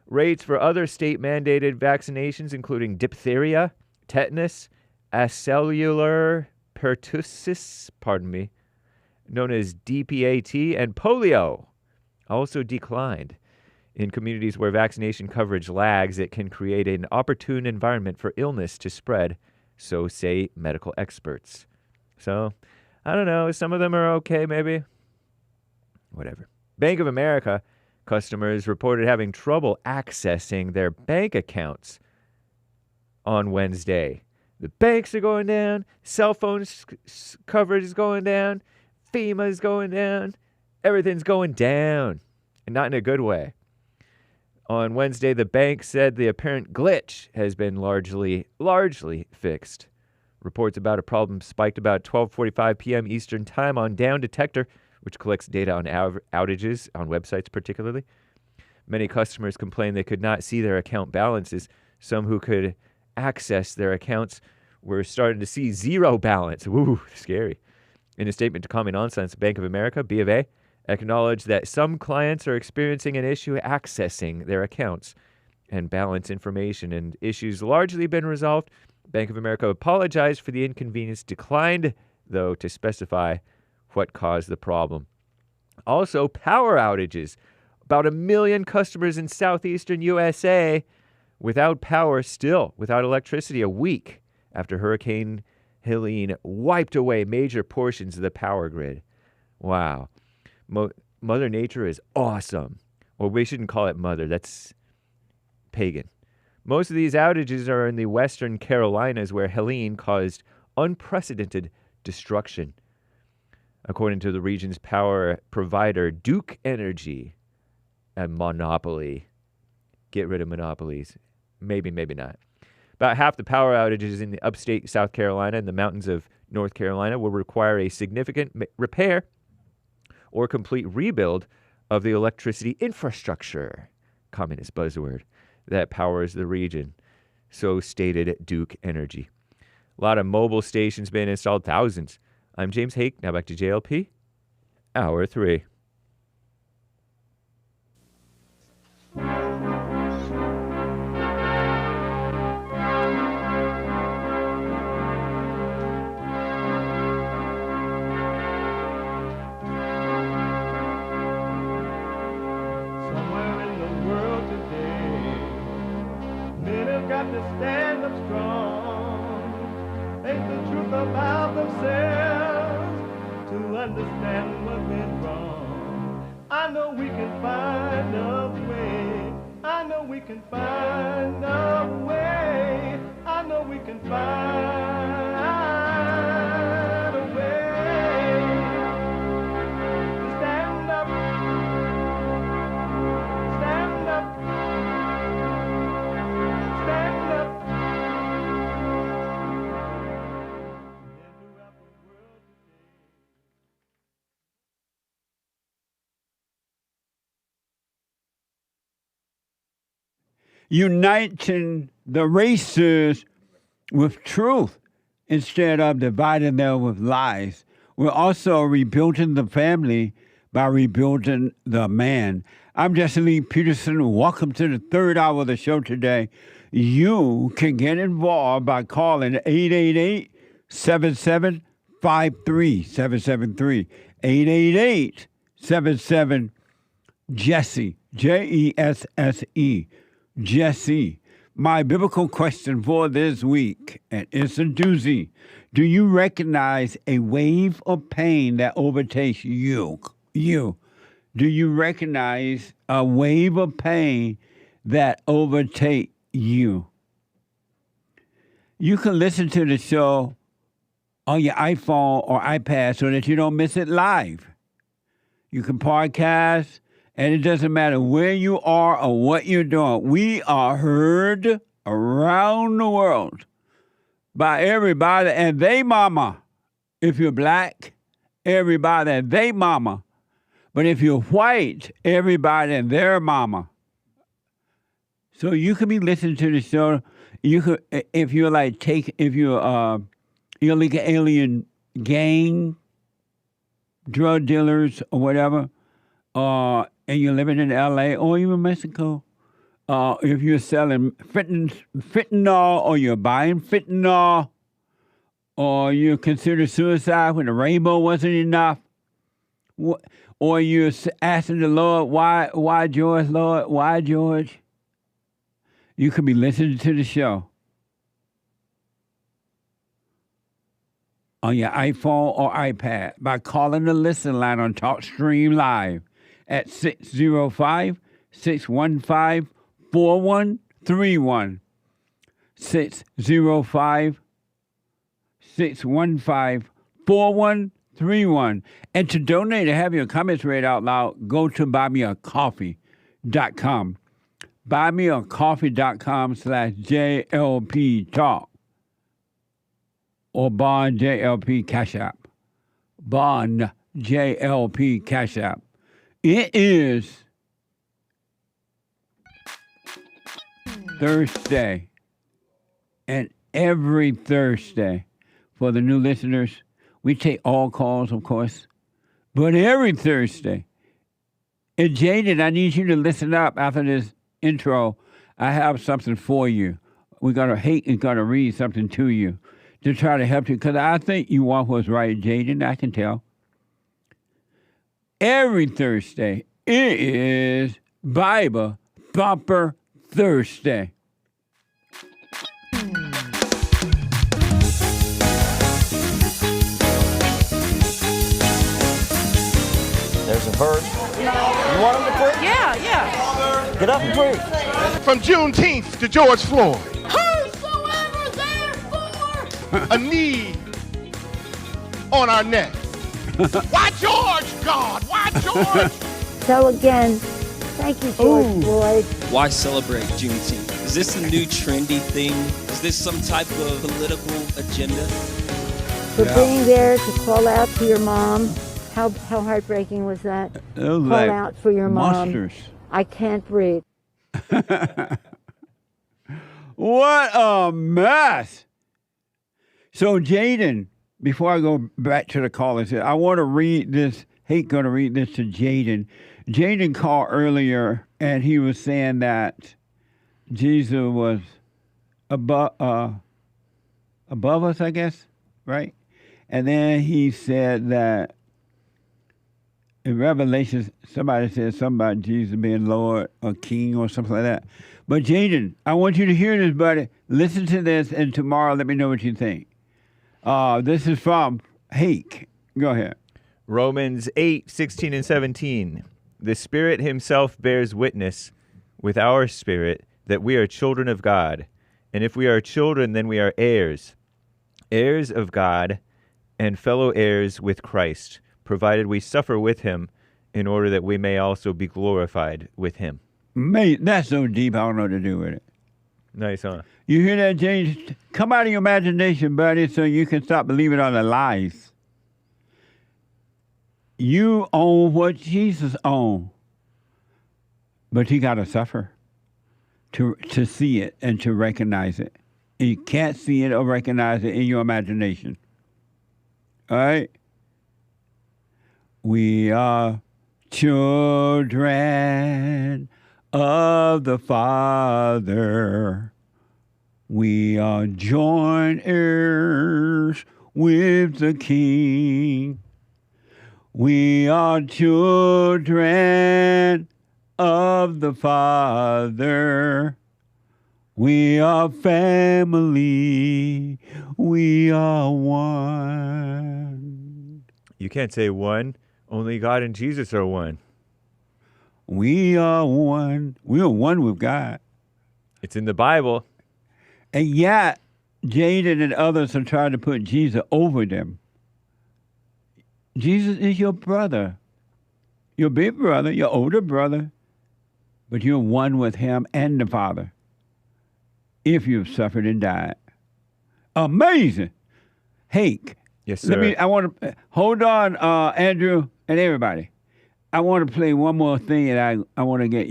Rates for other state-mandated vaccinations, including diphtheria, tetanus, acellular pertussis, known as DPAT, and polio, also declined. In communities where vaccination coverage lags, it can create an opportune environment for illness to spread, so say medical experts. So, I don't know, some of them are okay, maybe. Whatever. Bank of America customers reported having trouble accessing their bank accounts on Wednesday. The banks are going down, cell phone coverage is going down, FEMA is going down, everything's going down, and not in a good way. On Wednesday, the bank said the apparent glitch has been largely fixed. Reports about a problem spiked about 12:45 p.m. Eastern Time on Down Detector, which collects data on outages on websites particularly. Many customers complained they could not see their account balances. Some who could access their accounts were starting to see zero balance. Woo, scary. In a statement to Commie Nonsense, Bank of America, BofA, acknowledged that some clients are experiencing an issue accessing their accounts and balance information, and issues largely been resolved. Bank of America apologized for the inconvenience, declined, though, to specify what caused the problem. Also, power outages. About 1 million customers in southeastern USA without power still, without electricity, a week after Hurricane Helene wiped away major portions of the power grid. Wow. Mother Nature is awesome. Or we shouldn't call it mother. That's pagan. Most of these outages are in the western Carolinas, where Helene caused unprecedented destruction. According to the region's power provider, Duke Energy, a monopoly. Get rid of monopolies. Maybe, maybe not. About half the power outages in the upstate South Carolina and the mountains of North Carolina will require a significant repair or complete rebuild of the electricity infrastructure, communist buzzword, that powers the region. So stated Duke Energy. A lot of mobile stations being installed, thousands. I'm James Hake. Now back to JLP. Hour 3. have to stand up strong, think the truth about themselves, to understand what went wrong. I know we can find a way. I know we can find a way. I know we can find a way to stand up, stand up, stand up. Uniting the races with truth instead of dividing them with lies. We're also rebuilding the family by rebuilding the man. I'm Jesse Lee Peterson. Welcome to the third hour of the show today. You can get involved by calling 888-7753-773. 888-77-JESSE. Jesse. Jesse. My biblical question for this week, and it's a doozy. Do you recognize a wave of pain that overtakes you? Do you recognize a wave of pain that overtakes you? You can listen to the show on your iPhone or iPad so that you don't miss it live. You can podcast. And it doesn't matter where you are or what you're doing. We are heard around the world by everybody and they mama. If you're black, everybody and they mama. But if you're white, everybody and their mama. So you can be listening to the show. You could, if you're illegal alien gang, drug dealers or whatever, and you're living in L.A. or even Mexico, if you're selling fentanyl or you're buying fentanyl, or you consider suicide when the rainbow wasn't enough, or you're asking the Lord, why George, Lord, why George? You could be listening to the show on your iPhone or iPad by calling the listen line on TalkStream Live at 605-615-4131. 605-615-4131. And to donate and have your comments read out loud, go to buymeacoffee.com. buymeacoffee.com/JLP Talk. Or Bond JLP Cash App. Bond JLP Cash App. It is Thursday, and every Thursday, for the new listeners, we take all calls, of course, but every Thursday, and Jaden, I need you to listen up after this intro. I have something for you. Hake is going to read something to you to try to help you, because I think you want what's right, Jaden, I can tell. Every Thursday, it is Bible Thumper Thursday. There's a verse. You want him to preach? Yeah. Get up and preach. From Juneteenth to George Floyd. Whosoever therefore A need on our neck. Why George, God? Why George? So again, thank you, George Floyd. Why celebrate Juneteenth? Is this a new trendy thing? Is this some type of political agenda? For being there to call out to your mom. How heartbreaking was that? Call like out for your mom. Monsters. I can't breathe. What a mess. So Jaden, before I go back to the callers, I want to read this. Hake going to read this to Jaden. Jaden called earlier, and he was saying that Jesus was above us, I guess, right? And then he said that in Revelation, somebody said something about Jesus being Lord or King or something like that. But Jaden, I want you to hear this, buddy. Listen to this, and tomorrow let me know what you think. This is from Hake. Go ahead. Romans 8:16 and 17. The Spirit himself bears witness with our spirit that we are children of God. And if we are children, then we are heirs, heirs of God and fellow heirs with Christ, provided we suffer with him in order that we may also be glorified with him. Mate, that's so deep, I don't know what to do with it. Nice, huh? You hear that, James? Come out of your imagination, buddy, so you can stop believing on the lies. You own what Jesus owned, but you got to suffer to see it and to recognize it. You can't see it or recognize it in your imagination. All right? We are children of the Father. We are joint heirs with the King. We are children of the Father. We are family. We are one. You can't say one. Only God and Jesus are one. We are one. We are one with God. It's in the Bible. And yet, Jaden and others are trying to put Jesus over them. Jesus is your brother, your big brother, your older brother, but you're one with him and the Father if you've suffered and died. Amazing. Hake. Yes, sir. I want to hold on, Andrew and everybody. I want to play one more thing, and I want to get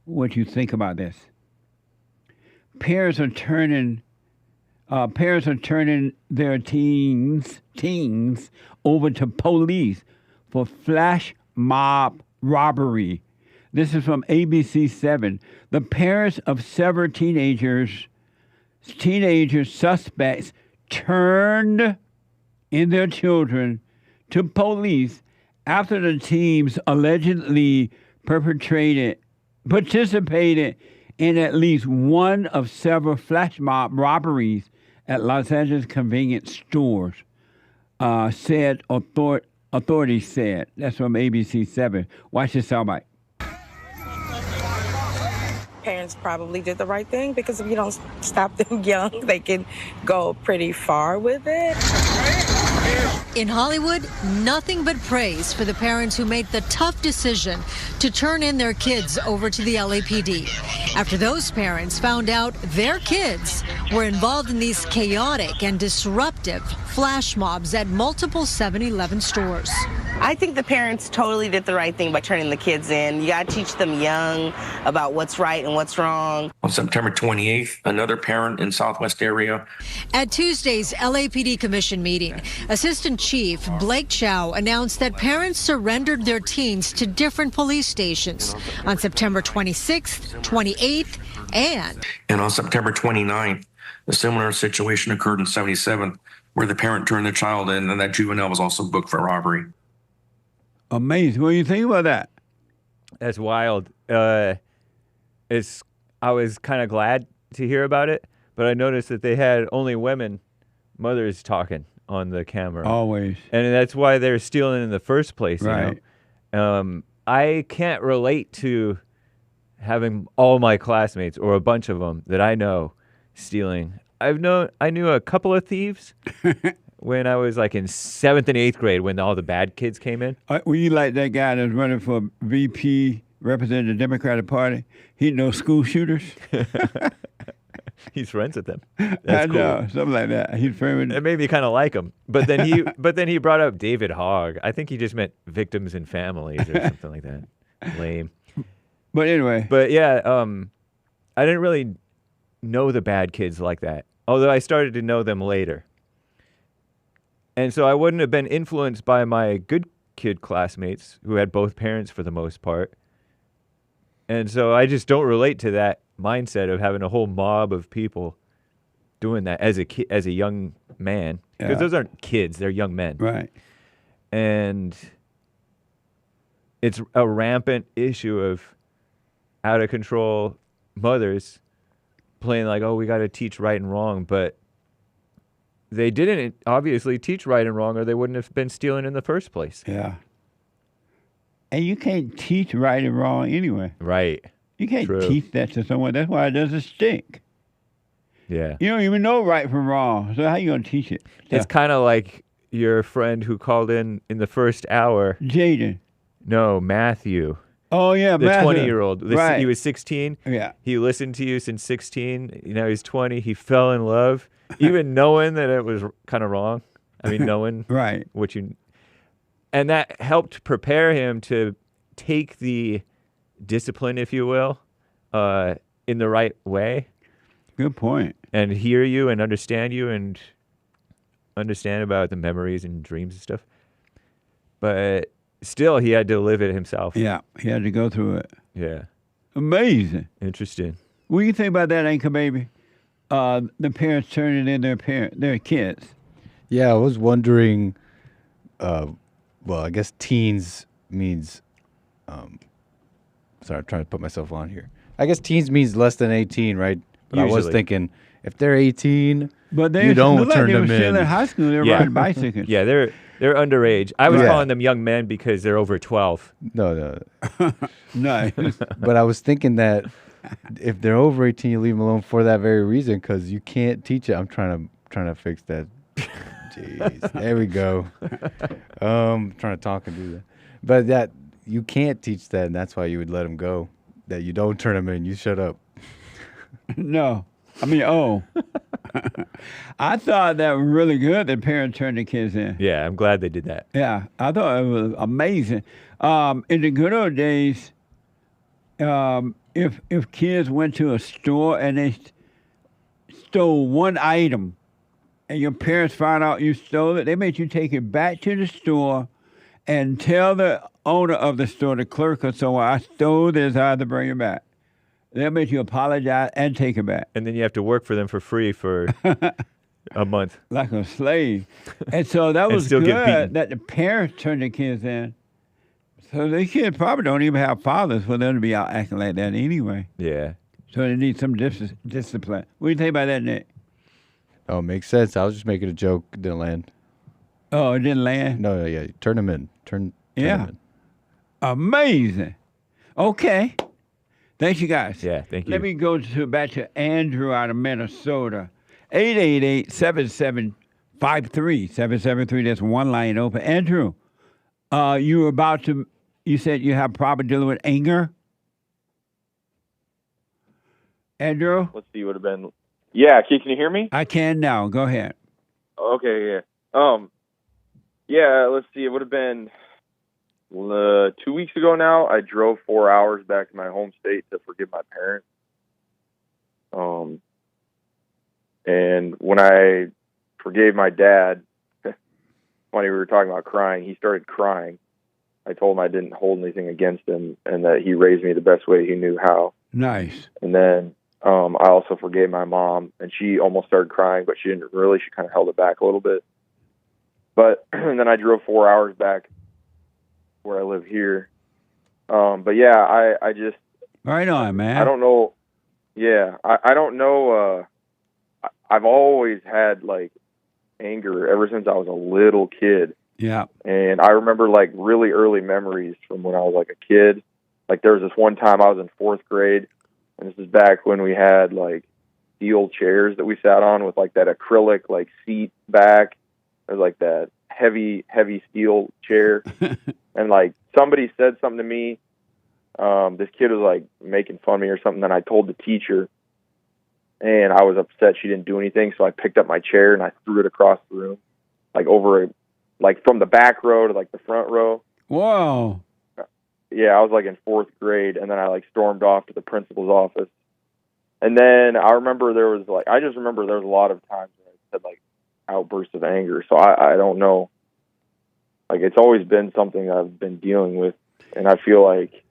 what you think about this. Parents are turning their teens over to police for flash mob robbery. This is from ABC 7. The parents of several teenager suspects turned in their children to police after the teens allegedly participated in at least one of several flash mob robberies at Los Angeles convenience stores, authorities said. That's from ABC 7. Watch this soundbite. Parents probably did the right thing because if you don't stop them young, they can go pretty far with it. In Hollywood, nothing but praise for the parents who made the tough decision to turn in their kids over to the LAPD after those parents found out their kids were involved in these chaotic and disruptive flash mobs at multiple 7-Eleven stores. I think the parents totally did the right thing by turning the kids in. You got to teach them young about what's right and what's wrong. On September 28th, another parent in Southwest area. At Tuesday's LAPD Commission meeting, Assistant Chief Blake Chow announced that parents surrendered their teens to different police stations on September 26th, 28th, and on September 29th, a similar situation occurred in 77th, where the parent turned the child in, and that juvenile was also booked for robbery. Amazing. What do you think about that? That's wild. I was kind of glad to hear about it, but I noticed that they had only women, mothers talking on the camera. Always. And that's why they're stealing in the first place. Right. You know? I can't relate to having all my classmates or a bunch of them that I know stealing. I knew a couple of thieves when I was like in 7th and 8th grade when all the bad kids came in. Were you like that guy that's running for VP, representing the Democratic Party? He knows school shooters. He's friends with them. I know, something like that. He's friends. It made me kind of like him. But then he brought up David Hogg. I think he just meant victims and families or something like that. Lame. But anyway. But yeah, I didn't really know the bad kids like that. Although I started to know them later. And so I wouldn't have been influenced by my good kid classmates who had both parents for the most part. And so I just don't relate to that mindset of having a whole mob of people doing that as a young man. Because those aren't kids, they're young men. Right. And it's a rampant issue of out of control mothers playing like, oh, we got to teach right and wrong, but they didn't obviously teach right and wrong, or they wouldn't have been stealing in the first place. Yeah. And you can't teach right and wrong anyway. Right. You can't True. teach that to someone. That's why it doesn't stick. Yeah. You don't even know right from wrong. So how you going to teach it? It's kind of like your friend who called in the first hour. Jaden. No, Matthew. Oh, yeah, the Matthew. 20-year-old. Right. He was 16. Yeah. He listened to you since 16. Now he's 20. He fell in love, even knowing that it was kind of wrong. I mean, knowing right. what you... And that helped prepare him to take the discipline, if you will, in the right way. Good point. And hear you and understand you and understand about the memories and dreams and stuff. But still, he had to live it himself. Yeah, he had to go through it. Yeah. Amazing. Interesting. What do you think about that, Anchor Baby? The parents turning in their kids. Yeah, I was wondering, well, I guess teens means, sorry, I'm trying to put myself on here. I guess teens means less than 18, right? But I was Usually. thinking, if they're 18, but you don't like turn they them were still in. in high school. They were riding bicycles. Yeah, they're underage. I was Yeah. calling them young men because they're over 12. No. Nice. But I was thinking that if they're over 18, you leave them alone for that very reason, because you can't teach it. I'm trying to fix that. Jeez, there we go. Trying to talk and do that, but that you can't teach that, and that's why you would let them go. That you don't turn them in. You shut up. No. I mean, I thought that was really good that parents turned the kids in. Yeah, I'm glad they did that. Yeah, I thought it was amazing. In the good old days, if kids went to a store and they stole one item and your parents found out you stole it, they made you take it back to the store and tell the owner of the store, the clerk or someone, I stole this, I have to bring it back. They'll make you apologize and take it back. And then you have to work for them for free for a month. Like a slave. And so that And was still get beaten. good that the parents turned the kids in. So the kids probably don't even have fathers for them to be out acting like that anyway. Yeah. So they need some discipline. What do you think about that, Nick? Oh, makes sense. I was just making a joke. It didn't land. Oh, it didn't land? No, yeah. Turn them in. Turn Yeah. them in. Amazing. Okay. Thank you, guys. Yeah, thank you. Let me go back to Andrew out of Minnesota. 888-7753-773. That's one line open. Andrew, you said you have problem dealing with anger? Andrew? Let's see, would have been. Yeah, can you hear me? I can now. Go ahead. Okay, yeah. Yeah, let's see, it would have been 2 weeks ago now. I drove 4 hours back to my home state to forgive my parents. And when I forgave my dad, funny, we were talking about crying. He started crying. I told him I didn't hold anything against him and that he raised me the best way he knew how. Nice. And then I also forgave my mom, and she almost started crying, but she didn't really. She kind of held it back a little bit. But and then I drove 4 hours back where I live here. But yeah, I just... Right on, man. I don't know. Yeah, I don't know. I've always had, like, anger ever since I was a little kid. Yeah. And I remember, like, really early memories from when I was, like, a kid. Like, there was this one time I was in 4th grade, and this is back when we had, like, steel chairs that we sat on with, like, that acrylic, like, seat back. There's, like, that heavy steel chair. And, like, somebody said something to me. This kid was, like, making fun of me or something. Then I told the teacher, and I was upset she didn't do anything. So I picked up my chair, and I threw it across the room, like, like, from the back row to, like, the front row. Whoa. Yeah, I was, like, in 4th grade, and then I, like, stormed off to the principal's office. And then I remember there was, like, I just remember there was a lot of times when I said, like, outbursts of anger. So I don't know. Like, it's always been something I've been dealing with, and I feel like,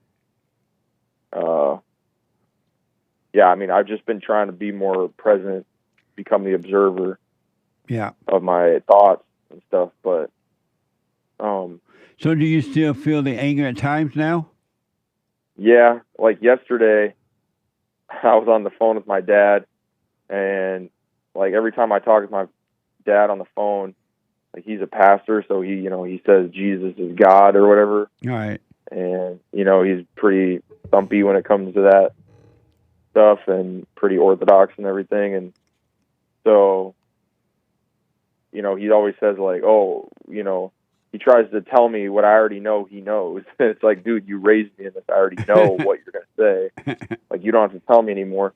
yeah, I mean, I've just been trying to be more present, become the observer Yeah. of my thoughts and stuff, but So do you still feel the anger at times now? Yeah, like yesterday, I was on the phone with my dad, and like every time I talk with my dad on the phone, like he's a pastor, so he says Jesus is God or whatever. All right. And he's pretty thumpy when it comes to that stuff, and pretty orthodox and everything. And so, he always says like, oh, he tries to tell me what I already know he knows. It's like, dude, you raised me in this. I already know what you're going to say. Like, you don't have to tell me anymore.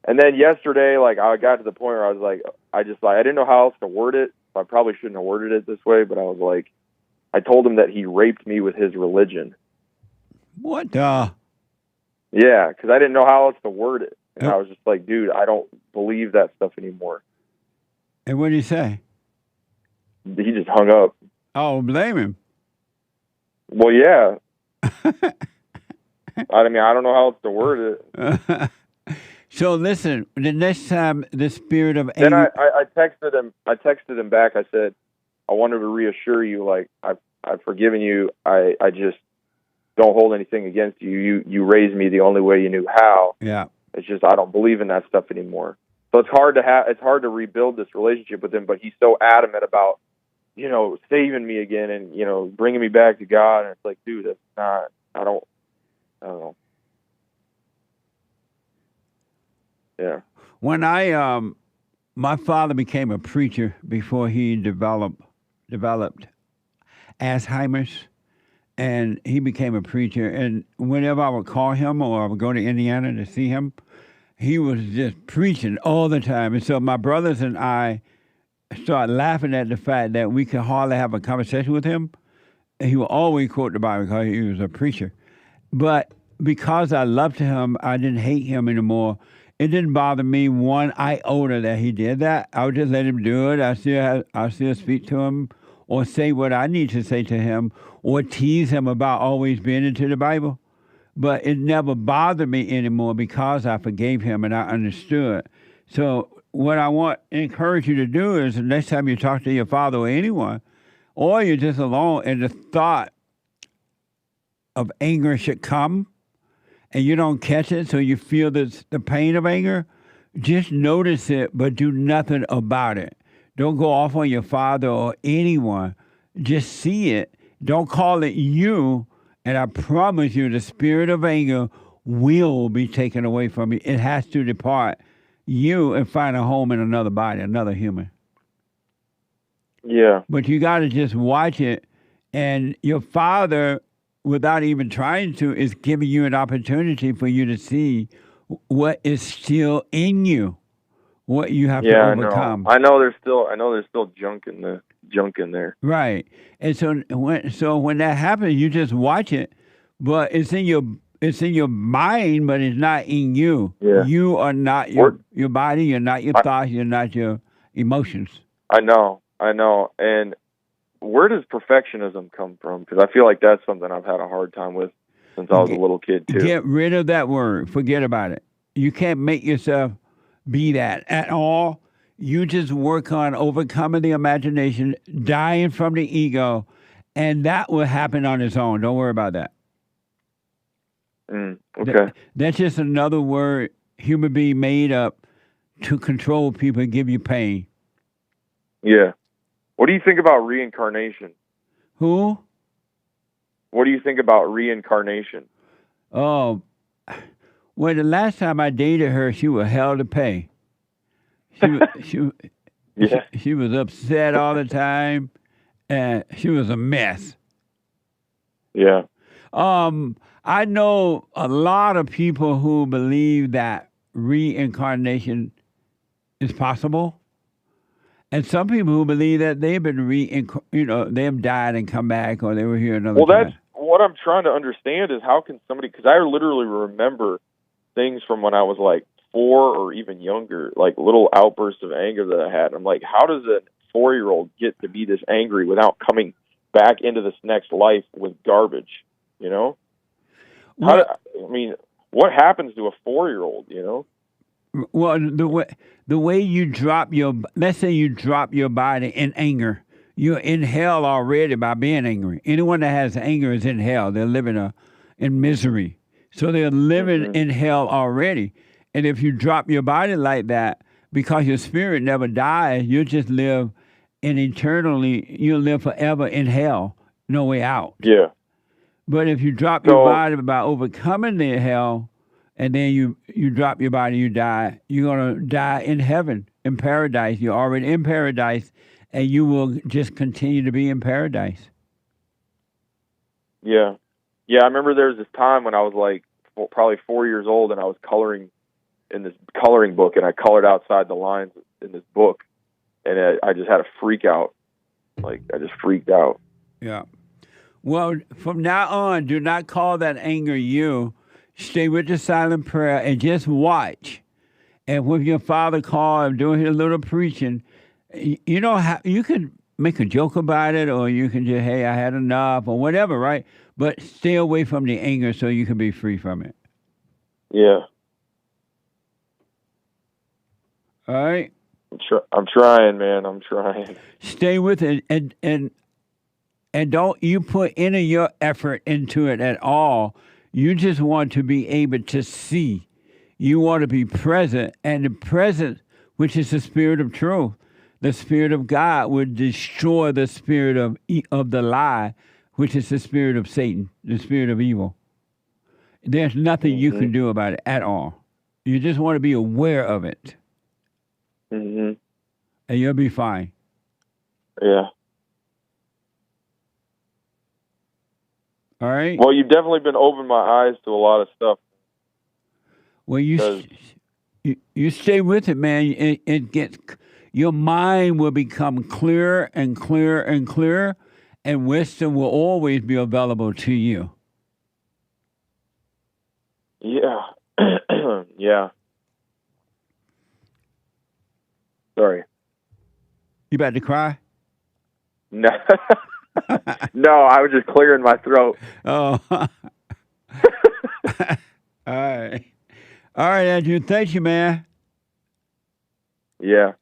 And then yesterday, like, I got to the point where I was like, I didn't know how else to word it. I probably shouldn't have worded it this way, but I was like, I told him that he raped me with his religion. What the? Yeah, because I didn't know how else to word it. And I was just like, dude, I don't believe that stuff anymore. And what did he say? He just hung up. Oh, blame him. Well, yeah. I don't know how else to word it. So listen, the next time the spirit of then anger... I texted him. I texted him back. I said, I wanted to reassure you, like, I've forgiven you. I just don't hold anything against you. You raised me the only way you knew how. Yeah. It's just I don't believe in that stuff anymore. So it's hard to rebuild this relationship with him. But he's so adamant about saving me again and bringing me back to God. And it's like, dude, that's not. I don't know. Yeah. When my father became a preacher before he developed Alzheimer's, and he became a preacher. And whenever I would call him or I would go to Indiana to see him, he was just preaching all the time. And so my brothers and I started laughing at the fact that we could hardly have a conversation with him. And he would always quote the Bible because he was a preacher. But because I loved him, I didn't hate him anymore. It didn't bother me one iota that he did that. I would just let him do it. I still speak to him or say what I need to say to him or tease him about always being into the Bible. But it never bothered me anymore because I forgave him and I understood. So what I want to encourage you to do is the next time you talk to your father or anyone, or you're just alone and the thought of anger should come, and you don't catch it, so you feel the pain of anger, just notice it, but do nothing about it. Don't go off on your father or anyone. Just see it. Don't call it you, and I promise you the spirit of anger will be taken away from you. It has to depart you and find a home in another body, another human. Yeah. But you got to just watch it, and your father, without even trying to, is giving you an opportunity for you to see what is still in you, what you have to overcome. I know there's still junk in there. Right. And so when that happens, you just watch it, but it's in your mind, but it's not in you. Yeah. You are not your body. You're not your thoughts. You're not your emotions. I know. And where does perfectionism come from? Because I feel like that's something I've had a hard time with since I was a little kid, too. Get rid of that word. Forget about it. You can't make yourself be that at all. You just work on overcoming the imagination, dying from the ego, and that will happen on its own. Don't worry about that. Okay. That's just another word human being made up to control people and give you pain. Yeah. What do you think about reincarnation? Who? What do you think about reincarnation? Oh, well, the last time I dated her, she was hell to pay. She was upset all the time, and she was a mess. Yeah. I know a lot of people who believe that reincarnation is possible. And some people who believe that they've been they've died and come back, or they were here another time. Well, that's what I'm trying to understand is how can somebody, because I literally remember things from when I was like 4 or even younger, like little outbursts of anger that I had. I'm like, how does a 4-year-old get to be this angry without coming back into this next life with garbage, what happens to a 4-year-old, Well, the way you drop let's say you drop your body in anger, you're in hell already by being angry. Anyone that has anger is in hell. They're living in misery. So they're living in hell already. And if you drop your body like that, because your spirit never dies, you just live you'll live forever in hell, no way out. Yeah. But if you drop your body by overcoming the hell, and then you drop your body, you die, you're going to die in heaven, in paradise. You're already in paradise, and you will just continue to be in paradise. Yeah. Yeah, I remember there was this time when I was like probably 4 years old, and I was coloring in this coloring book, and I colored outside the lines in this book, and I just had a freak out. Like, I just freaked out. Yeah. Well, from now on, do not call that anger you. Stay with the silent prayer and just watch. And when your father called and doing his little preaching, you know how you can make a joke about it, or you can just, hey, I had enough, or whatever, right? But stay away from the anger so you can be free from it. Yeah. All right. I'm trying, man. I'm trying. Stay with it, and don't you put any of your effort into it at all. You just want to be able to see. You want to be present, and the present, which is the spirit of truth, the spirit of God, would destroy the spirit of the lie, which is the spirit of Satan, the spirit of evil. There's nothing you can do about it at all. You just want to be aware of it. Mm-hmm. And you'll be fine. Yeah. All right? Well, you've definitely been opening my eyes to a lot of stuff. Well, you stay with it, man. It gets, your mind will become clearer and clearer and clearer, and wisdom will always be available to you. Yeah. Yeah. Sorry. You about to cry? No. No, I was just clearing my throat. Oh. All right. All right, Andrew. Thank you, man. Yeah.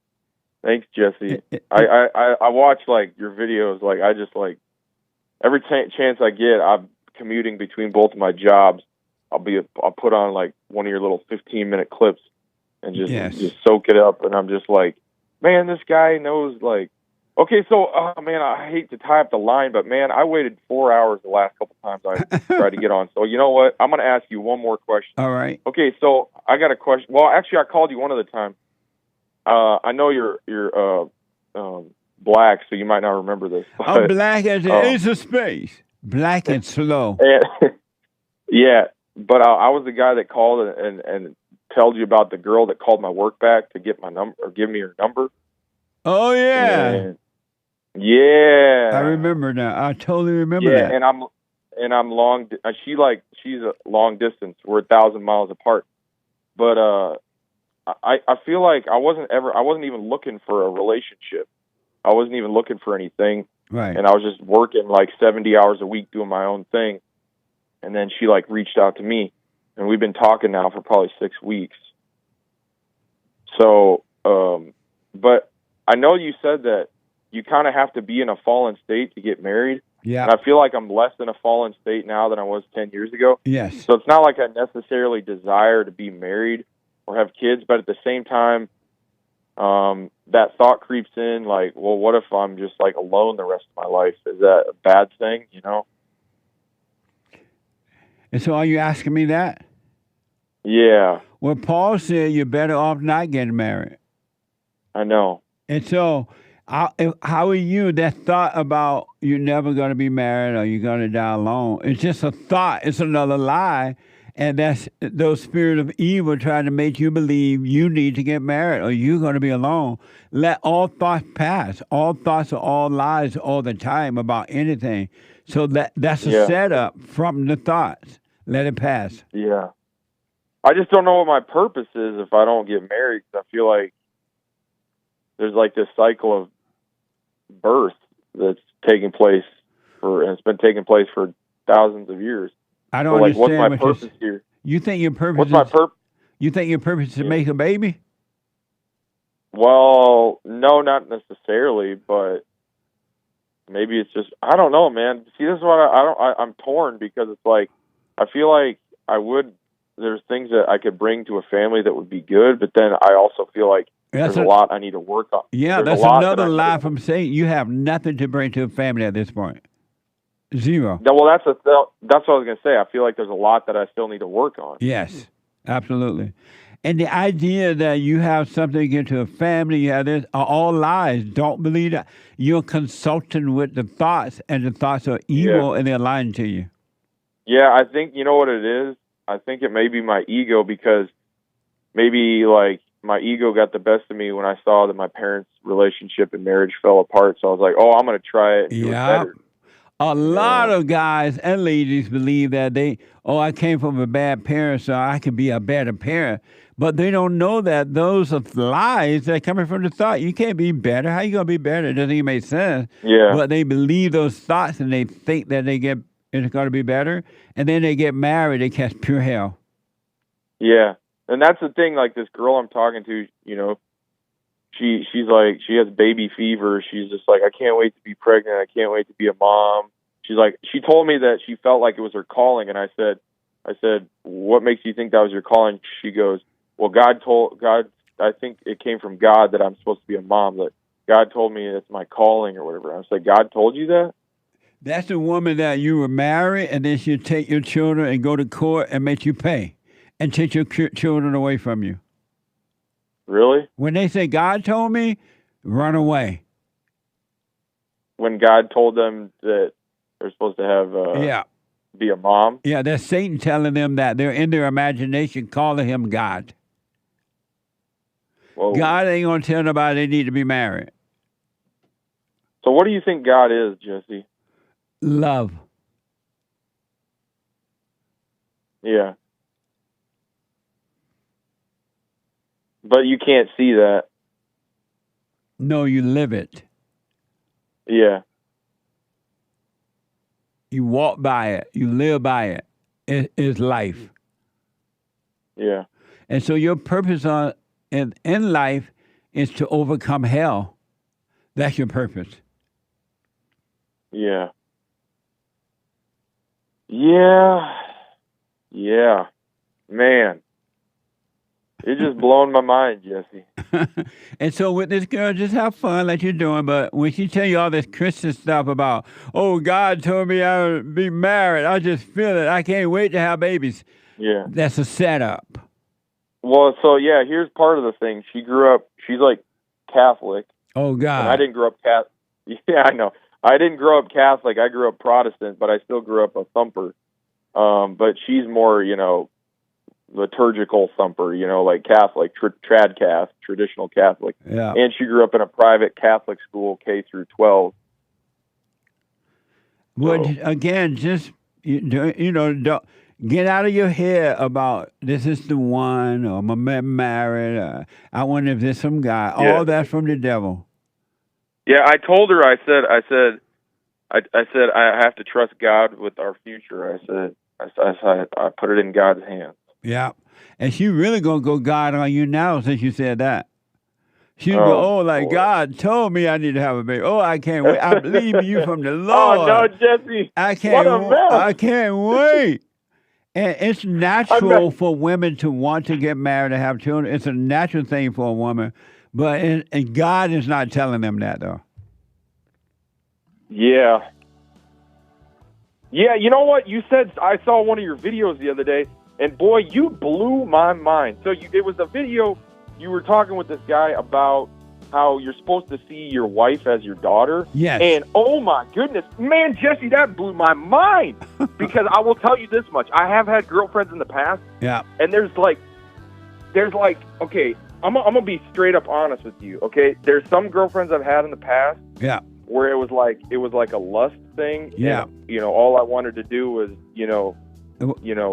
Thanks, Jesse. I watch, like, your videos. Like, I just, like, every chance I get, I'm commuting between both of my jobs. I'll put on, like, one of your little 15-minute clips and just soak it up. And I'm just like, man, this guy knows, like, okay, so, man, I hate to tie up the line, but, man, I waited 4 hours the last couple times I tried to get on. So, you know what? I'm going to ask you one more question. All right. Okay, so I got a question. Well, actually, I called you one other time. I know you're black, so you might not remember this. But, I'm black as the ace of space. Black and slow. Yeah, but I was the guy that called and told you about the girl that called my work back to get my number or give me her number. Oh, yeah. Yeah, I remember now. I totally remember that. And I'm long. She's a long distance. We're 1,000 miles apart. But I feel like I wasn't even looking for a relationship. I wasn't even looking for anything. Right. And I was just working like 70 hours a week doing my own thing. And then she like reached out to me, and we've been talking now for probably 6 weeks. So, but I know you said that you kind of have to be in a fallen state to get married. Yeah. And I feel like I'm less in a fallen state now than I was 10 years ago. Yes. So it's not like I necessarily desire to be married or have kids, but at the same time, that thought creeps in like, well, what if I'm just like alone the rest of my life? Is that a bad thing, you know? And so are you asking me that? Yeah. Well, Paul said you're better off not getting married. I know. And so how are you, that thought about you're never going to be married or you're going to die alone, it's just a thought. It's another lie. And that's those spirit of evil trying to make you believe you need to get married or you're going to be alone. Let all thoughts pass. All thoughts are all lies all the time about anything. So that's a setup from the thoughts. Let it pass. Yeah. I just don't know what my purpose is if I don't get married. 'Cause I feel like there's like this cycle of birth that's taking place and it's been taking place for thousands of years. I don't understand. What's my purpose here? You think your purpose What's my purpose? You think your purpose is to make a baby? Well, no, not necessarily, but maybe it's just, I don't know, man. See, this is what I'm torn because it's like, I feel like there's things that I could bring to a family that would be good, but then I also feel like there's a lot I need to work on. Yeah, that's another lie from Satan. You have nothing to bring to a family at this point. Zero. Yeah, well, that's what I was going to say. I feel like there's a lot that I still need to work on. Yes, absolutely. And the idea that you have something to give to a family, you have this, are all lies. Don't believe that. You're consulting with the thoughts, and the thoughts are evil, and they're lying to you. Yeah, I think, you know what it is? I think it may be my ego, because maybe, like, my ego got the best of me when I saw that my parents' relationship and marriage fell apart. So I was like, oh, I'm going to try it and do it better. A lot of guys and ladies believe that I came from a bad parent, so I can be a better parent. But they don't know that those are lies that are coming from the thought. You can't be better. How you going to be better? It doesn't even make sense. Yeah. But they believe those thoughts, and they think that it's going to be better. And then they get married, they catch pure hell. Yeah. And that's the thing, like this girl I'm talking to, you know, she's like, she has baby fever. She's just like, I can't wait to be pregnant. I can't wait to be a mom. She's like, she told me that she felt like it was her calling. And I said, what makes you think that was your calling? She goes, well, God, I think it came from God that I'm supposed to be a mom, that God told me it's my calling or whatever. I was like, God told you that? That's the woman that you were married, and then she'll take your children and go to court and make you pay and take your children away from you. Really? When they say, God told me, run away. When God told them that they're supposed to have be a mom? Yeah, that's Satan telling them that. They're in their imagination calling him God. Whoa. God ain't going to tell nobody they need to be married. So what do you think God is, Jesse? Love. Yeah. But you can't see that. No, you live it. Yeah. You walk by it. You live by it. It is life. Yeah. And so your purpose in life is to overcome hell. That's your purpose. Yeah. Yeah. Yeah. Man. It's just blowing my mind, Jesse. And so with this girl, just have fun like you're doing. But when she tell you all this Christian stuff about, oh, God told me I would be married, I just feel it. I can't wait to have babies. Yeah. That's a setup. Well, so, yeah, here's part of the thing. She grew up, she's like Catholic. Oh, God. And I didn't grow up Catholic. Yeah, I know. I didn't grow up Catholic. I grew up Protestant, but I still grew up a Thumper. But she's more, you know, liturgical Thumper, you know, like Catholic, trad-cath, traditional Catholic. Yeah. And she grew up in a private Catholic school, K through 12. Well, again, just, you know, don't get out of your head about this is the one, or I'm married, I wonder if there's some guy. Yeah. All that's from the devil. Yeah, I told her, I said, I have to trust God with our future. I put it in God's hands. Yeah. And she really going to go God on you now since you said that. She'll go, boy. God told me I need to have a baby. Oh, I can't wait. I believe you from the Lord. Oh, no, Jesse. I can't wait. And it's natural for women to want to get married and have children. It's a natural thing for a woman. But and God is not telling them that, though. Yeah. Yeah, you know what? You said, I saw one of your videos the other day, and boy, you blew my mind. So it was a video, you were talking with this guy about how you're supposed to see your wife as your daughter. Yes. And oh my goodness, man, Jesse, that blew my mind. Because I will tell you this much. I have had girlfriends in the past. Yeah. And there's like, okay, I'm gonna be straight up honest with you, okay? There's some girlfriends I've had in the past. Yeah. Where it was like a lust thing. Yeah. And, you know, all I wanted to do was, you know,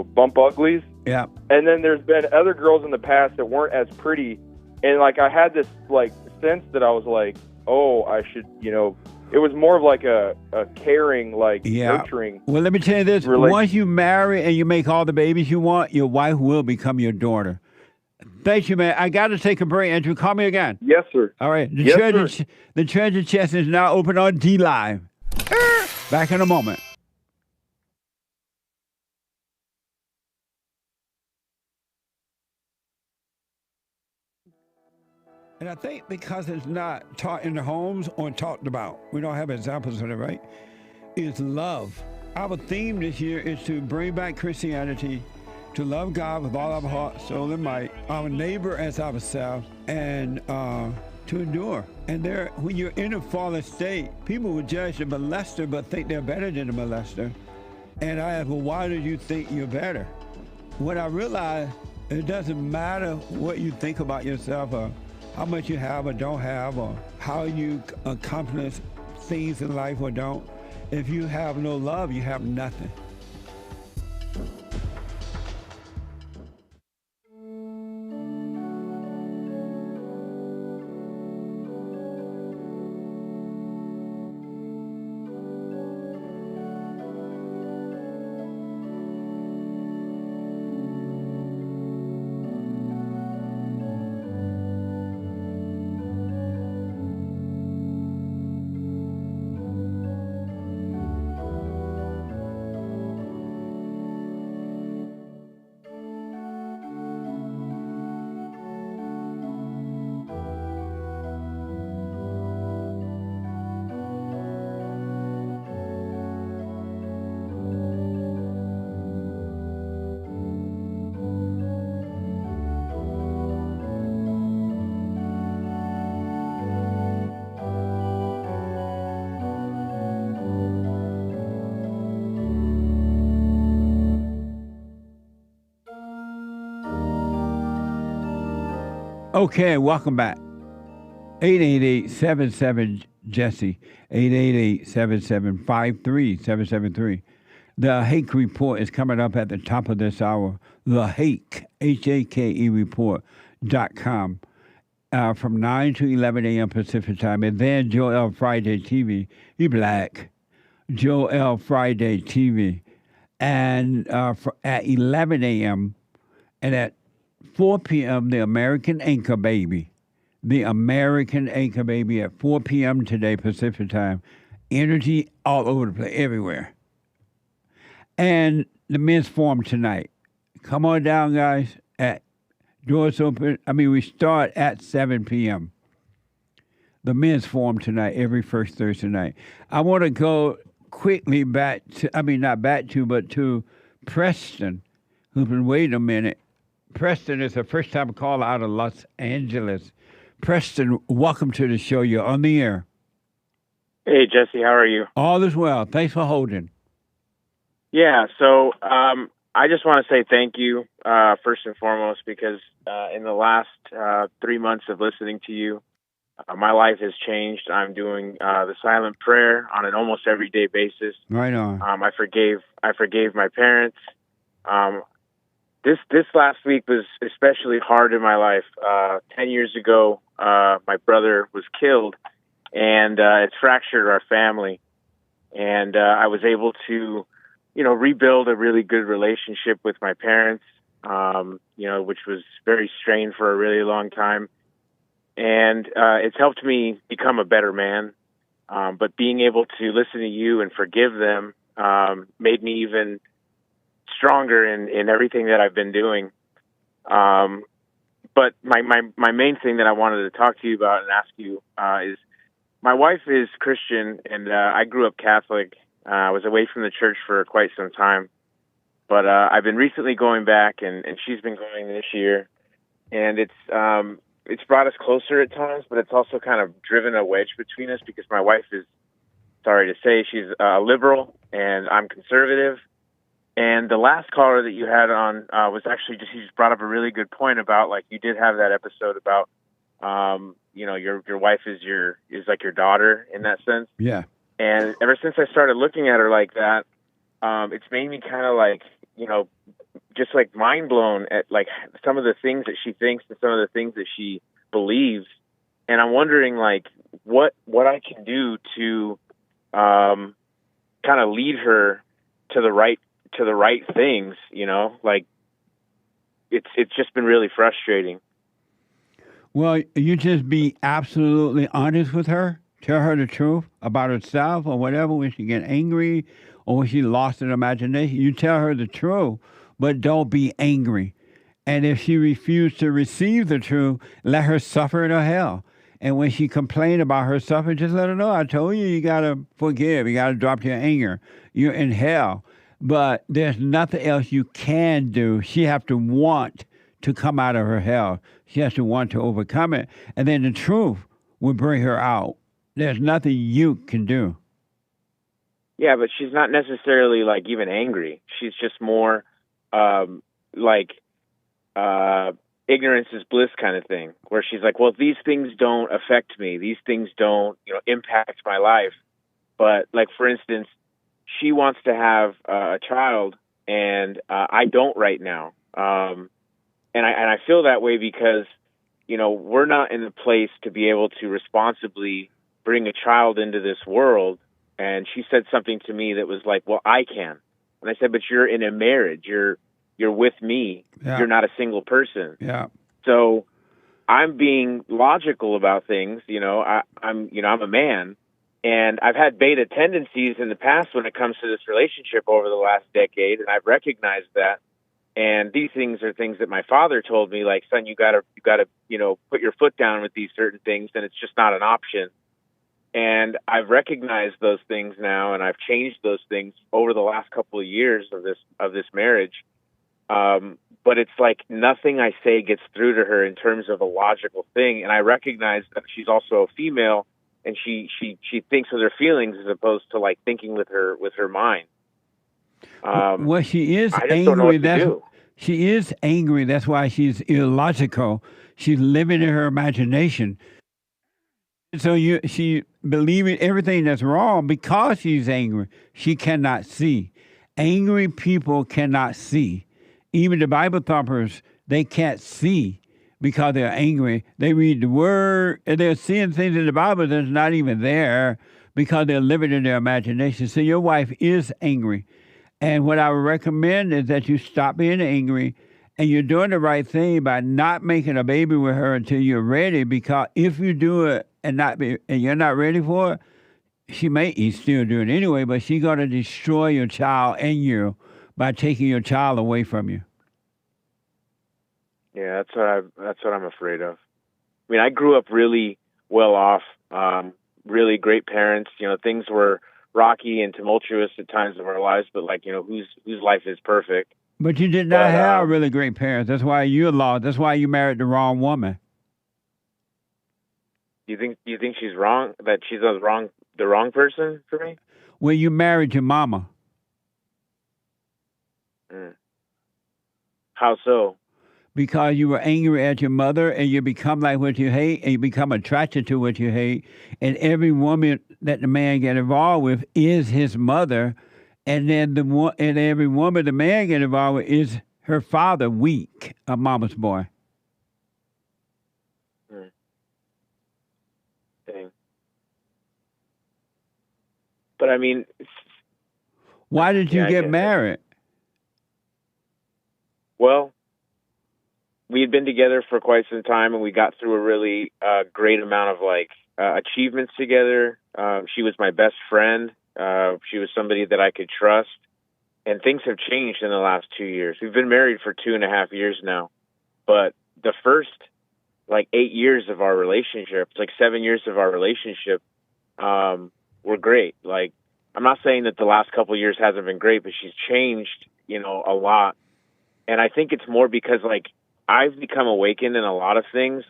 bump uglies. Yeah. And then there's been other girls in the past that weren't as pretty. And like I had this like sense that I was like, oh, I should, you know, it was more of like a caring, like nurturing. Well, let me tell you this. Once you marry and you make all the babies you want, your wife will become your daughter. Thank you, man. I got to take a break. Andrew, call me again. Yes, sir. All right. The treasure chest is now open on D Live. Back in a moment. And I think because it's not taught in the homes or talked about, we don't have examples of it, right? Is love. Our theme this year is to bring back Christianity, to love God with all our heart, soul, and might, our neighbor as ourselves, and to endure. And when you're in a fallen state, people will judge the molester but think they're better than the molester. And I ask, well, why do you think you're better? When I realized it doesn't matter what you think about yourself or how much you have or don't have or how you accomplish things in life or don't. If you have no love, you have nothing. Okay, welcome back. 888-77-JESSE, 888-7753-773. The Hake report is coming up at the top of this hour. The Hake, H-A-K-E report.com from 9 to 11 a.m. Pacific time. And then JLP Friday TV, he black, JLP Friday TV. And at 11 a.m. and at 4 p.m., the American Anchor Baby. The American Anchor Baby at 4 p.m. today, Pacific time. Energy all over the place, everywhere. And the men's forum tonight. Come on down, guys. Doors open. We start at 7 p.m. The men's forum tonight, every first Thursday night. I want to go quickly back to, to Preston, who's been waiting a minute. Preston is a first-time caller out of Los Angeles. Preston, welcome to the show. You're on the air. Hey, Jesse, how are you? All is well. Thanks for holding. Yeah, so I just want to say thank you, first and foremost, because in the last 3 months of listening to you, my life has changed. I'm doing the silent prayer on an almost everyday basis. Right on. I forgave my parents. This last week was especially hard in my life. 10 years ago, my brother was killed, and it's fractured our family. And I was able to, rebuild a really good relationship with my parents, which was very strained for a really long time. And it's helped me become a better man. But being able to listen to you and forgive them made me even stronger in everything that I've been doing. But my main thing that I wanted to talk to you about and ask you is my wife is Christian, and I grew up Catholic. I was away from the church for quite some time. But I've been recently going back, and she's been going this year. And it's brought us closer at times, but it's also kind of driven a wedge between us because my wife is, sorry to say, she's liberal, and I'm conservative. And the last caller that you had on was actually he just brought up a really good point about, like, you did have that episode about, your wife is like your daughter in that sense. Yeah. And ever since I started looking at her like that, it's made me kind of like, just like mind blown at like some of the things that she thinks and some of the things that she believes. And I'm wondering like what I can do to kind of lead her to the right things, like it's just been really frustrating. Well, you just be absolutely honest with her. Tell her the truth about herself or whatever when she get angry or when she lost in imagination. You tell her the truth, but don't be angry. And if she refuses to receive the truth, let her suffer in her hell. And when she complains about her suffering, just let her know, I told you, you got to forgive. You got to drop your anger. You're in hell. But there's nothing else you can do. She has to want to come out of her hell. She has to want to overcome it. And then the truth will bring her out. There's nothing you can do. Yeah, but she's not necessarily like even angry. She's just more like ignorance is bliss kind of thing, where she's like, well, these things don't affect me. These things don't, impact my life. But like, for instance, she wants to have a child, and I don't right now. And I feel that way because, we're not in the place to be able to responsibly bring a child into this world. And she said something to me that was like, well, I can. And I said, but you're in a marriage. You're with me. Yeah. You're not a single person. Yeah. So I'm being logical about things. I'm a man, and I've had beta tendencies in the past when it comes to this relationship over the last decade. And I've recognized that. And these things are things that my father told me, like, son, you gotta, put your foot down with these certain things, and it's just not an option. And I've recognized those things now, and I've changed those things over the last couple of years of this marriage. But it's like nothing I say gets through to her in terms of a logical thing. And I recognize that she's also a female, and she thinks with her feelings as opposed to like thinking with her mind. Well, she is I just angry. don't know what to do. She is angry. That's why she's illogical. She's living in her imagination. So she believing everything that's wrong because she's angry. She cannot see. Angry people cannot see. Even the Bible thumpers, they can't see because they're angry. They read the word and they're seeing things in the Bible that's not even there because they're living in their imagination. So your wife is angry. And what I would recommend is that you stop being angry, and you're doing the right thing by not making a baby with her until you're ready, because if you do it and you're not ready for it, she may still do it anyway, but she's going to destroy your child and you by taking your child away from you. Yeah, that's what I'm afraid of. I mean, I grew up really well off, really great parents. Things were rocky and tumultuous at times of our lives, but whose life is perfect? But you did not have really great parents. That's why you're lost. That's why you married the wrong woman. You think she's wrong? That she's the wrong person for me? Well, you married your mama. How so? Because you were angry at your mother, and you become like what you hate, and you become attracted to what you hate. And every woman that the man get involved with is his mother, and then every woman the man get involved with is her father, weak, a mama's boy. Dang. But I mean, why did you get married? Well, we had been together for quite some time, and we got through a really great amount of achievements together. She was my best friend. She was somebody that I could trust, and things have changed in the last 2 years. We've been married for 2.5 years now, but the first 8 years of our relationship, 7 years of our relationship, were great. I'm not saying that the last couple of years hasn't been great, but she's changed, a lot. And I think it's more because I've become awakened in a lot of things.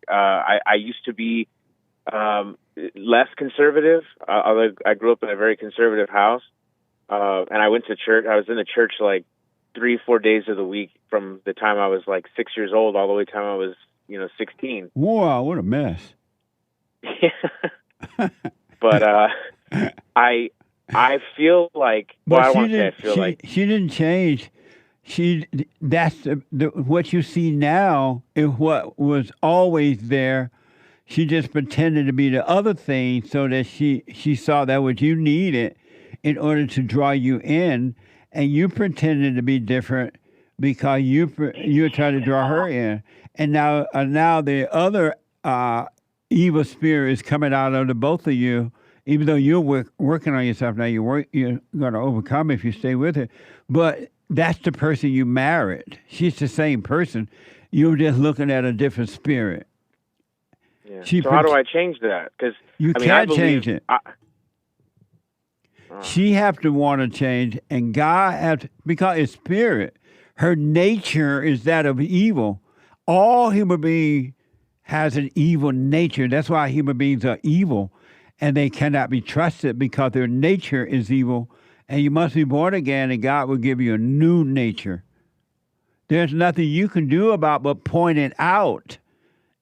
I used to be less conservative. I grew up in a very conservative house, and I went to church. I was in the church 3-4 days of the week from the time I was 6 years old all the way to the time I was 16. Wow, what a mess! But I feel like. But I want to say I feel like she didn't change. That's what you see now is what was always there. She just pretended to be the other thing so that she saw that what you needed in order to draw you in, and you pretended to be different because you were trying to draw her in. And now the other evil spirit is coming out of the both of you. Even though you're working on yourself now, you're going to overcome if you stay with her. But that's the person you married. She's the same person. You're just looking at a different spirit. Yeah. So how do I change that? Because you can't change it. She have to want to change, and God has, because it's spirit. Her nature is that of evil. All human beings has an evil nature. That's why human beings are evil, and they cannot be trusted because their nature is evil. And you must be born again, and God will give you a new nature. There's nothing you can do about but point it out.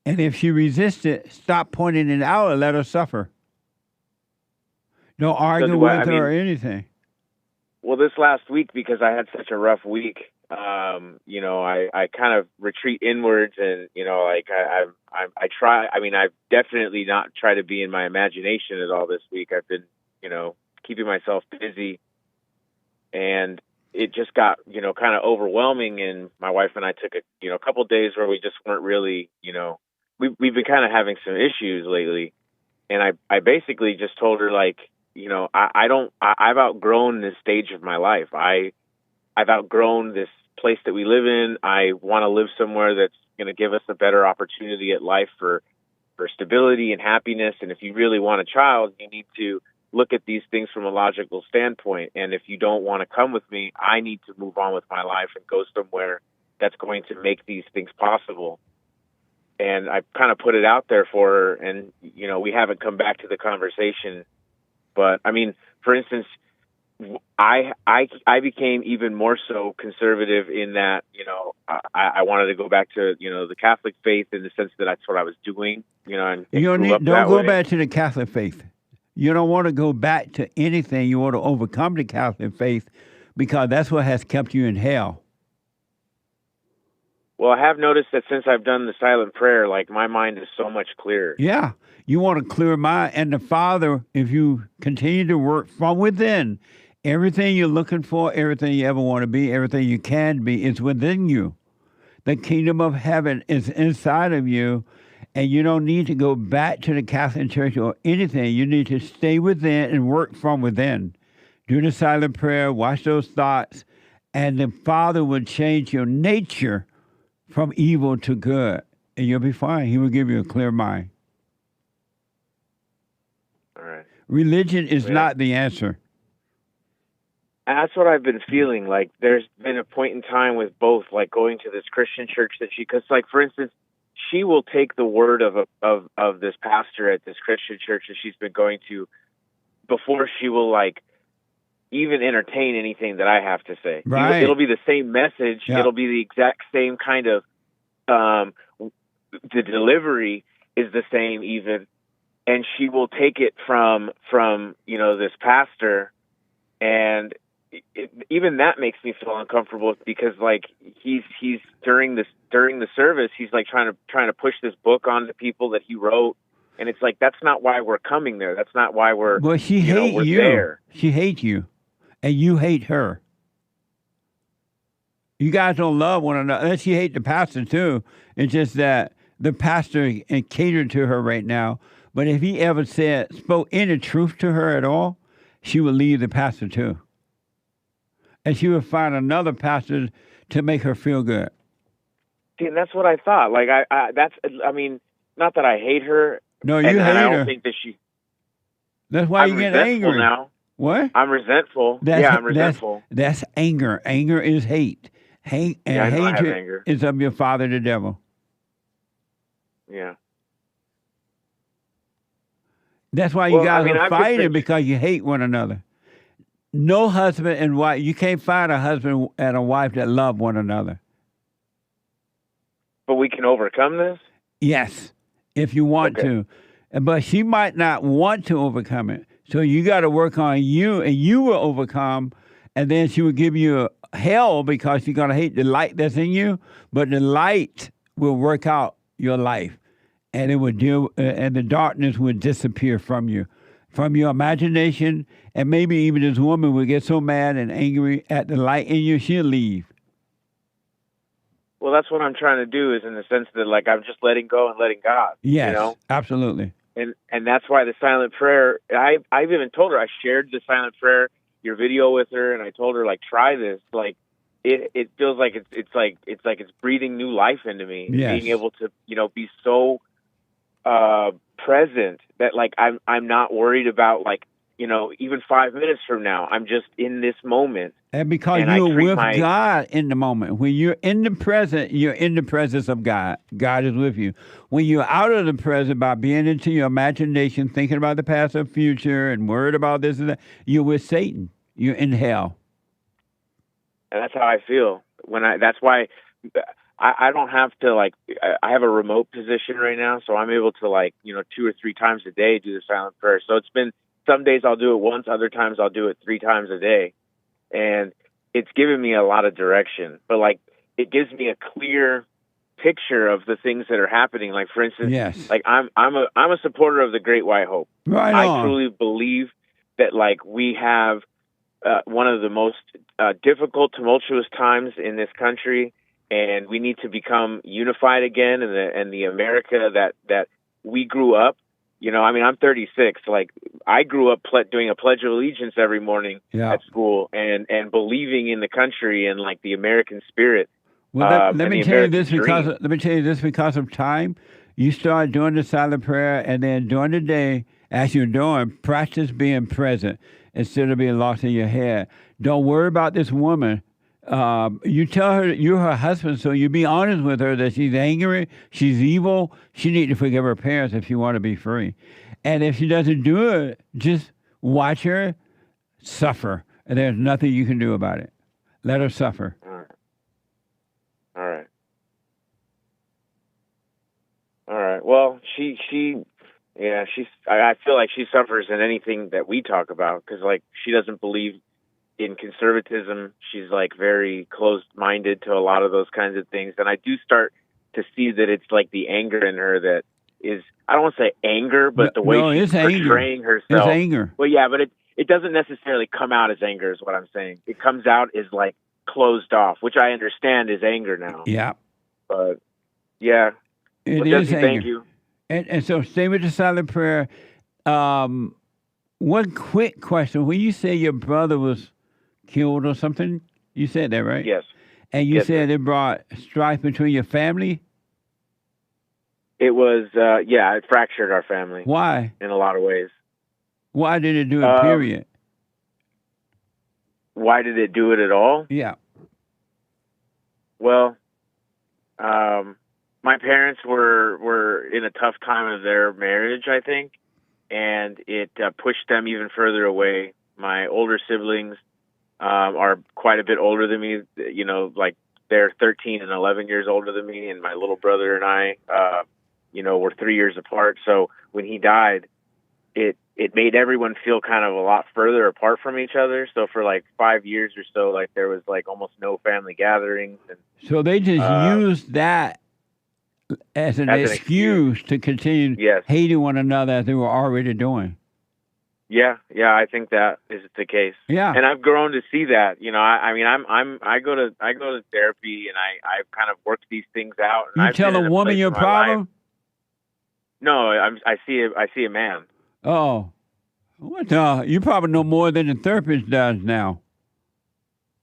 And if she resists it, stop pointing it out and let her suffer. Don't argue with her or anything. Well, this last week, because I had such a rough week, you know, I kind of retreat inwards, and you know, like I try. I mean, I've definitely not tried to be in my imagination at all this week. I've been, you know, keeping myself busy, and it just got, you know, kind of overwhelming. And my wife and I took a couple of days where we just weren't really, you know, we've been kind of having some issues lately, and I basically just told her, like, you know, I've outgrown this stage of my life. I've outgrown this place that we live in. I want to live somewhere that's going to give us a better opportunity at life for stability and happiness. And if you really want a child, you need to look at these things from a logical standpoint. And if you don't want to come with me, I need to move on with my life and go somewhere that's going to make these things possible. And I kind of put it out there for her, and, you know, we haven't come back to the conversation. But I mean, for instance, I became even more so conservative in that, you know, I wanted to go back to, you know, the Catholic faith, in the sense that that's what I was doing, you know. And you don't go back to the Catholic faith. You don't want to go back to anything. You want to overcome the Catholic faith, because that's what has kept you in hell. Well, I have noticed that since I've done the silent prayer, like, my mind is so much clearer. Yeah. You want a clear mind. And the Father, if you continue to work from within, everything you're looking for, everything you ever want to be, everything you can be is within you. The kingdom of heaven is inside of you, and you don't need to go back to the Catholic Church or anything. You need to stay within and work from within. Do the silent prayer, watch those thoughts, and the Father will change your nature from evil to good, and you'll be fine. He will give you a clear mind. All right. Religion is not the answer. That's what I've been feeling. Like, there's been a point in time with both, like, going to this Christian church that because, like, for instance, she will take the word of this pastor at this Christian church that she's been going to before she will, like, even entertain anything that I have to say. Right. It'll be the same message. Yeah. It'll be the exact same kind of, the delivery is the same even. And she will take it from, you know, this pastor, and even that makes me feel uncomfortable, because, like, he's during the service, he's like trying to push this book onto people that he wrote, and it's like, that's not why we're coming there. That's not why we're. Well, she hates you. There. She hates you, and you hate her. You guys don't love one another. And she hates the pastor too. It's just that the pastor catered to her right now. But if he ever spoke any truth to her at all, she would leave the pastor too. And she would find another pastor to make her feel good. See, and that's what I thought. Like, I mean, not that I hate her. No, you hate her. I don't think that she. That's why you get angry now. What? I'm resentful. I'm resentful. That's anger. Anger is hate. Hate and hatred is of your father, the devil. Yeah. That's why you guys are fighting, because you hate one another. No husband and wife, you can't find a husband and a wife that love one another. But we can overcome this? Yes, if you want to. But she might not want to overcome it. So you got to work on you, and you will overcome, and then she will give you hell because you're going to hate the light that's in you, but the light will work out your life, and it will and the darkness will disappear from you, from your imagination, and maybe even this woman will get so mad and angry at the light in you, she'll leave. Well, that's what I'm trying to do, is in the sense that like I'm just letting go and letting God. Yes, You know? absolutely. And that's why the silent prayer. I've even told her, I shared the silent prayer, your video with her, and I told her like, try this. Like it feels like it's breathing new life into me. Yes. Being able to be so present that like I'm not worried about like even 5 minutes from now. I'm just in this moment. And because you're with God in the moment. When you're in the present, you're in the presence of God. God is with you. When you're out of the present by being into your imagination, thinking about the past or future and worried about this and that, you're with Satan. You're in hell. And that's how I feel. That's why I don't have to like, I have a remote position right now, so I'm able to like, 2 or 3 times a day do the silent prayer. So it's been, some days I'll do it once, other times I'll do it 3 times a day. And it's given me a lot of direction, but like it gives me a clear picture of the things that are happening. Like for instance, yes. like I'm a supporter of the Great White Hope. Right I on. truly believe that like we have one of the most difficult, tumultuous times in this country, and we need to become unified again. And the America that we grew up. I'm 36. Like I grew up doing a Pledge of Allegiance every morning at school, and believing in the country and like the American spirit. Well, let me tell you this because of time. You start doing the silent prayer, and then during the day, as you're doing, practice being present instead of being lost in your head. Don't worry about this woman. You tell her you're her husband, so you be honest with her that she's angry, she's evil, she needs to forgive her parents if you want to be free. And if she doesn't do it, just watch her suffer, and there's nothing you can do about it. Let her suffer. All right. Well, I feel like she suffers in anything that we talk about, because like she doesn't believe in conservatism. She's like very closed-minded to a lot of those kinds of things. And I do start to see that it's like the anger in her that is, I don't want to say anger, but the way she's portraying herself. It's anger. Well, yeah, but it doesn't necessarily come out as anger is what I'm saying. It comes out as like closed off, which I understand is anger now. Yeah. But yeah. It is anger. Thank you. And so stay with the silent prayer. One quick question. When you say your brother was killed or something, you said that, right? Yes. And you said it brought strife between your family? It was, it fractured our family. Why? In a lot of ways. Why did it do it, period? Why did it do it at all? Yeah. Well, my parents were in a tough time of their marriage, I think, and it pushed them even further away. My older siblings are quite a bit older than me, like they're 13 and 11 years older than me, and my little brother and I, we're 3 years apart. So when he died, it made everyone feel kind of a lot further apart from each other. So for like 5 years or so, like there was like almost no family gatherings. And so they just used that as an excuse to continue hating one another as they were already doing. Yeah, I think that is the case. Yeah, and I've grown to see that. I go to therapy, and I kind of worked these things out. And you tell a woman your problem? No, I see a man. Oh, what? You probably know more than the therapist does now.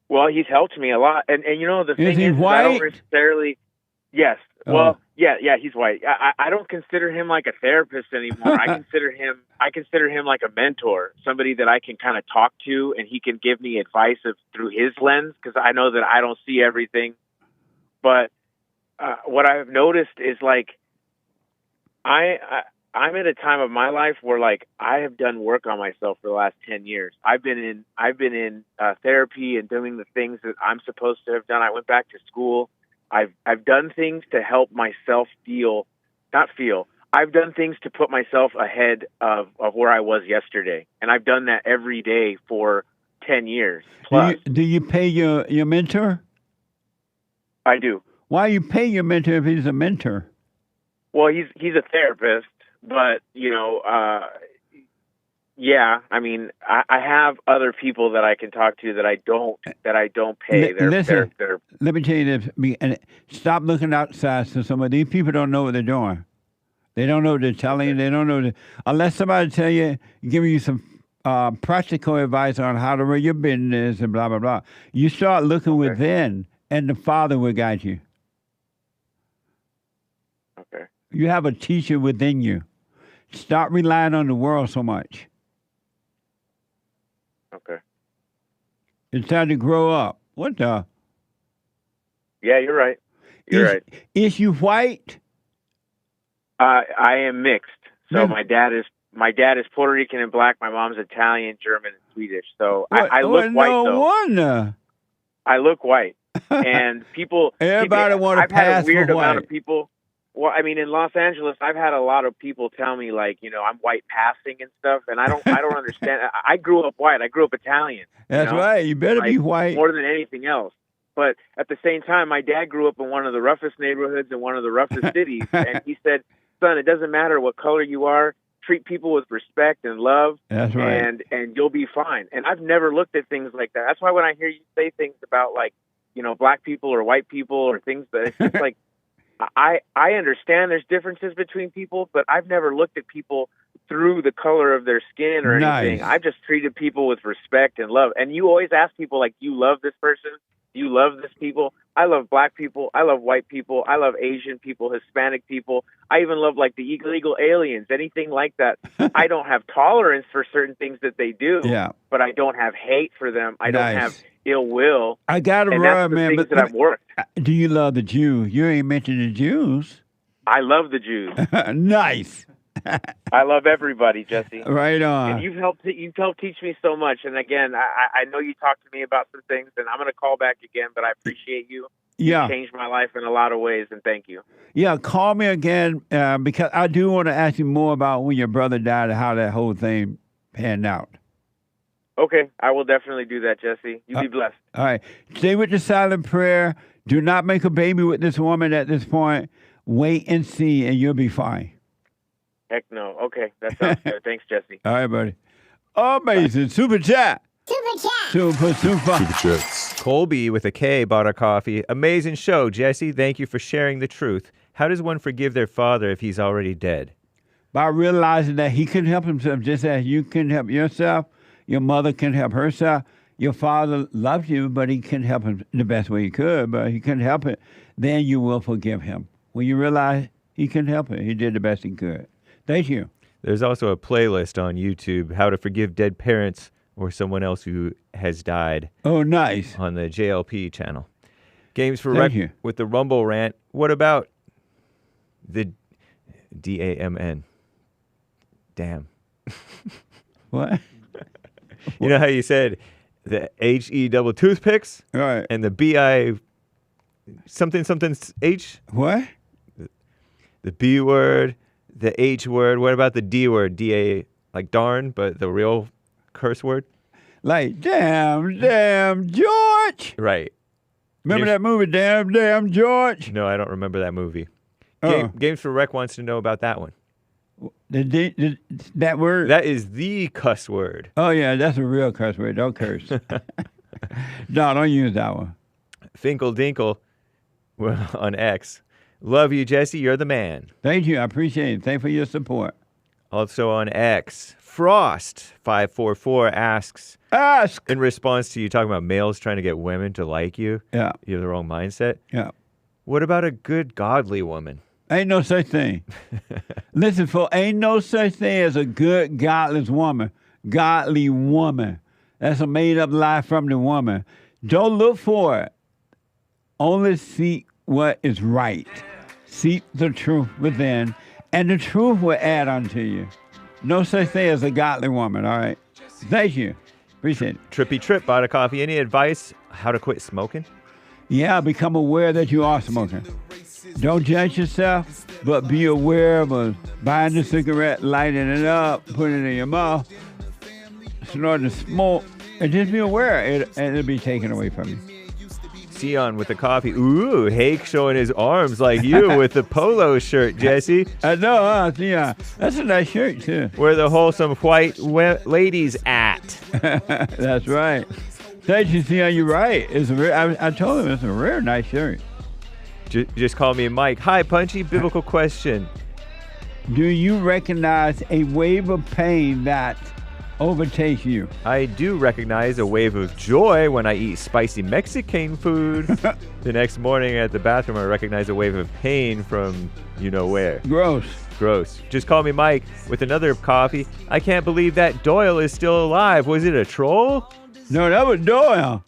Well, he's helped me a lot, and the thing is white? I don't necessarily. Yes. Oh. Well, yeah, he's white. I don't consider him like a therapist anymore. I consider him like a mentor, somebody that I can kind of talk to, and he can give me advice through his lens, because I know that I don't see everything. But what I've noticed is like I'm at a time of my life where like I have done work on myself for the last 10 years. I've been in therapy and doing the things that I'm supposed to have done. I went back to school. I've done things to help myself I've done things to put myself ahead of where I was yesterday. And I've done that every day for 10 years plus. Do you pay your mentor? I do. Why you pay your mentor if he's a mentor? Yeah, I mean, I have other people that I can talk to that I don't pay. Listen, They're let me tell you this. And stop looking outside. So some of these people don't know what they're doing. They don't know what they're telling you. They don't know. Unless somebody tell you, giving you some practical advice on how to run your business and blah, blah, blah. You start looking within, and the Father will guide you. Okay. You have a teacher within you. Stop relying on the world so much. Okay. It's time to grow up. What the? Yeah, you're right. You're right. Is you white? I am mixed. So my dad is Puerto Rican and black. My mom's Italian, German, and Swedish. So I look white, though. No wonder. I look white. And people... Everybody want to pass for white. I've had a weird amount of people... Well, I mean, in Los Angeles, I've had a lot of people tell me, like, I'm white passing and stuff, and I don't understand. I grew up white. I grew up Italian. That's right. You better be white. More than anything else. But at the same time, my dad grew up in one of the roughest neighborhoods in one of the roughest cities, and he said, son, it doesn't matter what color you are. Treat people with respect and love. That's right. And you'll be fine. And I've never looked at things like that. That's why when I hear you say things about, like, black people or white people or things that it's just like, I understand there's differences between people, but I've never looked at people through the color of their skin or anything. I've just treated people with respect and love. And you always ask people, like, do you love this person? Do you love this people? I love black people. I love white people. I love Asian people, Hispanic people. I even love, like, the illegal aliens, anything like that. I don't have tolerance for certain things that they do, but I don't have hate for them. I don't have ill will. I got to run, man. But that I've worked. Do you love the Jews? You ain't mentioned the Jews. I love the Jews. Nice. I love everybody, Jesse. Right on. And you've helped teach me so much. And again, I know you talked to me about some things, and I'm going to call back again. But I appreciate you. Yeah. You changed my life in a lot of ways, and thank you. Yeah, call me again because I do want to ask you more about when your brother died and how that whole thing panned out. Okay, I will definitely do that, Jesse. You be blessed. All right. Stay with the silent prayer. Do not make a baby with this woman at this point. Wait and see, and you'll be fine. Heck no. Okay, that sounds good. Thanks, Jesse. All right, buddy. Amazing. Super chat. Super. Super chats. Colby with a K bought a coffee. Amazing show, Jesse. Thank you for sharing the truth. How does one forgive their father if he's already dead? By realizing that he can help himself just as you can help yourself. Your mother can help herself. Your father loves you, but he can help him the best way he could, but he couldn't help it. Then you will forgive him. When you realize he can help it, he did the best he could. Thank you. There's also a playlist on YouTube, How to Forgive Dead Parents or Someone Else Who Has Died. Oh, nice. On the JLP channel. Games for Thank you. With the Rumble rant. What about the DAMN? Damn. What? You know how you said the HE double toothpicks? Right. And the BI something H? What? The B word, the H word. What about the D word? DA, like darn, but the real curse word? Like, damn, George. Right. Remember that movie, Damn, George? No, I don't remember that movie. Oh. Games for Rec wants to know about that one. That word? That is the cuss word. Oh, yeah, that's a real cuss word. Don't curse. No, don't use that one. Finkel Dinkle on X. Love you, Jesse. You're the man. Thank you. I appreciate it. Thanks for your support. Also on X, Frost544 asks. In response to you talking about males trying to get women to like you. Yeah. You have the wrong mindset. Yeah. What about a good, godly woman? Ain't no such thing. Listen, folks, ain't no such thing as a good, godless woman. Godly woman. That's a made-up lie from the woman. Don't look for it. Only seek what is right. Seek the truth within, and the truth will add unto you. No such thing as a godly woman, all right? Thank you. Appreciate it. Trippy Trip bought a coffee. Any advice how to quit smoking? Yeah, become aware that you are smoking. Don't judge yourself, but be aware of buying the cigarette, lighting it up, putting it in your mouth, snorting the smoke, and just be aware and it'll be taken away from you. Sion with the coffee. Ooh, Hake showing his arms like you with the polo shirt, Jesse. I know, yeah. That's a nice shirt, too. Where the wholesome white ladies at. That's right. Thank you, Sion. You're right. It's I told him it's a rare nice shirt. Just call me Mike. Hi, Punchy. Biblical question. Do you recognize a wave of pain that overtakes you? I do recognize a wave of joy when I eat spicy Mexican food. The next morning at the bathroom, I recognize a wave of pain from you-know-where. Gross. Just call me Mike with another coffee. I can't believe that Doyle is still alive. Was it a troll? No, that was Doyle.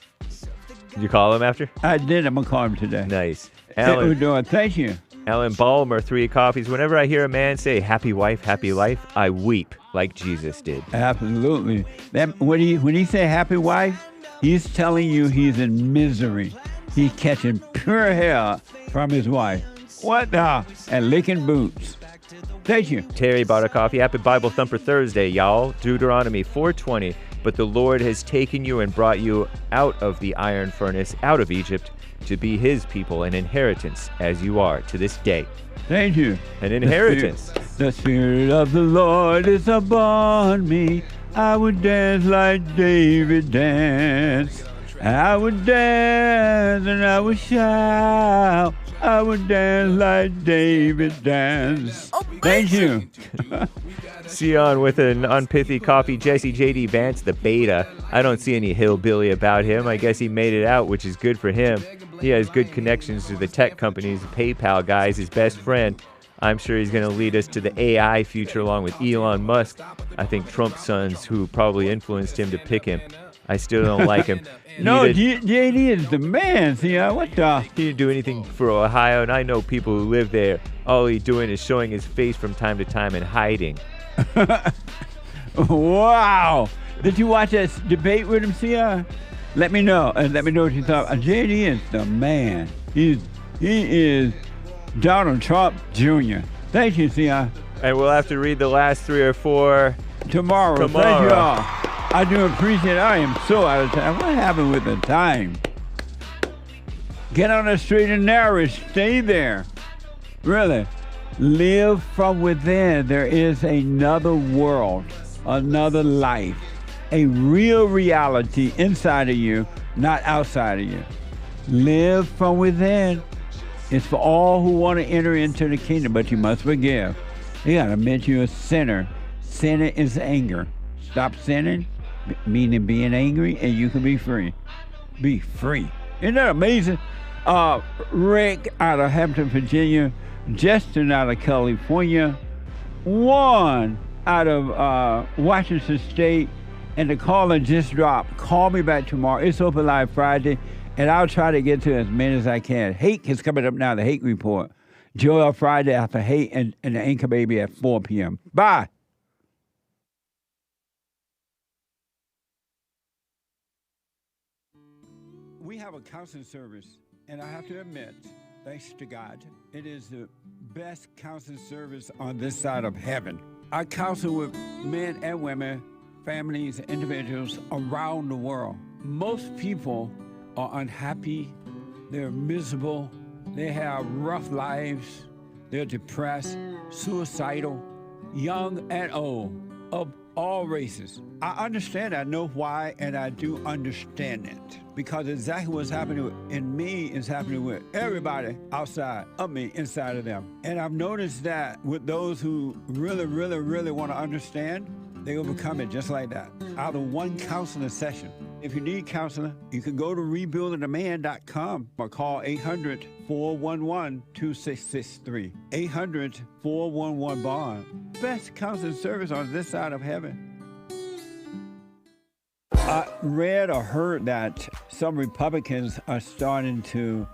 Did you call him after? I did. I'm going to call him today. Nice. Alan, thank you. Alan Balmer, 3 coffees. Whenever I hear a man say, happy wife, happy life, I weep like Jesus did. Absolutely. When he say happy wife, he's telling you he's in misery. He's catching pure hell from his wife. What the? And licking boots. Thank you. Terry bought a coffee. Happy Bible Thumper Thursday, y'all. Deuteronomy 4:20. But the Lord has taken you and brought you out of the iron furnace, out of Egypt, to be his people, an inheritance, as you are to this day. Thank you. An inheritance. The Spirit of the Lord is upon me. I would dance like David danced. I would dance and I would shout. I would dance like David danced. Thank you. Sion with an unpithy coffee. Jesse JD Vance, the beta. I don't see any hillbilly about him. I guess he made it out, which is good for him. He has good connections to the tech companies. PayPal guy is his best friend. I'm sure he's going to lead us to the AI future along with Elon Musk. I think Trump's sons, who probably influenced him to pick him. I still don't like him. No, JD is the man. See, what the? He didn't do anything for Ohio, and I know people who live there. All he's doing is showing his face from time to time and hiding. Wow. Did you watch that debate with him, Sia? Let me know. Let me know what you thought. JD is the man. He is Donald Trump Jr. Thank you, Sia. And we'll have to read the last 3 or 4 tomorrow. Thank you all. I do appreciate it. I am so out of time. What happened with the time? Get on the straight and narrow. Stay there. Really. Live from within. There is another world, another life, a real reality inside of you, not outside of you. Live from within. It's for all who want to enter into the kingdom, but you must forgive. You got to admit you're a sinner. Sinning is anger. Stop sinning, meaning being angry, and you can be free. Be free. Isn't that amazing? Rick out of Hampton, Virginia. Justin out of California. Juan out of Washington State. And the caller just dropped. Call me back tomorrow. It's open live Friday. And I'll try to get to as many as I can. Hake is coming up now, the Hake Report. Joel Friday after Hake and the Anchor Baby at 4 p.m. Bye. We have a counseling service, and I have to admit, thanks to God, it is the best counseling service on this side of heaven. I counsel with men and women, families, individuals around the world. Most people are unhappy, they're miserable, they have rough lives, they're depressed, suicidal, young and old, of all races. I understand, I know why, and I do understand it. Because exactly what's happening in me is happening with everybody outside of me, inside of them. And I've noticed that with those who really, really, really want to understand, they overcome it just like that, out of one counseling session. If you need counseling, you can go to rebuildingaman.com or call 800-411-2663. 800-411-BOND. Best counseling service on this side of heaven. I read or heard that some Republicans are starting to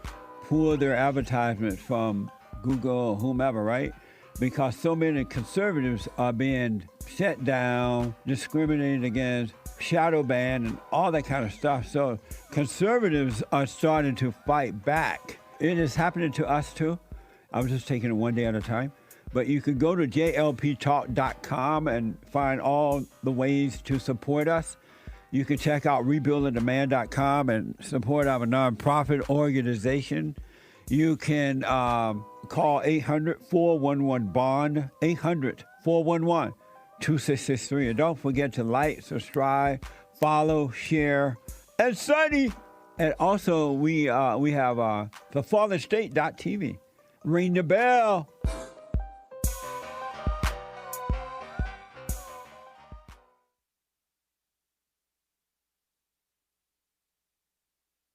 pull their advertisements from Google or whomever, right? Because so many conservatives are being shut down, discriminated against, shadow banned, and all that kind of stuff. So conservatives are starting to fight back. It is happening to us too. I'm just taking it one day at a time. But you can go to JLPtalk.com and find all the ways to support us. You can check out rebuildingdemand.com and support our nonprofit organization. You can call 800-411-BOND, 800-411-2663. And don't forget to like, subscribe, follow, share, and Sunny. And also, we have thefathersstate.tv. Ring the bell.